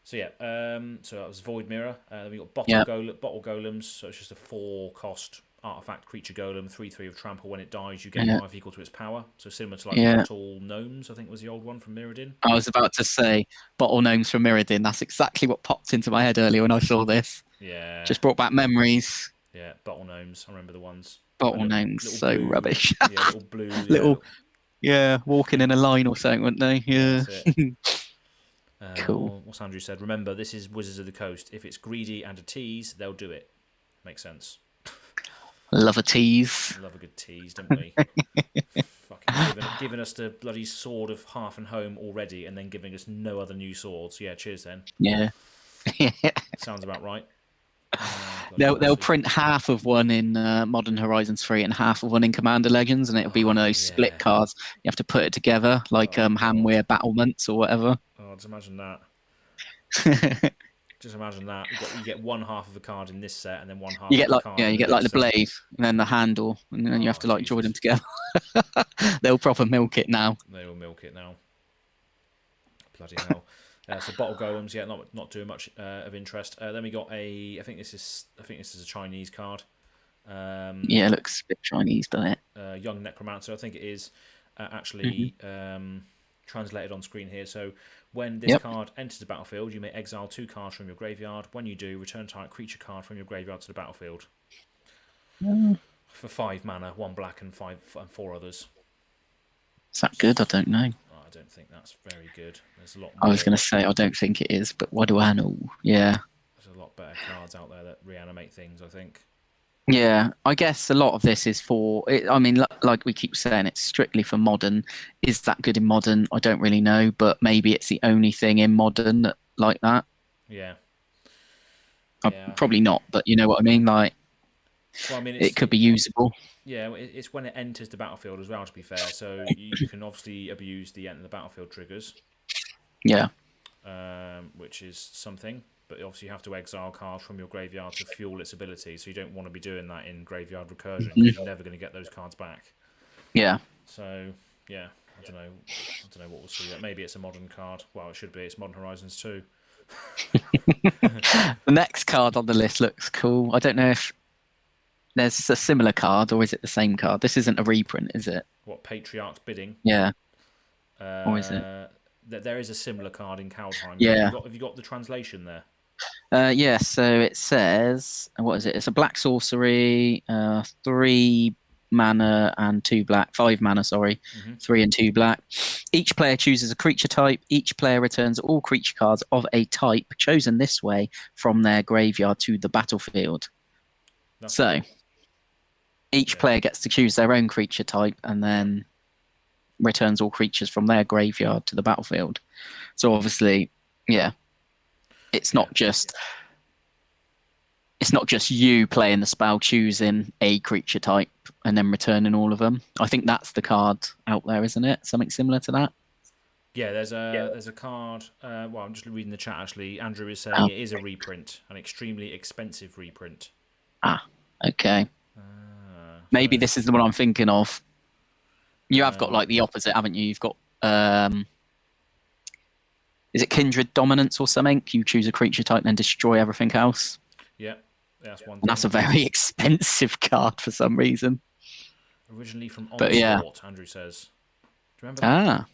So that was Void Mirror. Then we got Bottle Golems. So it's just a 4-cost artifact creature golem, 3/3 of trample. When it dies, you gain life equal to its power. So similar to Bottle Gnomes, I think was the old one from Mirrodin. I was about to say Bottle Gnomes from Mirrodin. That's exactly what popped into my head earlier when I saw this. Yeah. Just brought back memories. Yeah, bottle gnomes. I remember the ones. Bottle names, so blue, rubbish. Yeah, little blue. Little, yeah, walking in a line or something, wouldn't they? Yeah. That's it. Cool. What's Andrew said? Remember, this is Wizards of the Coast. If it's greedy and a tease, they'll do it. Makes sense. Love a tease. Love a good tease, don't we? Fucking giving us the bloody sword of Hearth and Home already, and then giving us no other new swords. Yeah, cheers then. Yeah. Sounds about right. They'll print half of one in Modern Horizons 3 and half of one in Commander Legends, and it'll be one of those split cards. You have to put it together, like Hamwear Battlements or whatever. Oh, just imagine that. Just imagine that. You get one half of a card in this set, and then one half. You get of the card you get like the blade, and then the handle, and then you have to like join them together. They'll proper milk it now. They will milk it now. Bloody hell. So bottle golems, yeah, not doing much of interest. Then we got I think this is a Chinese card. Yeah, it looks a bit Chinese, doesn't it? Young Necromancer, I think it is actually translated on screen here. So when this card enters the battlefield, you may exile 2 cards from your graveyard. When you do, return target creature card from your graveyard to the battlefield. For 5 mana, 1 black and 4 others. Is that good? I don't know. I don't think that's very good. There's a lot more. I was going to say I don't think it is, but what do I know? Yeah. There's a lot better cards out there that reanimate things, I think. Yeah, I guess a lot of this is for. I mean, like we keep saying, it's strictly for modern. Is that good in modern? I don't really know, but maybe it's the only thing in modern that like that. Yeah. Probably not, but you know what I mean. Like, well, I mean, it could be usable. Yeah, it's when it enters the battlefield as well, to be fair. So you can obviously abuse the enter the battlefield triggers. Yeah. Which is something. But obviously you have to exile cards from your graveyard to fuel its ability. So you don't want to be doing that in graveyard recursion because you're never going to get those cards back. Yeah. So, yeah, I don't know what we'll see. Maybe it's a modern card. Well, it should be. It's Modern Horizons 2. The next card on the list looks cool. I don't know if there's a similar card or is it the same card? This isn't a reprint, is it? What, Patriarch's Bidding? Yeah. Or is it? There is a similar card in Kaldheim. Yeah. Have you got the translation there? Yeah, so it says, what is it? It's a black sorcery, 3 mana and 2 black, 5 mana, sorry, 3 and 2 black. Each player chooses a creature type. Each player returns all creature cards of a type chosen this way from their graveyard to the battlefield. So each player gets to choose their own creature type and then returns all creatures from their graveyard to the battlefield. So obviously, yeah, it's not just you playing the spell, choosing a creature type and then returning all of them. I think that's the card out there, isn't it? Something similar to that. Yeah, there's a card. Well, I'm just reading the chat. Actually, Andrew is saying it is a reprint, an extremely expensive reprint. Ah, okay. Maybe this is the one I'm thinking of. You have got like the opposite, haven't you? You've got is it Kindred Dominance or something? You choose a creature type and then destroy everything else. Yeah, that's one. And that's a very expensive card for some reason. Originally from Onslaught, Andrew says. Do you remember that?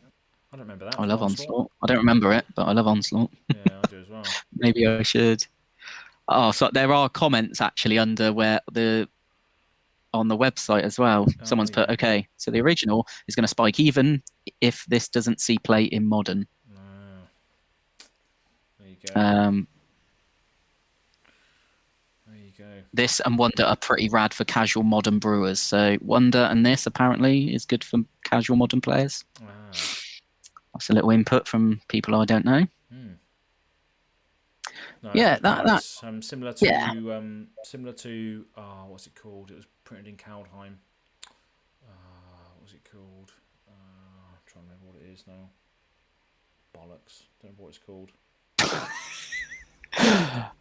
I don't remember that. I love Onslaught. I don't remember it, but I love Onslaught. Yeah, I do as well. Maybe I should. Oh, so there are comments actually under on the website as well. Someone's put, okay, so the original is going to spike even if this doesn't see play in modern. There you go. There you go. This and Wonder are pretty rad for casual modern brewers. So Wonder and this apparently is good for casual modern players. That's a little input from people I don't know. No, yeah, that's similar to what's it called? It was printed in Kaldheim. What was it called? I'm trying to remember what it is now. Bollocks. Don't know what it's called.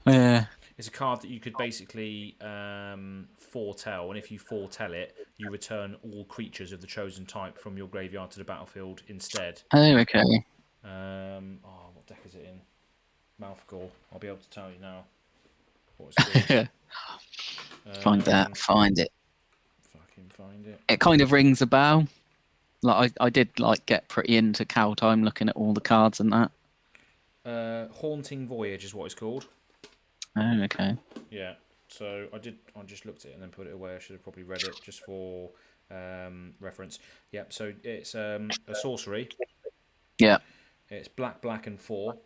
Yeah. It's a card that you could basically foretell, and if you foretell it, you return all creatures of the chosen type from your graveyard to the battlefield instead. Oh, okay. What deck is it in? Mouthgore. I'll be able to tell you now what it's called. Find it. Fucking find it. It kind of rings a bell. Like I did get pretty into Kaldheim looking at all the cards and that. Haunting Voyage is what it's called. Oh, okay. Yeah. So I just looked at it and then put it away. I should have probably read it just for reference. Yep. So it's a sorcery. Yeah. It's black, black, and 4.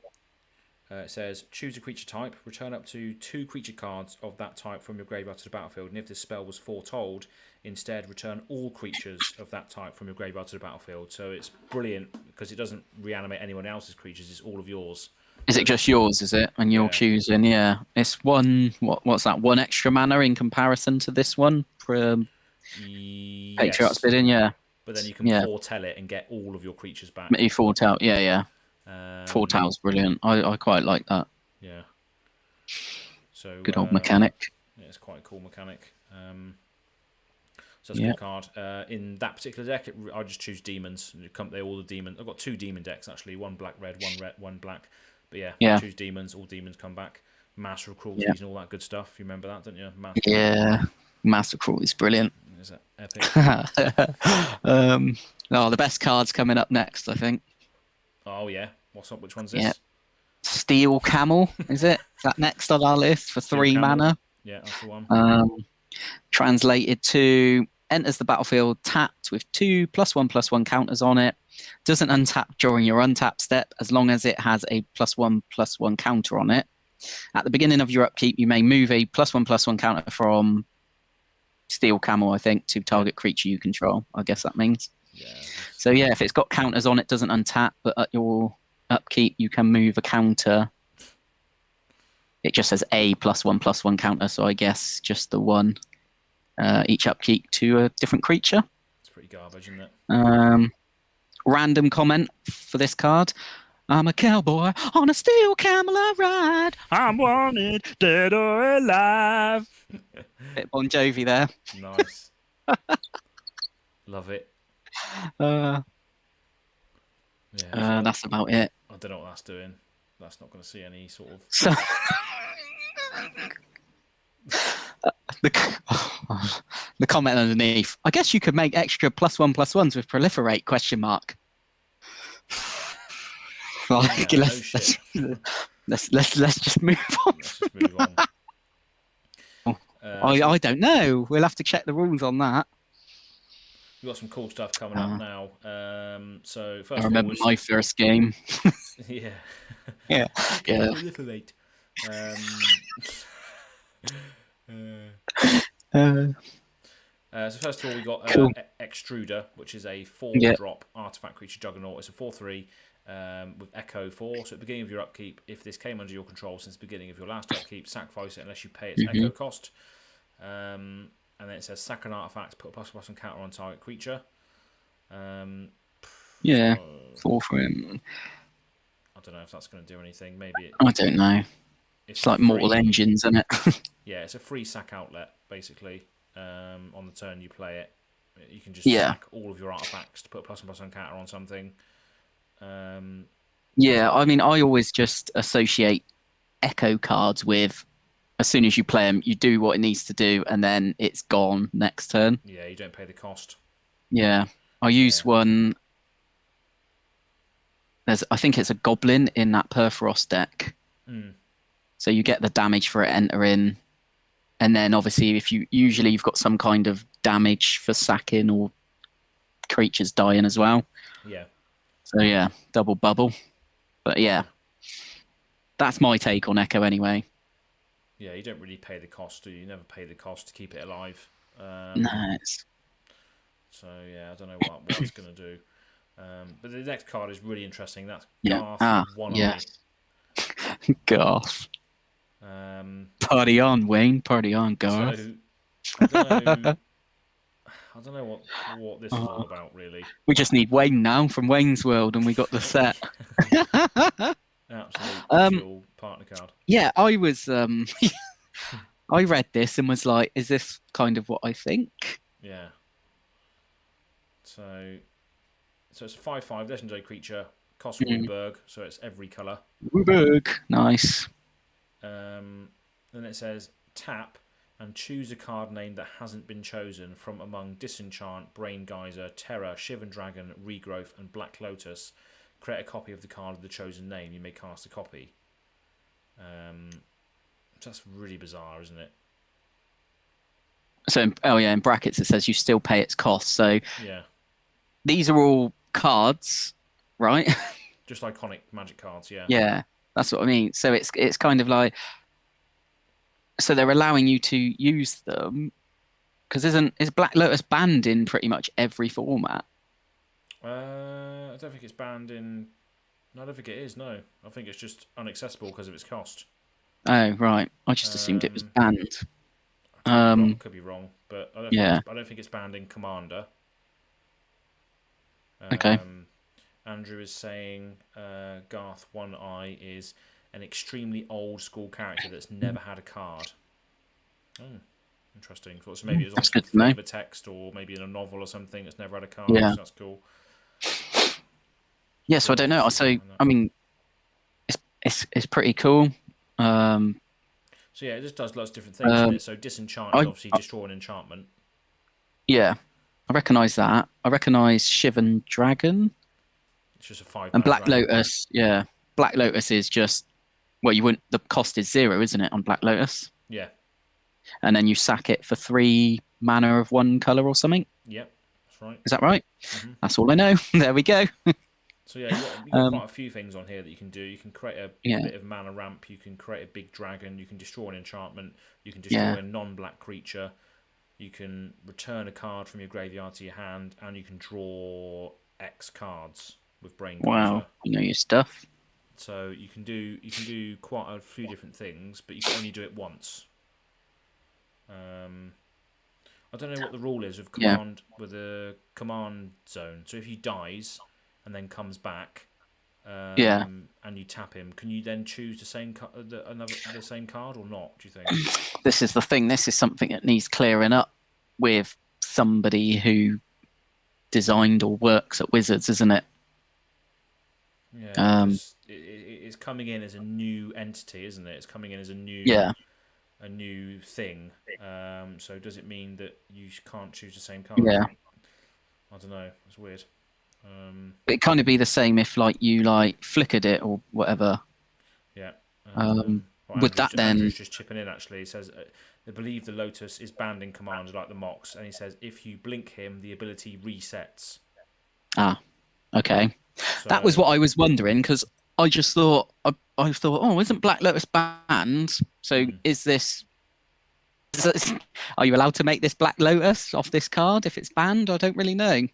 It says choose a creature type. Return up to 2 creature cards of that type from your graveyard to the battlefield. And if this spell was foretold, instead return all creatures of that type from your graveyard to the battlefield. So it's brilliant because it doesn't reanimate anyone else's creatures. It's all of yours. Is it just yours? Is it? And you're choosing? Yeah. It's one. What's that? 1 extra mana in comparison to this one. Patriot's Bidding. Yeah. But then you can foretell it and get all of your creatures back. You foretell. Yeah. Foretell's brilliant. I quite like that. Yeah. So good old mechanic. Yeah, it's quite a cool mechanic. So that's a good card. In that particular deck, I just choose demons. They all the demons. I've got 2 demon decks actually. 1 black, red, 1 black. But I choose demons. All demons come back. Master of Cruelties and all that good stuff. You remember that, don't you? Master of Cruelty is brilliant. Is that epic? The best card's coming up next, I think. Oh yeah. What's up? Which one's this? Yeah. Steel Camel, is it? Is that next on our list for 3 mana? Yeah, that's the one. Translated to enters the battlefield tapped with 2 +1/+1 counters on it. Doesn't untap during your untap step as long as it has a +1/+1 counter on it. At the beginning of your upkeep, you may move a +1/+1 counter from Steel Camel, I think, to target creature you control. I guess that means. Yeah. So if it's got counters on it, doesn't untap, but at your upkeep, you can move a counter. It just says a +1/+1 counter, so I guess just the one each upkeep to a different creature. It's pretty garbage, isn't it? Random comment for this card. I'm a cowboy on a steel camel I ride. I'm wanted, dead or alive. Bit Bon Jovi there. Nice. Love it. That's about it. I don't know what that's doing. That's not going to see any sort of... So, the comment underneath. I guess you could make extra +1/+1s with proliferate ? Like, let's just move on. Let's just move on. I don't know. We'll have to check the rules on that. We've got some cool stuff coming up now. So first I remember my first game. Yeah. Yeah. Proliferate. So first of all, we got Extruder, which is a 4-drop artifact creature juggernaut. It's a 4/3 with Echo 4. So at the beginning of your upkeep, if this came under your control since the beginning of your last upkeep, sacrifice it unless you pay its Echo cost. And then it says sack an artifact, put a +1/+1 counter on target creature. 4 for him. I don't know if that's going to do anything. Maybe I don't know. It's like Mortal Engines, isn't it? Yeah, it's a free sack outlet, basically. On the turn you play it, you can just sack all of your artifacts to put a +1/+1 counter on something. I mean, I always just associate Echo cards with, as soon as you play them, you do what it needs to do, and then it's gone next turn. Yeah, you don't pay the cost. Yeah, I use one. I think it's a Goblin in that Perforos deck. So you get the damage for it entering, and then obviously if you've got some kind of damage for sacking or creatures dying as well. Yeah. So double bubble. But that's my take on Echo anyway. Yeah, you don't really pay the cost, do you? You never pay the cost to keep it alive. Nice. So I don't know what it's going to do. But the next card is really interesting. That's Garth One-Eye. Garth. Party on, Wayne. Party on, Garth. So, I don't know what this is all about, really. We just need Wayne now from Wayne's World, and we got the set. Absolute partner card. Yeah, I was. I read this and was like, "Is this kind of what I think?" Yeah. So it's a 5/5 legendary creature. Costs Ruberg, so it's every colour. Ruberg, nice. Then it says tap and choose a card name that hasn't been chosen from among Disenchant, Brain Geyser, Terror, Shivan Dragon, Regrowth, and Black Lotus. Create a copy of the card of the chosen name. You may cast a copy. That's really bizarre, isn't it? So, in brackets it says you still pay its cost. So Yeah. these are all cards, right? Just iconic Magic cards, yeah. Yeah, that's what I mean. So it's kind of like, so they're allowing you to use them because is Black Lotus banned in pretty much every format? I don't think it's banned in. No, I don't think it is. No, I think it's just unaccessible because of its cost. Oh, right. I just assumed it was Um, banned. I could be wrong. Um, Could be wrong, but yeah. I don't think it's banned in Commander. Okay. Andrew is saying Garth One Eye is an extremely old school character that's never had a card. Oh, interesting. So maybe it was on That's some good to know. flavor text or maybe in a novel or something that's never had a card. Yeah. So that's cool. Yeah. So I don't know. So I mean, it's pretty cool. So yeah, it just does lots of different things, doesn't it? So disenchant is obviously destroy an enchantment. Yeah, I recognise that. I recognise Shivan Dragon. It's just a 5 And mana Black dragon. Lotus. Yeah, Black Lotus is just, well, you wouldn't. The cost is 0, isn't it, on Black Lotus? Yeah. And then you sack it for 3 mana of 1 color or something. Yep, that's right. Is that right? Mm-hmm. That's all I know. There we go. So yeah, you've got quite a few things on here that you can do. You can create a bit of mana ramp. You can create a big dragon. You can destroy an enchantment. You can destroy a non-black creature. You can return a card from your graveyard to your hand, and you can draw X cards with Brain Geyser. Wow, you know your stuff. So you can do quite a few different things, but you can only do it once. I don't know what the rule is with with a command zone. So if he dies and then comes back, and you tap him, can you then choose the same the same card or not? Do you think? This is the thing. This is something that needs clearing up with somebody who designed or works at Wizards, isn't it? Yeah, it's coming in as a new entity, isn't it? It's coming in as a new thing. So does it mean that you can't choose the same card? Yeah. I don't know. It's weird. It'd kind of be the same if you flickered it or whatever. Yeah. Would that then? Andrew's just chipping in. Actually, he says they believe the Lotus is banned in Commander like the Mox, and he says if you blink him, the ability resets. Ah, okay. So, that was what I was wondering because I just thought I thought, oh, isn't Black Lotus banned? So is this? Are you allowed to make this Black Lotus off this card if it's banned? I don't really know.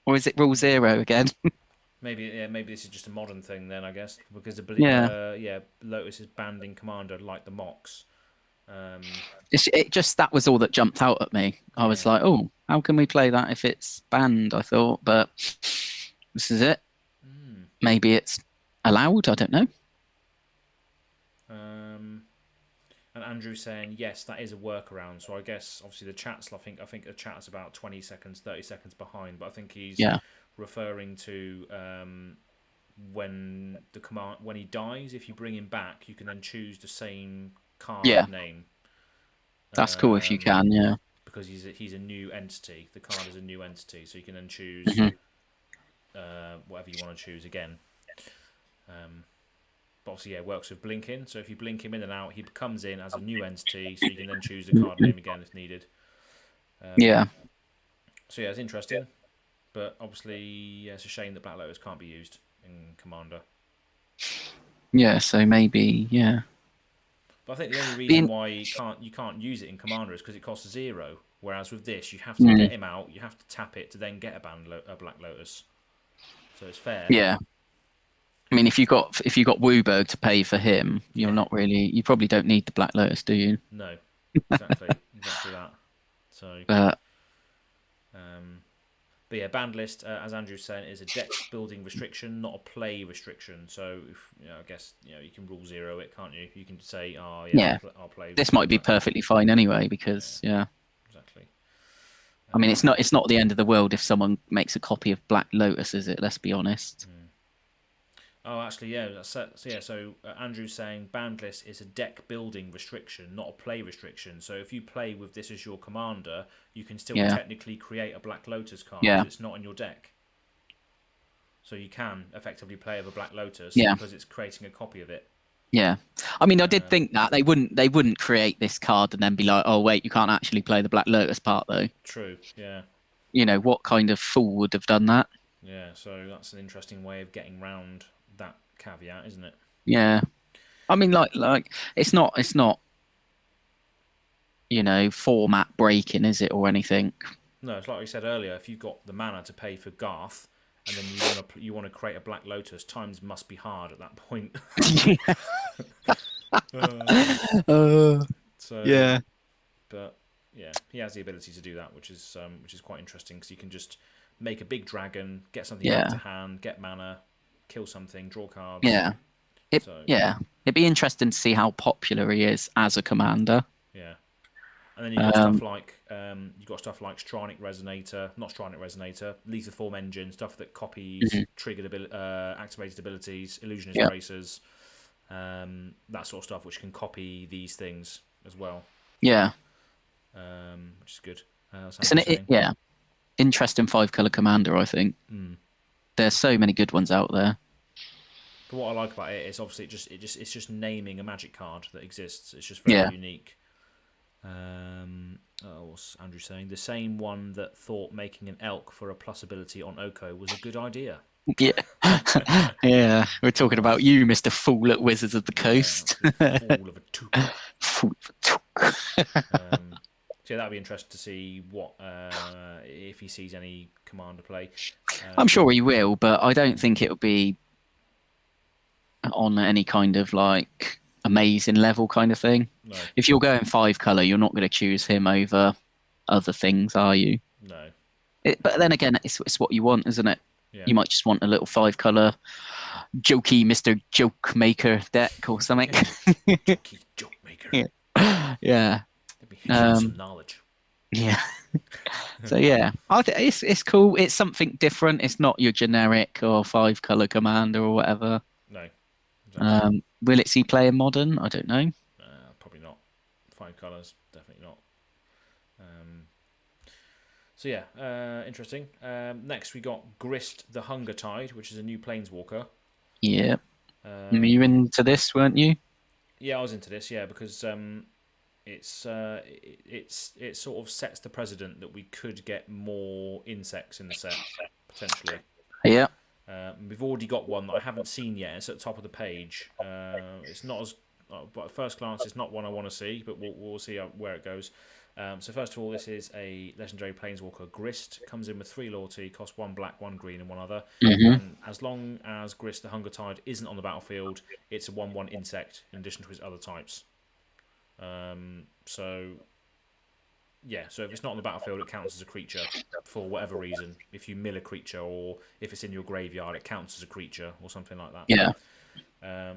Or is it rule 0 again? maybe this is just a modern thing then, I guess, because Lotus is banned in Commander like the Mox. It just, that was all that jumped out at me. I was like, oh, how can we play that if it's banned? I thought, but this is it. Maybe it's allowed. I don't know. And Andrew's saying yes, that is a workaround. So I guess obviously the chat's. I think the chat's about 20 seconds, 30 seconds behind. But I think he's referring to when he dies. If you bring him back, you can then choose the same card name. That's cool if you can. Yeah. Because he's a new entity. The card is a new entity, so you can then choose whatever you want to choose again. But obviously, it works with blinking. So if you blink him in and out, he comes in as a new entity, so you can then choose the card name again if needed. So yeah, it's interesting. But obviously, it's a shame that Black Lotus can't be used in Commander. Yeah, so maybe, But I think the only reason why you can't use it in Commander is because it costs 0. Whereas with this, you have to get him out, you have to tap it to then get a Black Lotus. So it's fair. Yeah. I mean, if you got Wooberg to pay for him, you probably don't need the Black Lotus, do you? No, exactly that. So, but yeah, banned list, as Andrew's saying, is a deck building restriction, not a play restriction. So, I guess you can rule 0 it, can't you? You can say, I'll play. This might be perfectly fine anyway because exactly. I mean, it's not the end of the world if someone makes a copy of Black Lotus, is it? Let's be honest. Oh, actually, So Andrew's saying banned list is a deck building restriction, not a play restriction. So if you play with this as your commander, you can still technically create a Black Lotus card if it's not in your deck. So you can effectively play with a Black Lotus because it's creating a copy of it. Yeah. I mean, I did think that they wouldn't create this card and then be like, oh wait, you can't actually play the Black Lotus part though. True. Yeah. What kind of fool would have done that? Yeah. So that's an interesting way of getting round that caveat, isn't it? Yeah. I mean, like it's not format breaking, is it, or anything? No, it's like we said earlier. If you've got the mana to pay for Garth, and then you want to create a Black Lotus, times must be hard at that point. So Yeah. but yeah, he has the ability to do that, which is quite interesting because you can just make a big dragon, get something back to Yeah. hand, get mana, kill something, draw cards. Yeah. So It'd be interesting to see how popular he is as a commander. yeah, and then you've got stuff like Stronic Resonator, not Stronic Resonator, Lethal Form Engine, stuff that copies activated abilities, Illusionist Yeah. Bracers, that sort of stuff, which can copy these things as well, Yeah. which is good. It's interesting 5-color commander, I think. There's so many good ones out there. But what I like about it is obviously it's just naming a magic card that exists. It's just very unique. What's Andrew saying? The same one that thought making an elk for a plus ability on Oko was a good idea. Yeah. Yeah. We're talking about you, Mr. Fool at Wizards of the Coast. Fool of a took. Fool of a took. So that'd be interesting to see what if he sees any commander play. I'm sure he will, but I don't think it'll be on any kind of like amazing level kind of thing. No. If you're going 5-color, you're not going to choose him over other things, are you? No. But then again, it's what you want, isn't it? Yeah. You might just want a little 5-color jokey Mr. Joke Maker deck or something. Jokey joke maker. Yeah. Let me hit you with some knowledge. Yeah. So yeah, it's cool. It's something different. It's not your generic or 5-color commander or whatever. No. Exactly. Will it see play in modern? I don't know. Probably not. 5 colours, definitely not. So yeah, interesting. Next we got Grist the Hunger Tide, which is a new planeswalker. Yeah. You into this, weren't you? Yeah, I was into this. Yeah, because it sort of sets the precedent that we could get more insects in the set potentially. Yeah. We've already got one that I haven't seen yet. It's at the top of the page. It's not as, but at first glance, it's not one I want to see. But we'll see where it goes. So first of all, this is a legendary planeswalker. Grist comes in with 3 loyalty, costs 1 black, 1 green, and 1 other. And as long as Grist the Hunger Tide isn't on the battlefield, it's a 1/1 insect in addition to his other types. So if it's not on the battlefield, it counts as a creature for whatever reason. If you mill a creature, or if it's in your graveyard, it counts as a creature or something like that. Yeah.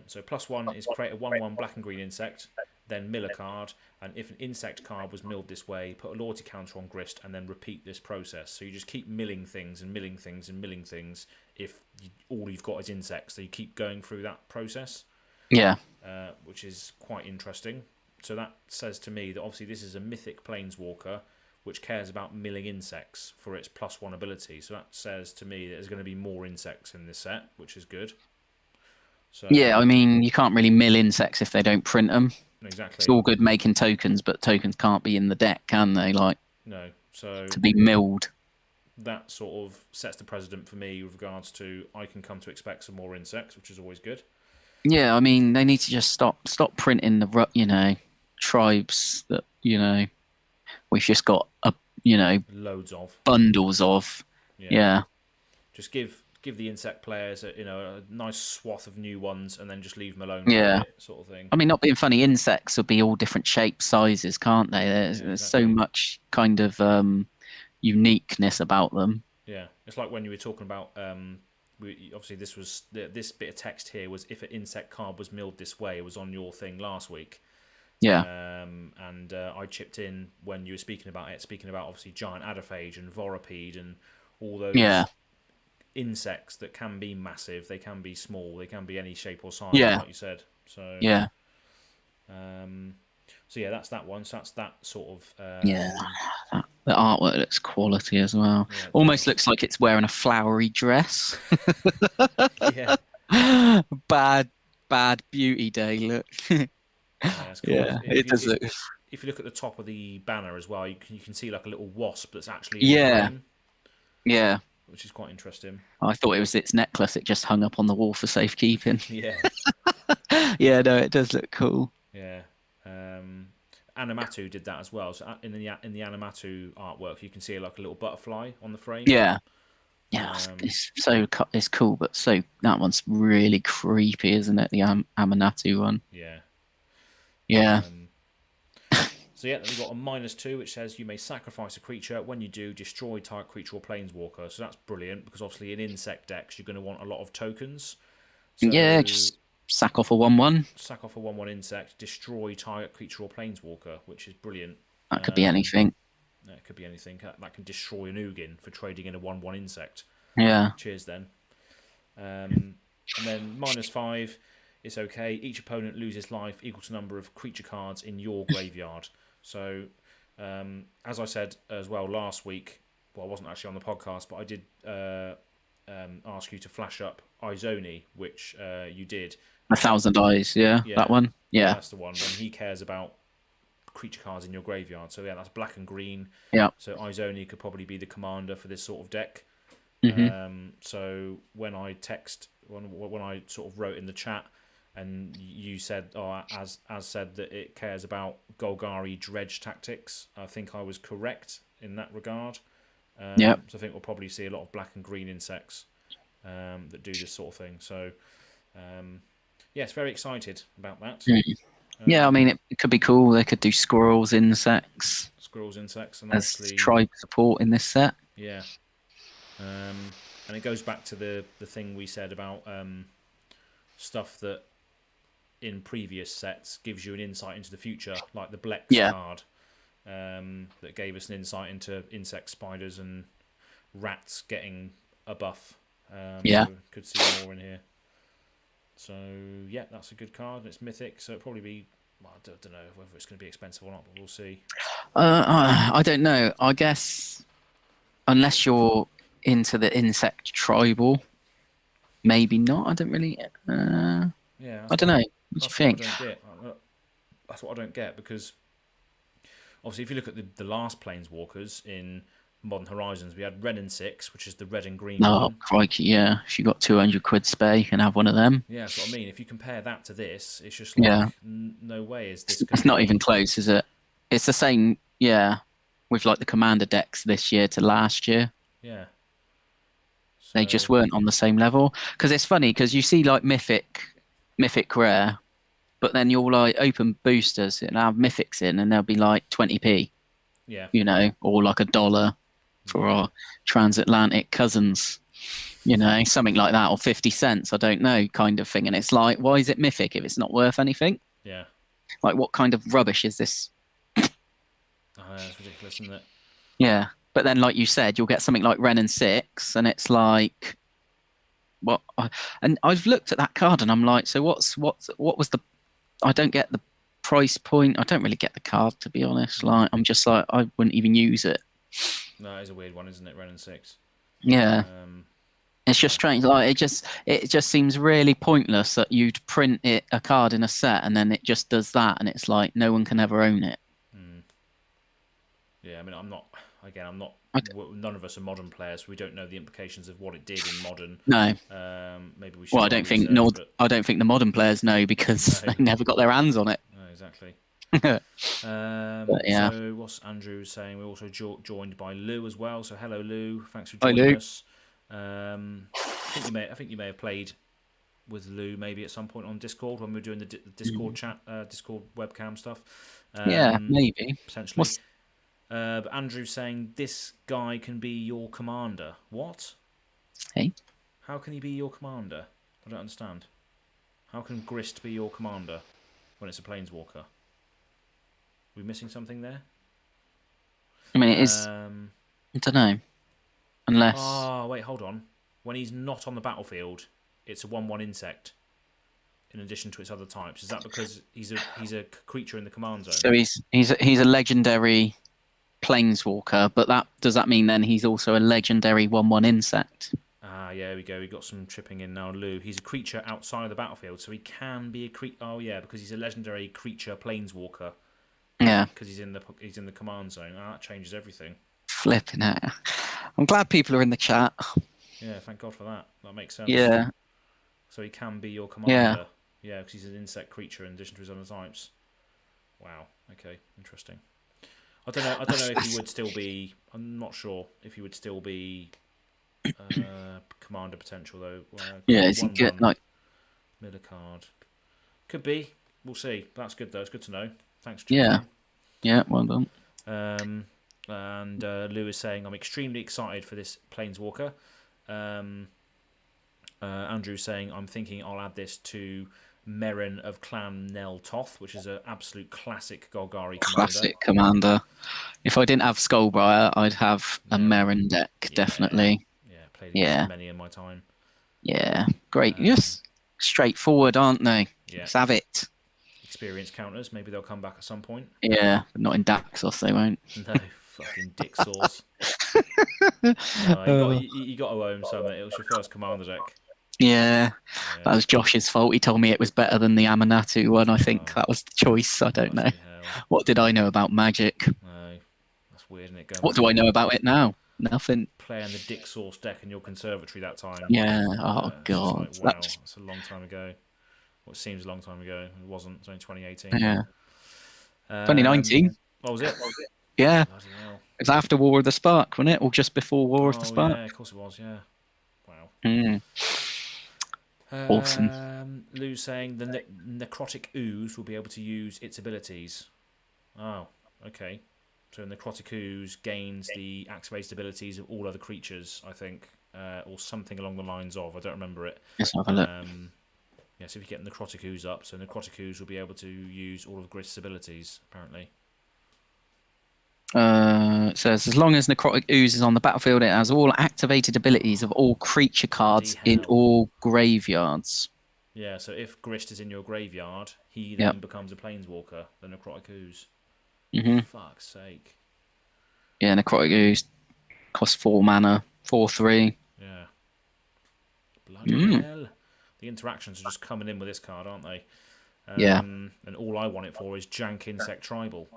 So +1 is create a 1/1 black and green insect, then mill a card, and if an insect card was milled this way, put a loyalty counter on Grist, and then repeat this process. So you just keep milling things and milling things and milling things. If all you've got is insects, so you keep going through that process. Yeah. Which is quite interesting. So that says to me that obviously this is a mythic planeswalker which cares about milling insects for its +1 ability. So that says to me that there's going to be more insects in this set, which is good. So yeah, I mean, you can't really mill insects if they don't print them. Exactly. It's all good making tokens, but tokens can't be in the deck, can they? No. So to be milled. That sort of sets the precedent for me with regards to I can come to expect some more insects, which is always good. Yeah, I mean, they need to just stop printing the tribes that we've just got loads of bundles of. Yeah. Just give the insect players a nice swath of new ones, and then just leave them alone. Yeah. For a bit, sort of thing. I mean, not being funny, insects will be all different shapes, sizes, can't they? There's so much kind of uniqueness about them. Yeah, it's like when you were talking about. Obviously, this bit of text here was if an insect card was milled this way. It was on your thing last week. Yeah. And I chipped in when you were speaking about obviously giant adderphage and vorapede and all those insects that can be massive. They can be small. They can be any shape or size, like you said. So yeah. So yeah, that's that one. So that's that sort of. The artwork looks quality as well. Yeah, almost looks like it's wearing a flowery dress. Yeah. Bad bad beauty day look. Yeah, it's cool. Yeah, it does look. If you look at the top of the banner as well, you can see like a little wasp that's actually in the Yeah, frame, yeah. which is quite interesting. I thought it was its necklace. It just hung up on the wall for safekeeping. Yeah, Yeah, no, it does look cool. yeah. Animatu did that as well. So in the Animatu artwork, you can see like a little butterfly on the frame. Yeah, yeah. It's cool, but that one's really creepy, isn't it? The Amanatu one. Yeah. Yeah. So yeah, then we've got a -2, which says you may sacrifice a creature. When you do, destroy target creature or planeswalker. So that's brilliant because obviously in insect decks you're going to want a lot of tokens. So yeah, just sack off a 1/1. Sack off a 1/1 insect, destroy target creature or planeswalker, which is brilliant. That could be anything. It could be anything. That can destroy an Ugin for trading in a 1/1 insect. Yeah. Cheers then. And then -5, it's okay. Each opponent loses life equal to number of creature cards in your graveyard. So, as I said as well last week, well, I wasn't actually on the podcast, but I did ask you to flash up Izoni, which you did. 1,000 Eyes, yeah, that one. Yeah, that's the one. When he cares about creature cards in your graveyard. So yeah, that's black and green. Yeah. So Izoni could probably be the commander for this sort of deck. So when I when I sort of wrote in the chat, and you said, as said that it cares about Golgari dredge tactics, I think I was correct in that regard. So I think we'll probably see a lot of black and green insects that do this sort of thing. So yes, very excited about that. Yeah, I mean, it could be cool. They could do squirrels, insects, and as tribe support in this set. Yeah. And it goes back to the thing we said about stuff that in previous sets gives you an insight into the future, like the Blex card that gave us an insight into insect, spiders, and rats getting a buff. So could see more in here. So yeah, that's a good card. And it's mythic, so it'll probably be. Well, I don't know whether it's going to be expensive or not, but we'll see. I don't know. I guess unless you're into the insect tribal, maybe not. I don't really. I don't know. What do you think? That's what I don't get, because obviously if you look at the last Planeswalkers in Modern Horizons, we had Red and 6, which is the red and green one. Oh, crikey, yeah. If you got 200 quid spare, you can have one of them. Yeah, that's what I mean. If you compare that to this, it's just like, no way is this It's not even close, is it? It's the same, with like the commander decks this year to last year. Yeah. So... They just weren't on the same level. Because it's funny, because you see like Mythic Rare, but then you'll like open boosters and have Mythics in, and they'll be like 20p. Yeah. You know, or like $1 for our transatlantic cousins. You know, something like that, or 50 cents, I don't know, kind of thing. And it's like, why is it Mythic if it's not worth anything? Yeah. Like, what kind of rubbish is this? It's ridiculous, isn't it? Yeah. But then, like you said, you'll get something like Ren and 6, and it's like, what? And I've looked at that card, and I'm like, so what was the? I don't get the price point. I don't really get the card, to be honest. Like, I'm just like, I wouldn't even use it. No, it's a weird one, isn't it? Ren and 6. Yeah. It's just strange. Like, it just seems really pointless that you'd print a card in a set, and then it just does that, and it's like no one can ever own it. Yeah, I mean, I'm not. None of us are modern players. So we don't know the implications of what it did in modern. No. Maybe we should. Well, I don't think the modern players know, because they never got their hands on it. No, exactly. But yeah. So what's Andrew saying? We're also joined by Lou as well. So hello, Lou. Thanks for joining us. I think you may have played with Lou maybe at some point on Discord when we were doing the Discord chat, Discord webcam stuff. Yeah, maybe potentially. But Andrew's saying this guy can be your commander. What? Hey? How can he be your commander? I don't understand. How can Grist be your commander when it's a Planeswalker? Are we missing something there? I mean, it is. I don't know. Unless. Oh, wait, hold on. When he's not on the battlefield, it's a 1/1 insect. In addition to its other types, is that because he's a creature in the command zone? So he's a legendary Planeswalker, but does that mean then he's also a legendary 1/1 insect? yeah, there we go. We got some chipping in now. Lou, he's a creature outside of the battlefield, so he can be a creature. Oh yeah, because he's a legendary creature planeswalker. Yeah. Because he's in the command zone. Oh, that changes everything. Flipping it. I'm glad people are in the chat. Yeah, thank God for that. That makes sense. Yeah. So he can be your commander. Yeah, because he's an insect creature in addition to his other types. Wow. Okay, interesting. I don't know if he would still be. I'm not sure if he would still be commander potential though. Yeah, is he good? Like, middle card. Could be. We'll see. That's good though. It's good to know. Thanks, Jim. Yeah. Well done. And Lou is saying, I'm extremely excited for this Planeswalker. Andrew's saying, I'm thinking I'll add this to Merrin of Clan Nel Toth, which is an absolute classic Golgari commander. Classic commander. If I didn't have Skullbriar, I'd have a Merrin deck, definitely. Yeah, played against many in my time. Yeah, great. Yes, straightforward, aren't they? Yeah. Let's have it. Experience counters, maybe they'll come back at some point. Yeah, but not in Daxos, they won't. No, fucking dick sauce. You got to own some. It was your first commander deck. Yeah, that was Josh's fault. He told me it was better than the Amanatu one. I think that was the choice. I don't know. What did I know about Magic? No, that's weird, isn't it? What do I know about it now? Nothing. Playing the dick sauce deck in your conservatory that time. Yeah. Oh God. Like, wow, that's a long time ago. What seems a long time ago. It wasn't. It was only 2018. Yeah. 2019. What was it? Yeah. It was after War of the Spark, wasn't it? Or just before War of the Spark? Yeah, of course it was. Yeah. Wow. Awesome. Lou's saying the necrotic ooze will be able to use its abilities. Oh, okay. So necrotic ooze gains the activated abilities of all other creatures, I think, or something along the lines of. I don't remember it. Let's have a look. Yeah, so if you get necrotic ooze up, so necrotic ooze will be able to use all of Grist's abilities, apparently. It says, as long as Necrotic Ooze is on the battlefield, it has all activated abilities of all creature cards in all graveyards. Yeah, so if Grist is in your graveyard, he then becomes a Planeswalker, the Necrotic Ooze. Fuck's sake. Yeah, Necrotic Ooze costs 4 mana, 4/3. Yeah. Bloody hell. The interactions are just coming in with this card, aren't they? And all I want it for is Jank Insect Tribal.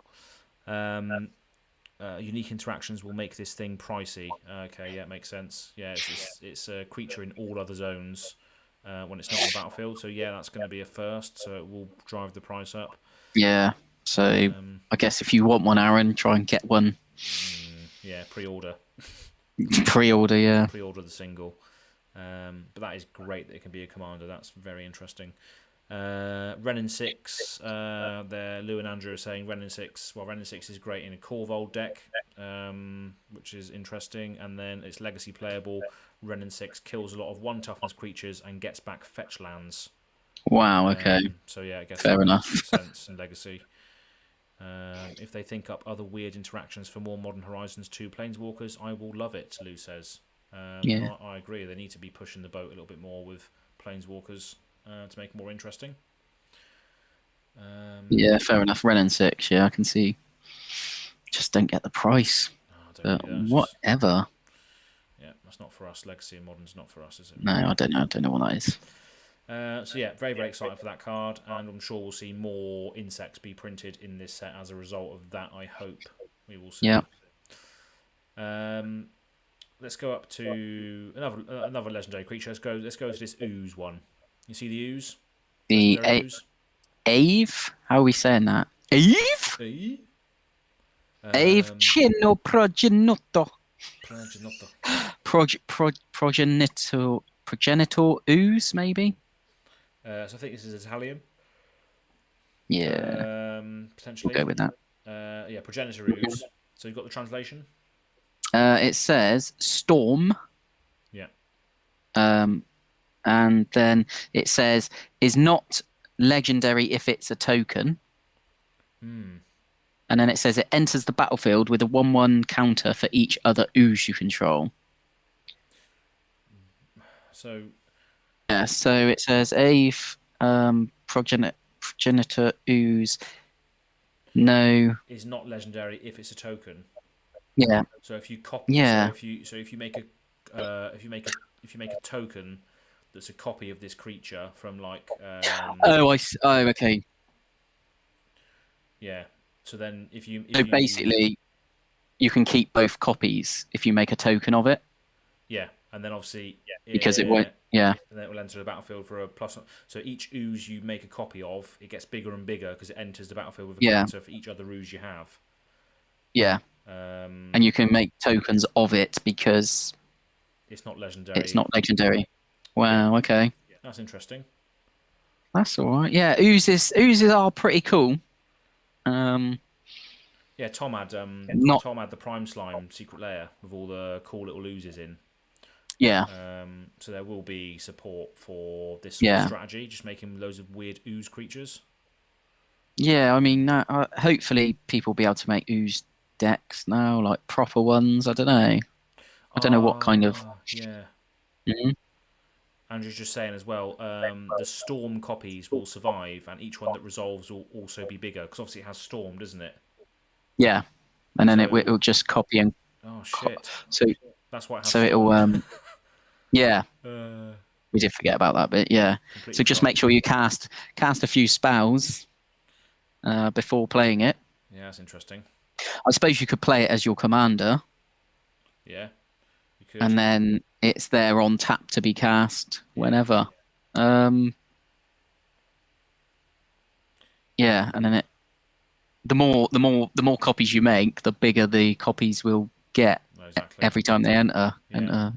Unique interactions will make this thing pricey. Okay, yeah, it makes sense. Yeah, it's a creature in all other zones when it's not on the battlefield. So yeah, that's going to be a first. So it will drive the price up. Yeah. So I guess if you want one, Aaron, try and get one. Yeah, pre-order. Pre-order, yeah. Pre-order the single. But that is great that it can be a commander. That's very interesting. Renin 6, Lou and Andrew are saying Renin 6. Well, Renin 6 is great in a Corvold deck, which is interesting, and then it's legacy playable. Renin 6 kills a lot of 1 toughness creatures and gets back fetch lands. Wow, okay. So yeah, I guess fair enough. Makes sense in legacy. If they think up other weird interactions for more Modern Horizons 2 Planeswalkers, I will love it, Lou says. I agree. They need to be pushing the boat a little bit more with Planeswalkers. To make it more interesting. Yeah, fair enough. Renin 6, yeah, I can see. Just don't get the price. Whatever. Yeah, that's not for us. Legacy and Modern's not for us, is it? No, I don't know. I don't know what that is. So yeah, very, very excited for that card, and I'm sure we'll see more insects be printed in this set as a result of that. I hope we will see. Yeah. Let's go up to another legendary creature. Let's go to this ooze one. You see the ooze? The Ave? How are we saying that? Ave? Ave Chino Progenitor. Progenitor ooze, maybe? So I think this is Italian. Yeah. Potentially. We'll go with that. Yeah, progenitor ooze. So you've got the translation? It says storm. Yeah. And then it says is not legendary if it's a token. And then it says it enters the battlefield with a 1/1 counter for each other ooze you control. So yeah, so it says progenitor ooze. No. Is not legendary if it's a token. Yeah. So if you copy, so if you make a a token that's a copy of this creature from like. Oh, okay. Yeah. So then, So basically, you can keep both copies if you make a token of it. Yeah, and then obviously because it won't. Yeah. And then it will enter the battlefield for a plus. So each ooze you make a copy of, it gets bigger and bigger because it enters the battlefield with a counter for each other ooze you have. Yeah. And you can make tokens of it because it's not legendary. It's not legendary. Wow. Yeah. Okay. That's interesting. That's all right. Yeah, oozes are pretty cool. Yeah, Tom had the Prime Slime secret layer with all the cool little oozes in. Yeah. So there will be support for this sort of strategy, just making loads of weird ooze creatures. Yeah, I mean, hopefully people will be able to make ooze decks now, like proper ones. I don't know. I don't know what kind of. Yeah. Mm-hmm. Andrew's just saying as well, the Storm copies will survive, and each one that resolves will also be bigger, because obviously it has Storm, doesn't it? Yeah, and then it will just copy and. Oh shit! So that's why it has so Storm. It'll yeah. We did forget about that bit. Yeah. So just make sure you cast a few spells before playing it. Yeah, that's interesting. I suppose you could play it as your commander. Yeah. And then it's there on tap to be cast whenever. And then the more copies you make, the bigger the copies will get every time they enter. Oh,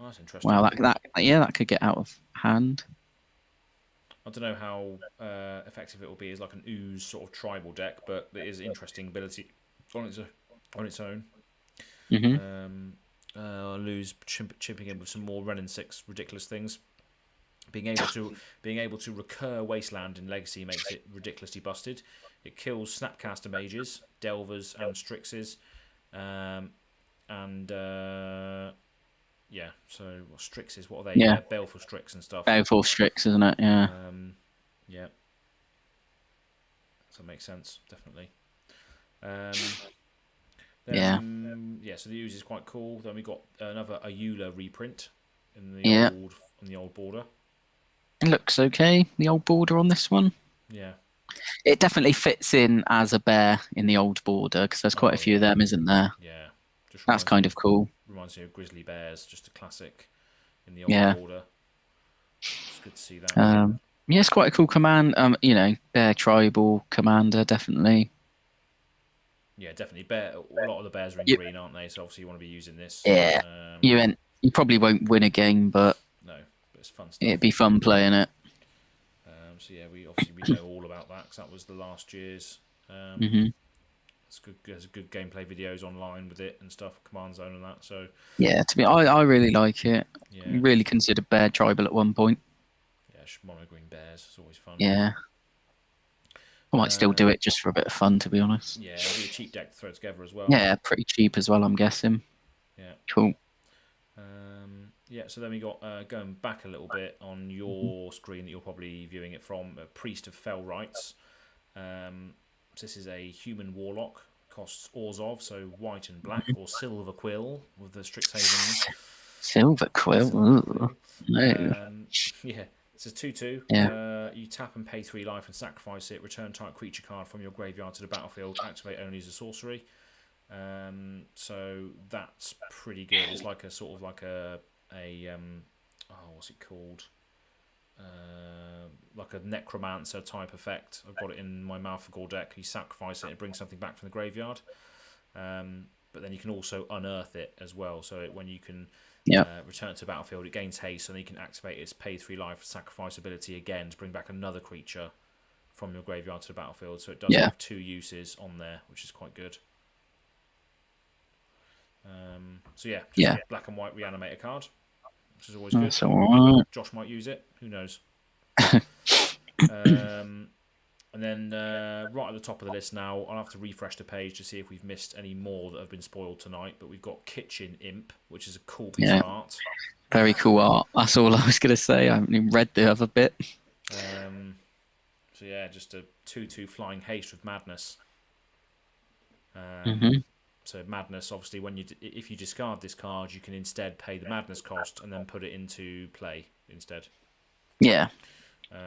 that's interesting. Wow, that could get out of hand. I don't know how effective it will be as like an ooze sort of tribal deck, but it is interesting ability on its own. Mm-hmm. Lose chipping in with some more Ren and 6 ridiculous things. Being able to recur Wasteland in Legacy makes it ridiculously busted. It kills Snapcaster Mages, Delvers, and Strixes, So Strixes, what are they? Yeah, Baleful Strix and stuff. Baleful Strix, isn't it? Yeah. Yeah. So that makes sense, definitely. So the ooze is quite cool. Then we got another Ayula reprint in the old border. It looks okay. The old border on this one. Yeah. It definitely fits in as a bear in the old border because there's quite a few of them, isn't there? Yeah. That's kind of cool. Reminds me of Grizzly Bears, just a classic in the old border. It's good to see that. It's quite a cool command. Bear tribal commander, definitely. Yeah, definitely. A lot of the bears are in green, aren't they? So obviously you want to be using this. Yeah. You probably won't win a game, but no, but it's fun stuff. It'd be fun playing it. We know all about that because that was the last year's. It's good. There's good gameplay videos online with it and stuff, Command Zone and that. So yeah, I really like it. Yeah. Really considered bear tribal at one point. Yeah, mono green bears. It's always fun. Yeah. I might still do it just for a bit of fun, to be honest. Yeah, it'll be a cheap deck to throw together as well. Yeah, pretty cheap as well, I'm guessing. Yeah. Cool. So then we got going back a little bit on your screen that you're probably viewing it from, Priest of Fell Rites. This is a human warlock, costs Orzhov, so white and black, or Silver Quill with the Strixhaven. Silver Quill? No. It's a 2/2. Yeah. You tap and pay 3 life and sacrifice it. Return type creature card from your graveyard to the battlefield. Activate only as a sorcery. So that's pretty good. It's like a sort of like what's it called? Like a necromancer type effect. I've got it in my Malphagor deck. You sacrifice it and bring something back from the graveyard. But then you can also unearth it as well. So when you can return to the battlefield, it gains haste, and then you can activate its pay 3 life sacrifice ability again to bring back another creature from your graveyard to the battlefield. So it does have 2 uses on there, which is quite good. Black and white reanimator card, which is always good. That's all right. Josh might use it. Who knows? And then right at the top of the list now, I'll have to refresh the page to see if we've missed any more that have been spoiled tonight. But we've got Kitchen Imp, which is a cool piece of art. Very cool art. That's all I was going to say. I haven't even read the other bit. Just a 2/2 flying haste with madness. So madness, obviously, if you discard this card, you can instead pay the madness cost and then put it into play instead. Yeah.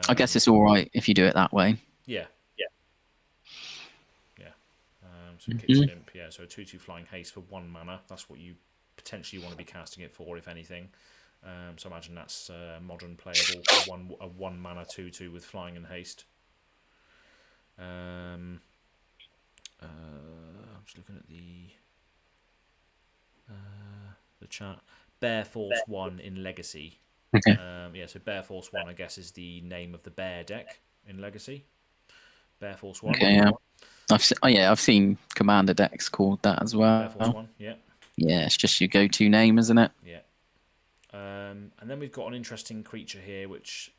I guess it's all right if you do it that way. Yeah. So kicks an imp, so a 2/2 flying haste for 1 mana. That's what you potentially want to be casting it for, if anything. So imagine that's modern playable, a 1 mana 2/2 with flying and haste. I'm just looking at the chat. Bear Force 1 in Legacy. Okay. So Bear Force 1, I guess, is the name of the bear deck in Legacy. Bear Force 1. Okay, yeah. I've seen Commander decks called that as well. Bear Force 1, yeah. Yeah, it's just your go-to name, isn't it? Yeah. And then we've got an interesting creature here, which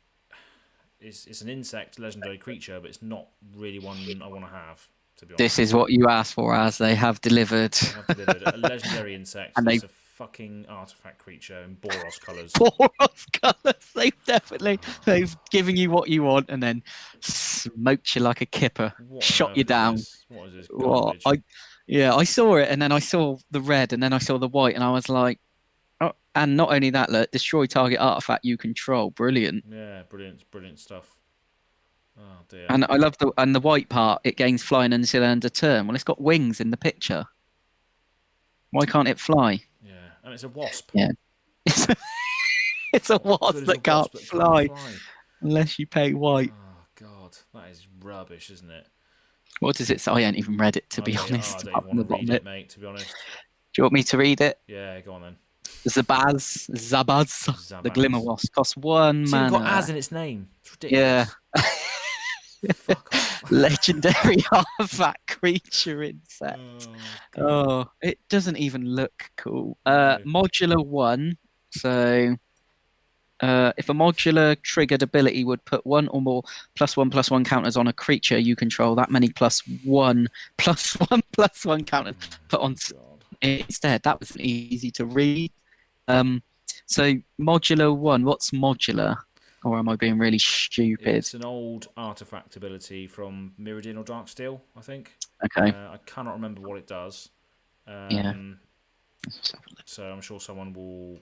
is an insect, legendary creature, but it's not really one I want to have, to be honest. This is what you asked for, as they have delivered. A legendary insect. And it's a fucking artifact creature in Boros colours. Boros colours. They've given you what you want and then smoked you like a kipper. Shot you down. What is this garbage? Well, I saw it, and then I saw the red, and then I saw the white, and I was like, oh, and not only that, look, destroy target artifact you control. Brilliant. Yeah, brilliant stuff. Oh dear. And I love the white part. It gains flying until end of turn. Well, it's got wings in the picture. Why can't it fly? Yeah, and it's a wasp. Yeah. It's a wasp that can't fly unless you pay white. Oh god, that is rubbish, isn't it? What does it say? I ain't even read it, to be honest. I don't even want to read it, mate, to be honest. Do you want me to read it? Yeah, go on then. Zabaz, the Glimmer Wasp, costs 1 mana. It's got as in its name. It's ridiculous. Yeah. Fuck off. Legendary artifact creature insect. Oh, it doesn't even look cool. Modular 1. So, if a modular triggered ability would put 1 or more +1/+1 counters on a creature you control, that many +1/+1/+1 counters put on instead. That was easy to read. So modular 1. What's modular? Or am I being really stupid? It's an old artifact ability from Meridian or Darksteel, I think. Okay. I cannot remember what it does. Yeah. So I'm sure someone will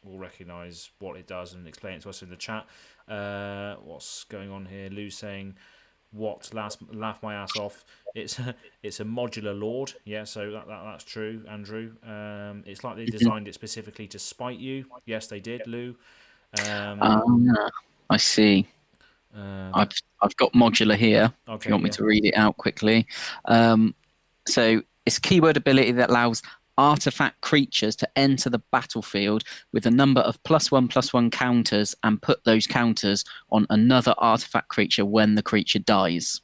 recognise what it does and explain it to us in the chat. What's going on here? Lou's saying, "What? Laugh my ass off." It's a modular lord. Yeah, so that's true, Andrew. It's like they designed it specifically to spite you. Yes, they did, Lou. I see. I've got modular here. Okay, if you want me to read it out quickly. So it's a keyword ability that allows artifact creatures to enter the battlefield with a number of +1/+1 counters and put those counters on another artifact creature when the creature dies.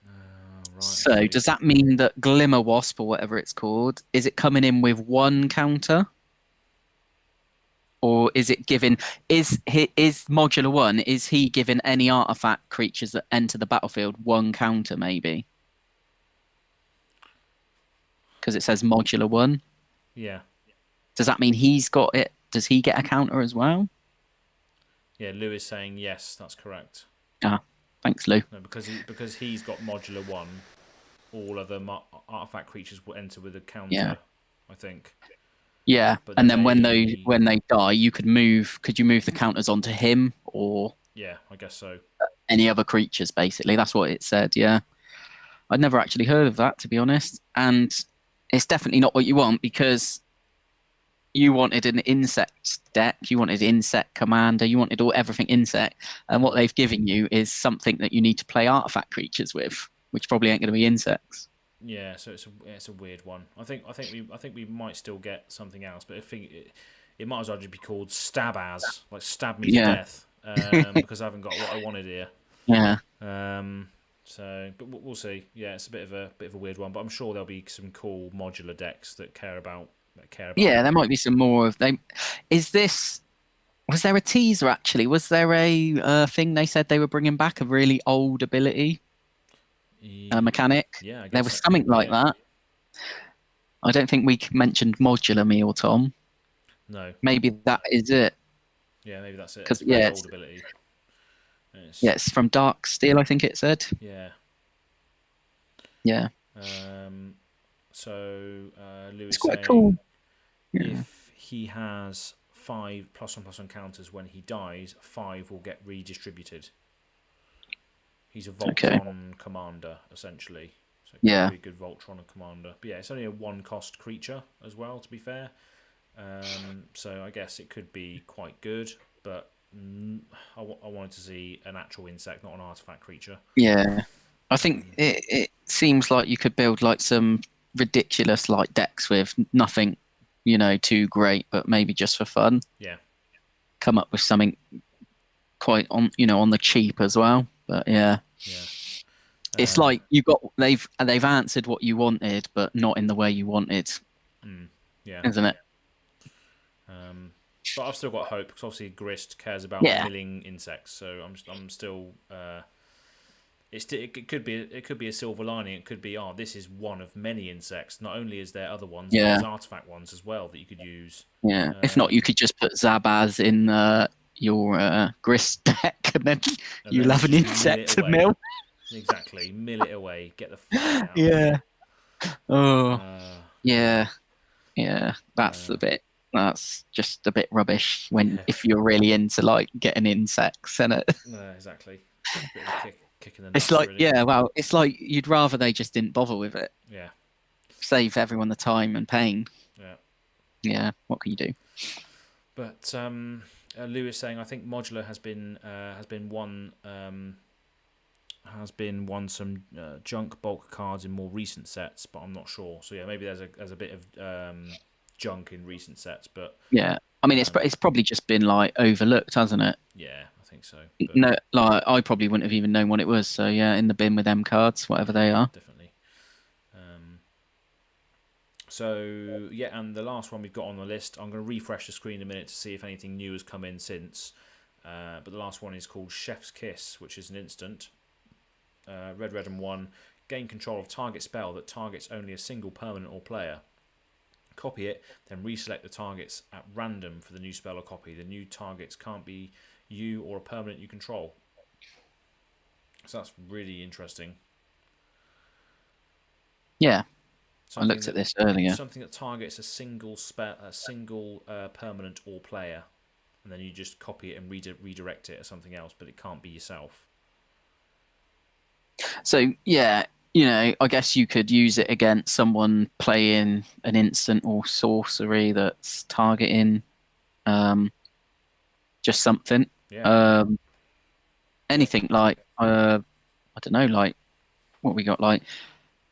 Right, so does that mean that Glimmer Wasp, or whatever it's called, is it coming in with 1 counter? Or is it giving, is modular 1, is he giving any artifact creatures that enter the battlefield 1 counter, maybe? Because it says modular 1. Yeah. Does that mean he's got it? Does he get a counter as well? Yeah, Lou is saying yes, that's correct. Ah, thanks, Lou. No, because he's got modular 1, all other artifact creatures will enter with a counter, I think. Yeah, but and then when they die, could you move the counters onto him, or yeah, I guess so. Any other creatures, basically. That's what it said. Yeah, I'd never actually heard of that, to be honest, and it's definitely not what you want, because you wanted an insect deck, you wanted insect commander, you wanted everything insect, and what they've given you is something that you need to play artifact creatures with, which probably ain't going to be insects. Yeah, so it's a weird one. I think we might still get something else, but I think it might as well just be called Stab like stab me to death, because I haven't got what I wanted here. Yeah. So, but we'll see. Yeah, it's a bit of a weird one, but I'm sure there'll be some cool modular decks that care about. Yeah, there might be some more of them. Was there a teaser actually? Was there a thing they said they were bringing back, a really old ability? Mechanic. Yeah, there was something like that. I don't think we mentioned modular, me or Tom. No. Maybe that is it. Yeah, maybe that's it. Because old ability. It's from Darksteel, I think it said. Yeah. Yeah. Lewis It's quite saying cool. Yeah. if he has 5 +1/+1 counters when he dies, 5 will get redistributed. He's a Voltron commander, essentially. So it could be a good Voltron commander. But yeah, it's only a 1-cost creature as well, to be fair. So I guess it could be quite good, but I wanted to see an actual insect, not an artifact creature. Yeah. I think it seems like you could build like some ridiculous like decks with nothing, too great, but maybe just for fun. Yeah. Come up with something quite on the cheap as well. But yeah. Yeah. It's like they've answered what you wanted, but not in the way you wanted. Yeah. Isn't it? But I've still got hope because obviously Grist cares about milling insects, so I'm still. It could be a silver lining. It could be this is one of many insects. Not only is there other ones, but there's artifact ones as well that you could use. Yeah. If not, you could just put Zabaz in your Grist deck, and then you'll have an insect to mill. Exactly, mill it away. Get the fuck out. Yeah. Oh. Yeah. That's just a bit rubbish if you're really into like getting insects in it. Exactly. A bit of a kick in the nuts, it's like really. it's like you'd rather they just didn't bother with it. Yeah. Save everyone the time and pain. Yeah. Yeah. What can you do? But Lewis saying I think modular has been won some junk bulk cards in more recent sets, but I'm not sure. So yeah, maybe there's a bit of junk in recent sets, but yeah, I mean it's probably just been like overlooked, hasn't it? Yeah, I think so. But no, like I probably wouldn't have even known what it was. So yeah, in the bin with them cards, whatever they are. Definitely. So yeah, and the last one we've got on the list, I'm going to refresh the screen in a minute to see if anything new has come in since. But the last one is called Chef's Kiss, which is an instant. Red, and 1. Gain control of target spell that targets only a single permanent or player. Copy it, then reselect the targets at random for the new spell or copy. The new targets can't be you or a permanent you control. So that's really interesting. Yeah, I looked at this earlier. Something that targets a single permanent or player, and then you just copy it and redirect it as something else, but it can't be yourself. So yeah, I guess you could use it against someone playing an instant or sorcery that's targeting just something. Yeah. Anything like I don't know, like what we got. Like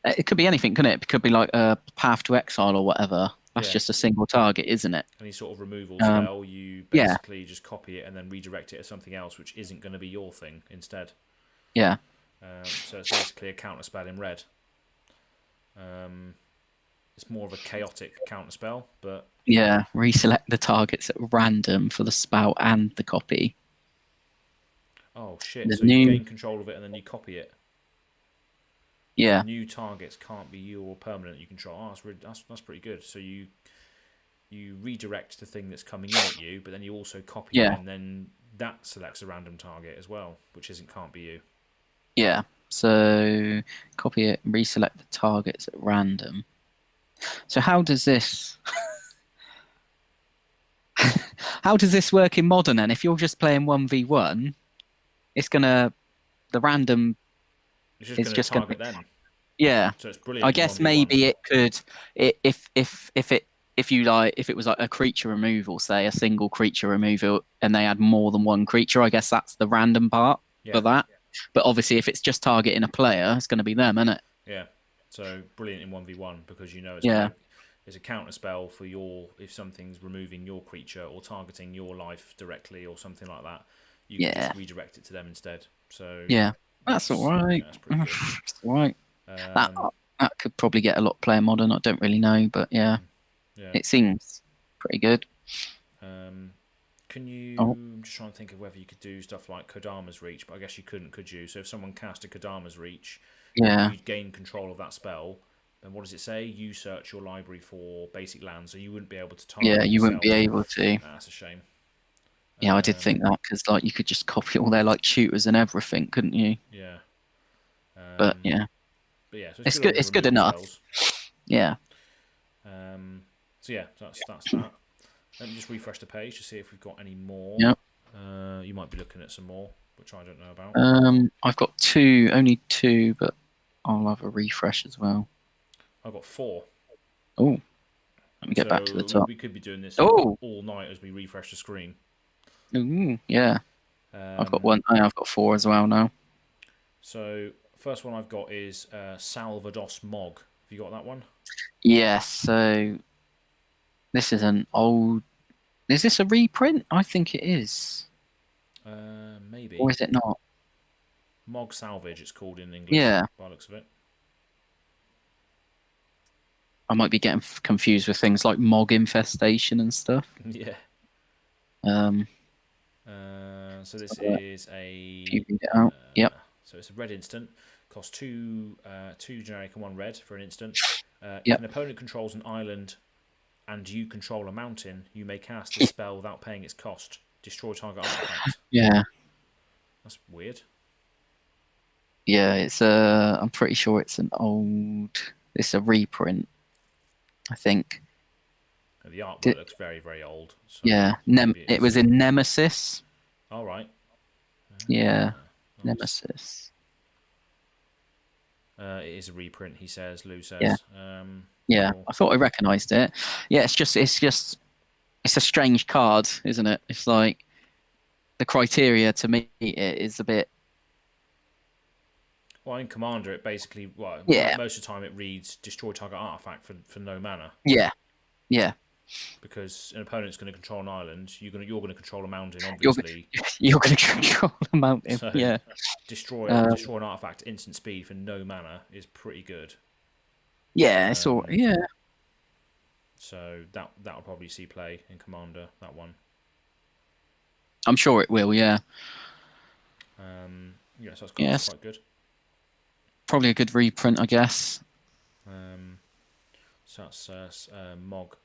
it could be anything, couldn't it? It could be like a Path to Exile or whatever. That's just a single target, isn't it? Any sort of removal spell, you basically just copy it and then redirect it as something else, which isn't going to be your thing instead. Yeah. So it's basically a counter spell in red. It's more of a chaotic counter spell, but yeah, reselect the targets at random for the spell and the copy. Oh shit! So you gain control of it and then you copy it. Yeah. The new targets can't be you or permanent you control. Oh, that's pretty good. So you redirect the thing that's coming in at you, but then you also copy it, and then that selects a random target as well, which can't be you. Yeah. So copy it, reselect the targets at random. So how does this work in Modern then? If you're just playing 1v1, the random is just going to target them. Yeah. So it's brilliant. I guess maybe it could if it was like a creature removal, say a single creature removal, and they had more than one creature, I guess that's the random part for that. Yeah. But obviously if it's just targeting a player, it's going to be them, isn't it? Yeah. So brilliant in 1v1 because it's a counter spell for if something's removing your creature or targeting your life directly or something like that, you can just redirect it to them instead. So yeah, that's all right. That's pretty good. That's all right. That could probably get a lot of player Modern. I don't really know, but yeah. It seems pretty good. Can you? I'm just trying to think of whether you could do stuff like Kodama's Reach, but I guess you couldn't, could you? So if someone cast a Kodama's Reach, you'd gain control of that spell. Then what does it say? You search your library for basic lands, so you wouldn't be able to target. Yeah, you wouldn't be able to. That's a shame. Yeah, I did think that because like you could just copy all their like tutors and everything, couldn't you? Yeah. But yeah. But yeah, so it's good. It's good enough. Spells. Yeah. So yeah, that's that. Let me just refresh the page to see if we've got any more. Yep. You might be looking at some more, which I don't know about. I've got only two, but I'll have a refresh as well. I've got 4. Oh, let me get back to the top. We could be doing this all night as we refresh the screen. Ooh, yeah. I've got 1. I've got 4 as well now. So first one I've got is Salvados Mog. Have you got that one? Yes. So this is an old. Is this a reprint? I think it is. Maybe. Or is it not? Mog Salvage, it's called in English. Yeah. By the looks of it. I might be getting confused with things like Mog Infestation and stuff. Yeah. So this is a. If you read it out. Yep. So it's a red instant. Costs 2 generic and 1 red for an instant. Yep. If an opponent controls an island and you control a mountain, you may cast the spell without paying its cost. Destroy target artifact. Yeah. That's weird. Yeah, it's I'm pretty sure it's an old. It's a reprint, I think. The artwork looks very, very old. So yeah, it was in Nemesis. All right. Yeah, nice. Nemesis. It is a reprint, he says. Lou says. Yeah. Yeah, cool. I thought I recognised it. Yeah, it's a strange card, isn't it? It's like the criteria to meet it is a bit. Well, in Commander, it basically, most of the time it reads destroy target artifact for no mana. Yeah, yeah. Because an opponent's going to control an island, you're going to control a mountain, obviously. You're going to control a mountain. So yeah. Destroy an artifact instant speed for no mana is pretty good. Yeah, it's all yeah. So that'll probably see play in Commander, that one. I'm sure it will. Yeah. So that's quite good. Probably a good reprint, I guess. So that's Mog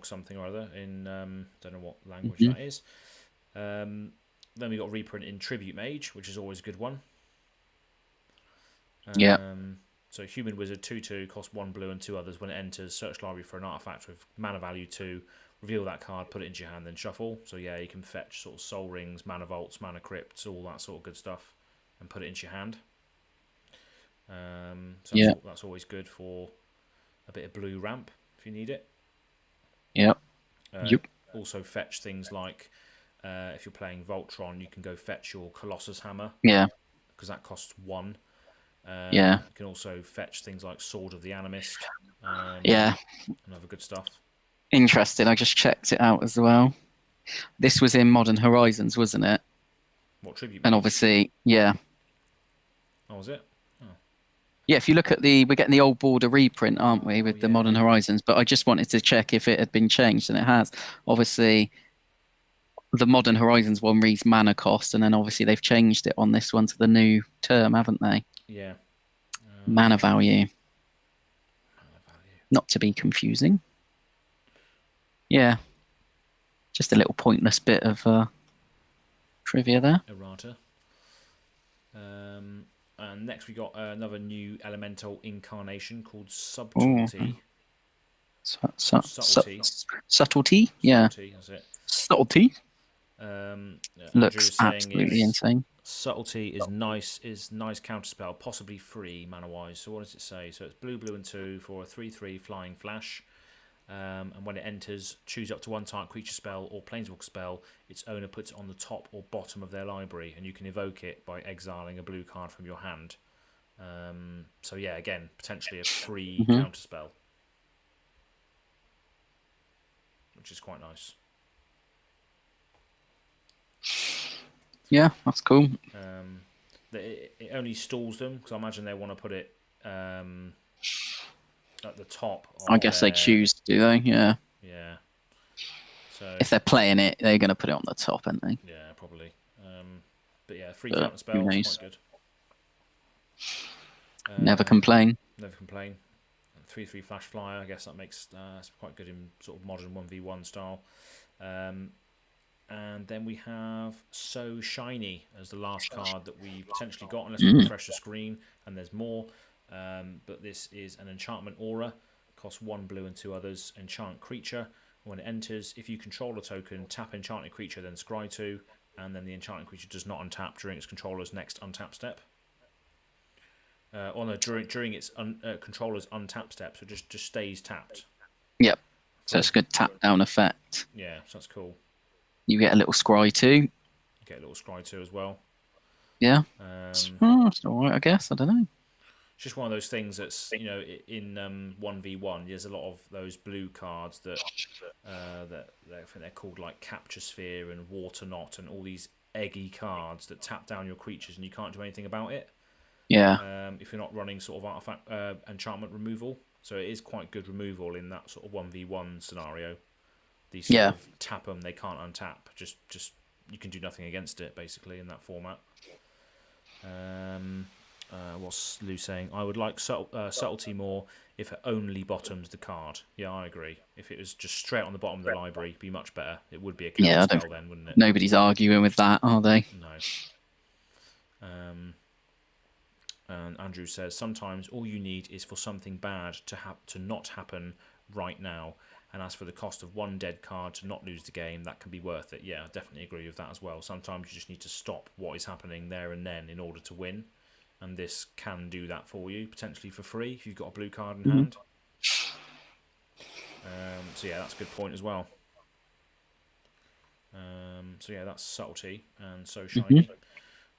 something or other in don't know what language that is. Then we got a reprint in Tribute Mage, which is always a good one. So Human Wizard 2/2 costs 1 blue and 2 others. When it enters, search library for an artifact with mana value 2. Reveal that card, put it into your hand, then shuffle. So yeah, you can fetch sort of Soul Rings, Mana Vaults, Mana Crypts, all that sort of good stuff, and put it into your hand. That's always good for a bit of blue ramp if you need it. Yep. Also fetch things like if you're playing Voltron, you can go fetch your Colossus Hammer. Yeah. Because that costs 1. You can also fetch things like Sword of the Animist. And other good stuff. Interesting. I just checked it out as well. This was in Modern Horizons, wasn't it? What tribute? And obviously, yeah. Oh, was it? Oh. Yeah, if you look at we're getting the old border reprint, aren't we, with the Modern Horizons? But I just wanted to check if it had been changed, and it has. Obviously, the Modern Horizons one reads mana cost, and then obviously they've changed it on this one to the new term, haven't they? Yeah. Mana value. Not to be confusing. Yeah. Just a little pointless bit of trivia there. Errata. And next we got another new elemental incarnation called Subtlety. Subtlety? Yeah. Subtlety, that's it. Subtlety. Looks absolutely insane. Subtlety is nice counterspell, possibly free mana-wise. So what does it say? So it's blue and 2 for a 3/3 flying flash. And when it enters, choose up to 1 target creature spell or planeswalker spell. Its owner puts it on the top or bottom of their library, and you can evoke it by exiling a blue card from your hand. So yeah, again, potentially a free counterspell, which is quite nice. Yeah, that's cool. It only stalls them because I imagine they want to put it at the top. I guess they choose, do they? Yeah. Yeah. So if they're playing it, they're going to put it on the top, aren't they? Yeah, probably. But yeah, free counter spell is quite good. Never complain. Never complain. 3/3 flash flyer. I guess that makes that's quite good in sort of modern 1v1 style. And then we have So Shiny as the last card that we potentially got, unless we refresh the screen and there's more. but this is an enchantment aura. Costs 1 blue and 2 others. Enchant creature. When it enters, if you control a token, tap enchanted creature, then scry 2, and then the enchanted creature does not untap during its controller's next untap step. During its controller's untap step, so just stays tapped. Yep. So it's a good tap down effect. Yeah, so that's cool. You get a little scry too. You get a little scry too as well. Yeah. It's alright, I guess. I don't know. It's just one of those things that's, in 1v1, there's a lot of those blue cards that I think they're called like Capture Sphere and Water Knot and all these eggy cards that tap down your creatures and you can't do anything about it. Yeah. If you're not running sort of artifact enchantment removal, so it is quite good removal in that sort of 1v1 scenario. These sort of tap them, they can't untap. Just you can do nothing against it basically in that format. What's Lou saying? I would like subtlety more if it only bottoms the card. Yeah, I agree. If it was just straight on the bottom of the library, it'd be much better. It would be a counter spell then, wouldn't it? Nobody's arguing with that, are they? No. And Andrew says, sometimes all you need is for something bad to not happen right now. And as for the cost of 1 dead card to not lose the game, that can be worth it. Yeah, I definitely agree with that as well. Sometimes you just need to stop what is happening there and then in order to win. And this can do that for you, potentially for free, if you've got a blue card in hand. So yeah, that's a good point as well. So yeah, that's subtlety and so shiny.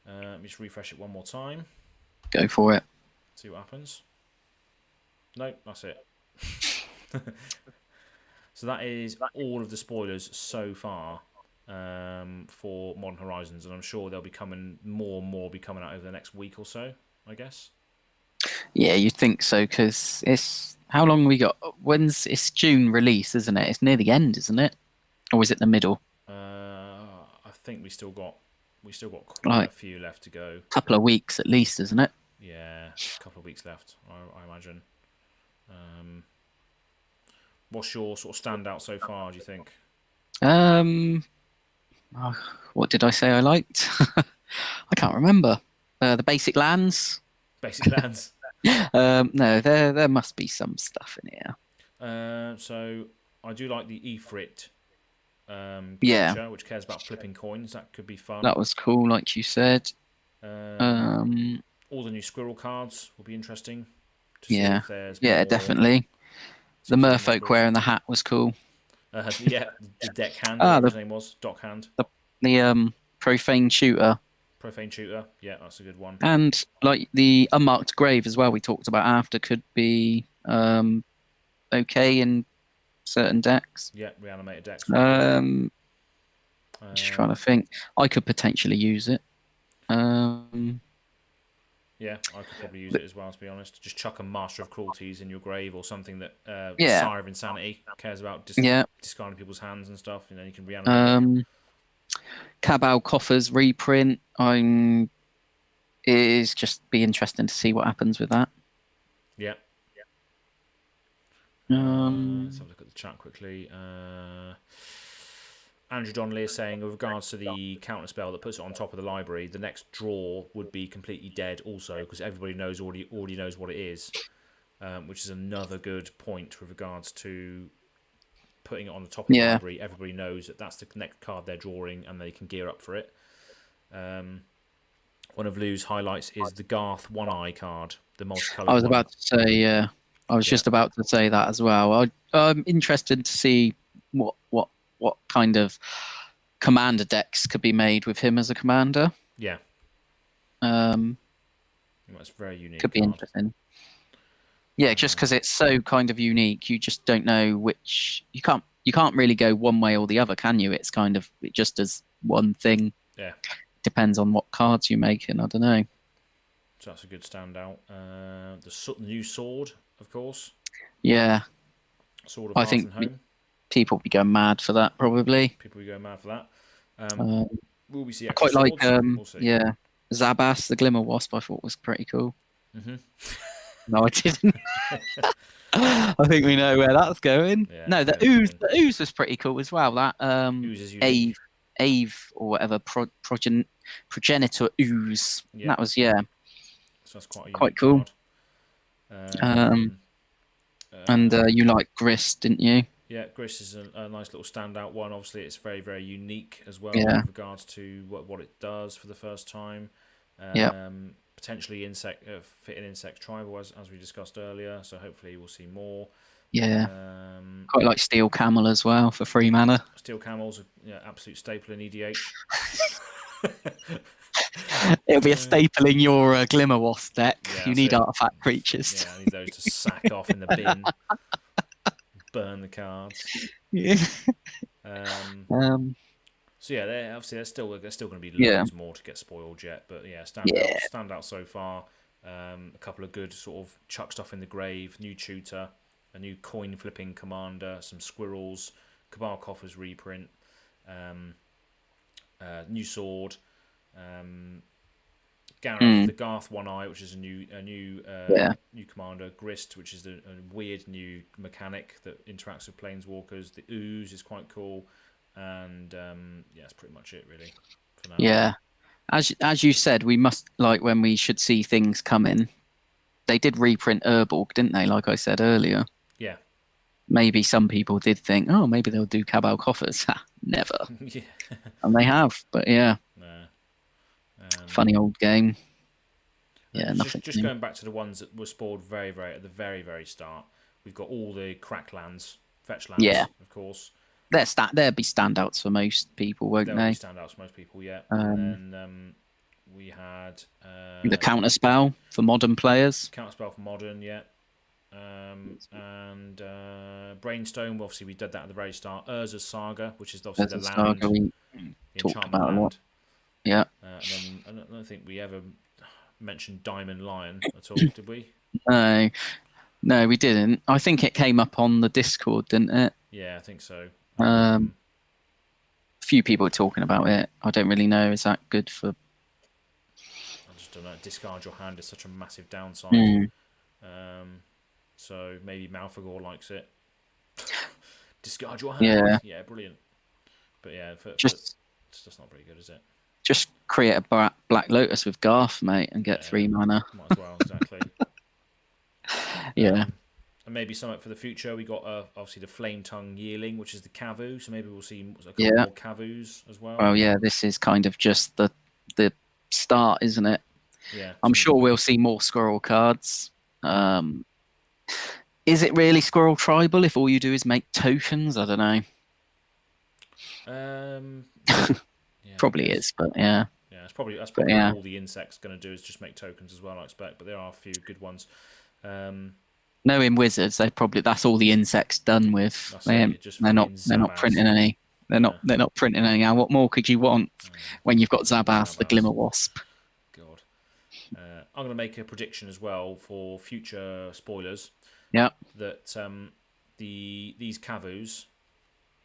Let me just refresh it one more time. Go for it. See what happens. No, that's it. So that is all of the spoilers so far for Modern Horizons, and I'm sure they'll be coming more and more. Be coming out over the next week or so, I guess. Yeah, you'd think so, because it's how long we got? It's June release, isn't it? It's near the end, isn't it? Or is it the middle? I think we still got quite a few left to go. A couple of weeks at least, isn't it? Yeah, a couple of weeks left, I imagine. What's your sort of standout so far, do you think? What did I say I liked? I can't remember. The basic lands. Basic lands? No, there must be some stuff in here. So I do like the Ifrit creature, which cares about flipping coins. That could be fun. That was cool, like you said. All the new squirrel cards will be interesting. To see if there's more... definitely. The merfolk wearing the hat was cool. The deck hand, whatever his name was, Dock Hand. The profane shooter. Profane shooter, yeah, that's a good one. And like the unmarked grave as well, we talked about after, could be okay in certain decks. Yeah, reanimated decks. Just trying to think. I could potentially use it. Yeah, I could probably use it as well, to be honest. Just chuck a Master of Cruelties in your grave or something that Sire of Insanity cares about discarding people's hands and stuff. You know, you can reanimate. Cabal Coffers reprint. Is just be interesting to see what happens with that. Yeah. Let's have a look at the chat quickly. Andrew Donnelly is saying, with regards to the counter spell that puts it on top of the library, the next draw would be completely dead also, because everybody already knows what it is, which is another good point with regards to putting it on the top of the library. Everybody knows that that's the next card they're drawing, and they can gear up for it. One of Lou's highlights is the Garth One Eye card, the multicolored. I was about to say, I was just about to say that as well. I'm interested to see what kind of commander decks could be made with him as a commander. Yeah. That's very unique. Could be interesting. Yeah, just because it's so kind of unique, you just don't know which. You can't really go one way or the other, can you? It's kind of it just as one thing. Yeah. Depends on what cards you make, and I don't know. So that's a good standout. The new sword, of course. Yeah. Sword of Hearth and Home. People will be going mad for that, probably. People will be going mad for that. Will we see I quite like, we'll Zabas, the Glimmer Wasp, I thought was pretty cool. Mm-hmm. No, I didn't. I think we know where that's going. Yeah, no, the ooze was pretty cool as well. That Ave or whatever, progenitor ooze. Yeah. That was So that's quite cool. And you like Grist, didn't you? Yeah, Gris is a nice little standout one. Obviously, it's very, very unique as well Yeah. with regards to what it does for the first time. Yeah. Potentially fit in insect tribal as we discussed earlier. So hopefully we'll see more. Yeah. Quite like Steel Camel as well for 3 mana. Steel Camel's absolute staple in EDH. It'll be a staple in your Glimmer Wasp deck. Yeah, you need artifact creatures. Yeah, I need those to sack off in the bin. Burn the cards. Yeah. So yeah, there's still going to be loads more to get spoiled yet, but yeah, stand out so far. A couple of good sort of chuck stuff in the grave, new tutor, a new coin flipping commander, some squirrels, Cabal Coffers reprint, new sword, Gareth the Garth One Eye, which is a new commander, Grist, which is a weird new mechanic that interacts with planeswalkers. The Ooze is quite cool. And that's pretty much it really for now. Yeah, as you said, we must when we should see things coming. They did reprint Urborg, didn't they? Like I said earlier. Yeah. Maybe some people did think, oh, maybe they'll do Cabal Coffers. Never. Yeah. And they have, but yeah. Funny old game. Yeah, nothing. Just going back to the ones that were spoiled very, very at the very, very start. We've got all the crack lands, fetch lands, of course. They'll be standouts for most people, won't they? They'll be standouts for most people, yeah. And then we had the counterspell for modern players. Counterspell for modern, yeah. And Brainstorm, obviously we did that at the very start. Urza's Saga, which is obviously the land. Saga we talked about a lot. Yeah. And then I don't think we ever mentioned Diamond Lion at all, did we? No, we didn't. I think it came up on the Discord, didn't it? Yeah, I think so. A few people were talking about it. I don't really know. Is that good for? I just don't know. Discard your hand is such a massive downside. So maybe Malfagor likes it. Discard your hand. Yeah, brilliant. But yeah, it's just not very good, is it? Just create a Black Lotus with Garth, mate, and get 3 mana. Might as well, exactly. Yeah. And maybe something for the future. We got obviously the Flame Tongue Yearling, which is the Cavu. So maybe we'll see a couple more Cavus as well. Well, yeah, this is kind of just the start, isn't it? Yeah. I'm sure we'll see more Squirrel cards. Is it really Squirrel Tribal if all you do is make tokens? I don't know. Probably is, but yeah. Yeah, that's probably all the insects going to do is just make tokens as well, I expect. But there are a few good ones. In Wizards, that's all the insects done with. They're not printing any. They're not printing any. Now, what more could you want when you've got Zabath, the Glimmer Wasp? God, I'm going to make a prediction as well for future spoilers. Yeah. That these Cavus,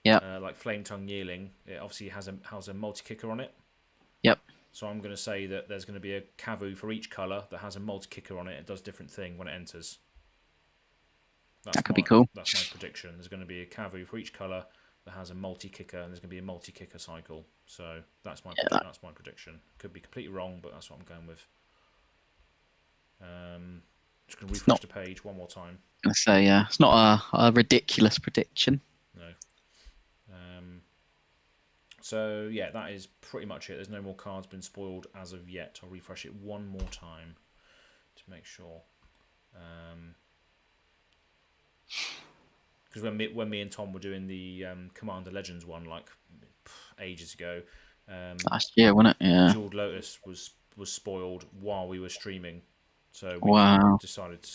like Flame Tongue Yearling, it obviously has a multi-kicker on it. Yep. So I'm going to say that there's going to be a Cavu for each colour that has a multi-kicker on it. It does different thing when it enters. That could be cool. That's my prediction. There's going to be a Cavu for each colour that has a multi-kicker, and there's going to be a multi-kicker cycle. So that's my prediction. Could be completely wrong, but that's what I'm going with. Just going to refresh the page one more time. I say, it's not a ridiculous prediction. No. So yeah, that is pretty much it. There's no more cards been spoiled as of yet. I'll refresh it one more time to make sure. Because when me and Tom were doing the Commander Legends one like ages ago, last year, wasn't it? Yeah. Jeweled Lotus was spoiled while we were streaming, so we decided to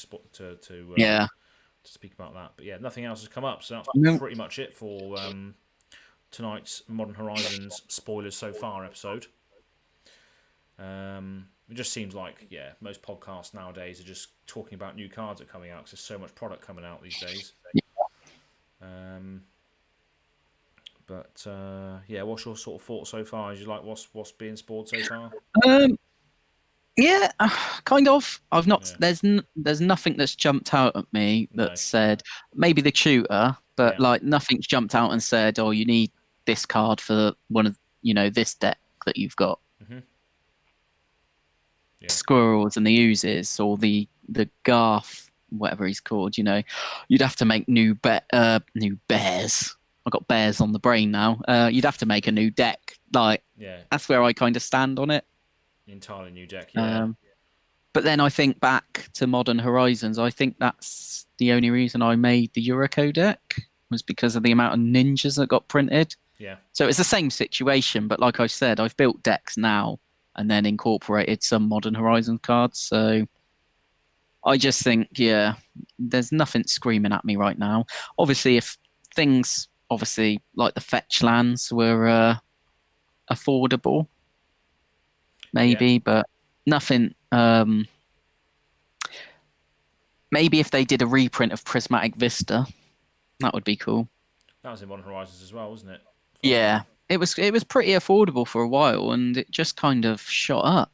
speak about that. But yeah, nothing else has come up, so that's pretty much it for tonight's Modern Horizons spoilers so far episode. It just seems like most podcasts nowadays are just talking about new cards that are coming out because there's so much product coming out these days. But what's your sort of thoughts so far? Do you like what's being spoiled so far? Yeah, kind of. I've not. There's nothing that's jumped out at me that said maybe the tutor, but nothing's jumped out and said, "Oh, you need this card for one of this deck that you've got." Mm-hmm. Squirrels and the oozes, or the Garth whatever he's called, you'd have to make new bears. I've got bears on the brain now. You'd have to make a new deck. Like, that's where I kind of stand on it. Entirely new deck, yeah. But then I think back to Modern Horizons. I think that's the only reason I made the Yuriko deck was because of the amount of ninjas that got printed. Yeah. So it's the same situation, but like I said, I've built decks now and then incorporated some Modern Horizons cards. So I just think, there's nothing screaming at me right now. Obviously, if things, like the fetch lands were affordable, maybe, but nothing. Maybe if they did a reprint of Prismatic Vista, that would be cool. That was in Modern Horizons as well, wasn't it? Yeah, it was pretty affordable for a while, and it just kind of shot up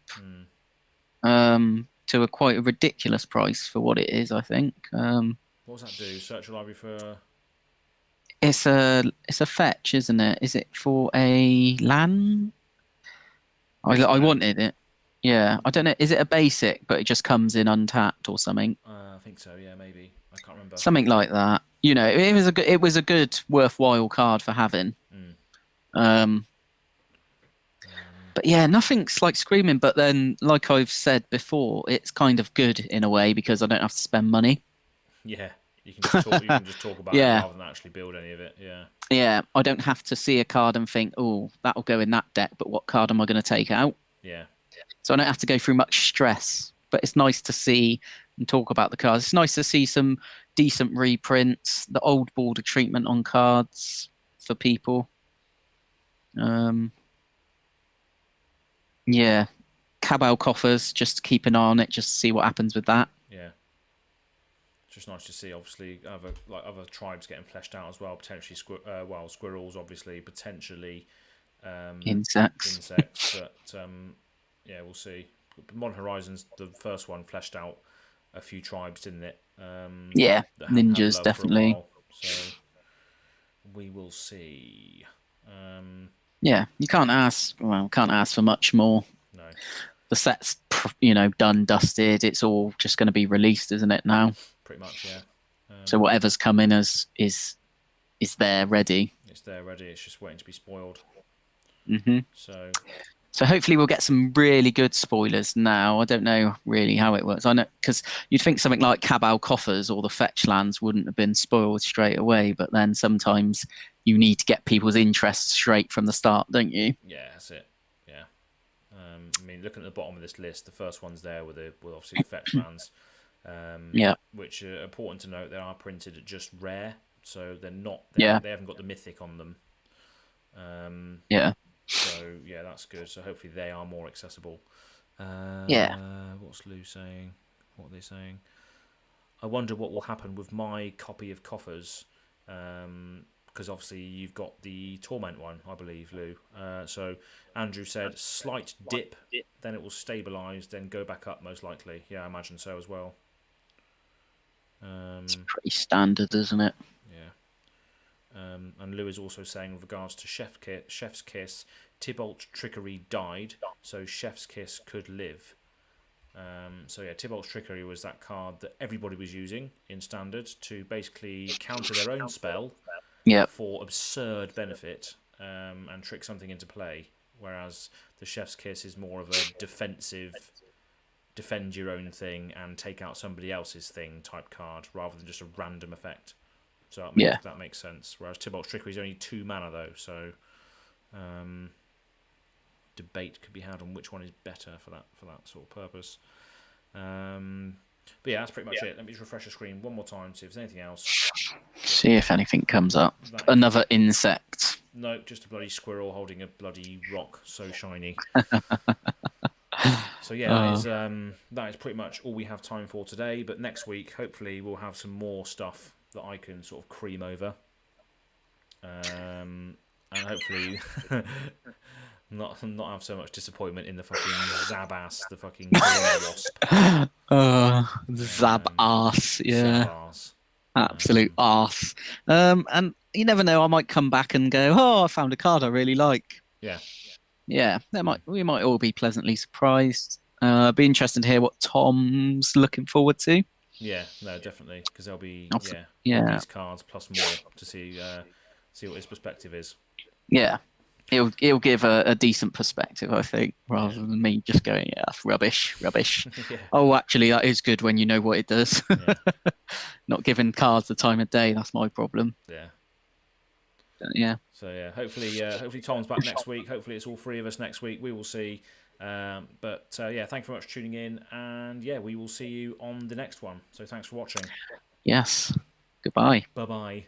to quite a ridiculous price for what it is. I think. What does that do? Search your library for. It's a fetch, isn't it? Is it for a land? I wanted it. Yeah, I don't know. Is it a basic, but it just comes in untapped or something? I think so. Yeah, maybe. I can't remember. Something like that. It was a good, worthwhile card for having. But yeah, nothing's like screaming. But then, like I've said before, it's kind of good in a way because I don't have to spend money. Yeah, you can just talk, about it rather than actually build any of it. Yeah. Yeah, I don't have to see a card and think, oh, that'll go in that deck, but what card am I going to take out? Yeah. So I don't have to go through much stress. But it's nice to see and talk about the cards. It's nice to see some decent reprints, the old border treatment on cards for people. Yeah, Cabal coffers, just keep an eye on it, just to see what happens with that. Yeah, it's just nice to see. Obviously, other tribes getting fleshed out as well. Potentially, squirrels, obviously, potentially insects. But yeah, we'll see. Modern Horizons, the first one fleshed out a few tribes, didn't it? Yeah, ninjas definitely. So we will see. Yeah, you can't ask for much more. No. The set's, done, dusted. It's all just going to be released, isn't it, now? Pretty much, yeah. So whatever's coming is there ready. It's there ready. It's just waiting to be spoiled. Mm-hmm. So hopefully we'll get some really good spoilers now. I don't know really how it works. I know because you'd think something like Cabal coffers or the fetch lands wouldn't have been spoiled straight away, but then sometimes you need to get people's interest straight from the start, don't you? Yeah, that's it. Yeah. I mean, looking at the bottom of this list, the first ones there with obviously the fetch lands. Which are important to note. They are printed at just rare, so they're not. They haven't got the mythic on them. So yeah, that's good. So hopefully they are more accessible. What's Lou saying? What are they saying? I wonder what will happen with my copy of Coffers, because obviously you've got the Torment one, I believe, Lou. So Andrew said slight dip, then it will stabilise, then go back up most likely. Yeah, I imagine so as well. It's pretty standard, isn't it? Yeah. And Lou is also saying with regards to Chef's Kiss, Tybalt's Trickery died, so Chef's Kiss could live. So yeah, Tybalt's Trickery was that card that everybody was using in Standard to basically counter their own spell for absurd benefit and trick something into play, whereas the Chef's Kiss is more of a defensive, defend your own thing and take out somebody else's thing type card, rather than just a random effect. So that makes sense. Whereas Tybalt's Trickery is only 2 mana though, so debate could be had on which one is better for that sort of purpose. But yeah, that's pretty much it. Let me just refresh the screen one more time, see if there's anything else. See if anything comes up. Another insect. No, just a bloody squirrel holding a bloody rock, so shiny. So yeah, that is pretty much all we have time for today. But next week, hopefully, we'll have some more stuff that I can sort of cream over, and hopefully not have so much disappointment in the fucking Zabass, the fucking wasp. Zabass, yeah, Zabass. Absolute arse. And you never know, I might come back and go, oh, I found a card I really like. Yeah, we might all be pleasantly surprised. Be interested to hear what Tom's looking forward to. Yeah, no, definitely, because there'll be these cards plus more to see what his perspective is. Yeah. It'll give a decent perspective, I think, rather than me just going, yeah, that's rubbish. Yeah. Oh, actually, that is good when you know what it does. Yeah. Not giving cards the time of day, that's my problem. Yeah. Yeah. So yeah, hopefully Tom's back next week. Hopefully it's all three of us next week. We will see. But yeah, thank you very much for tuning in, and yeah, we will see you on the next one. So thanks for watching. Yes. Goodbye. Bye bye.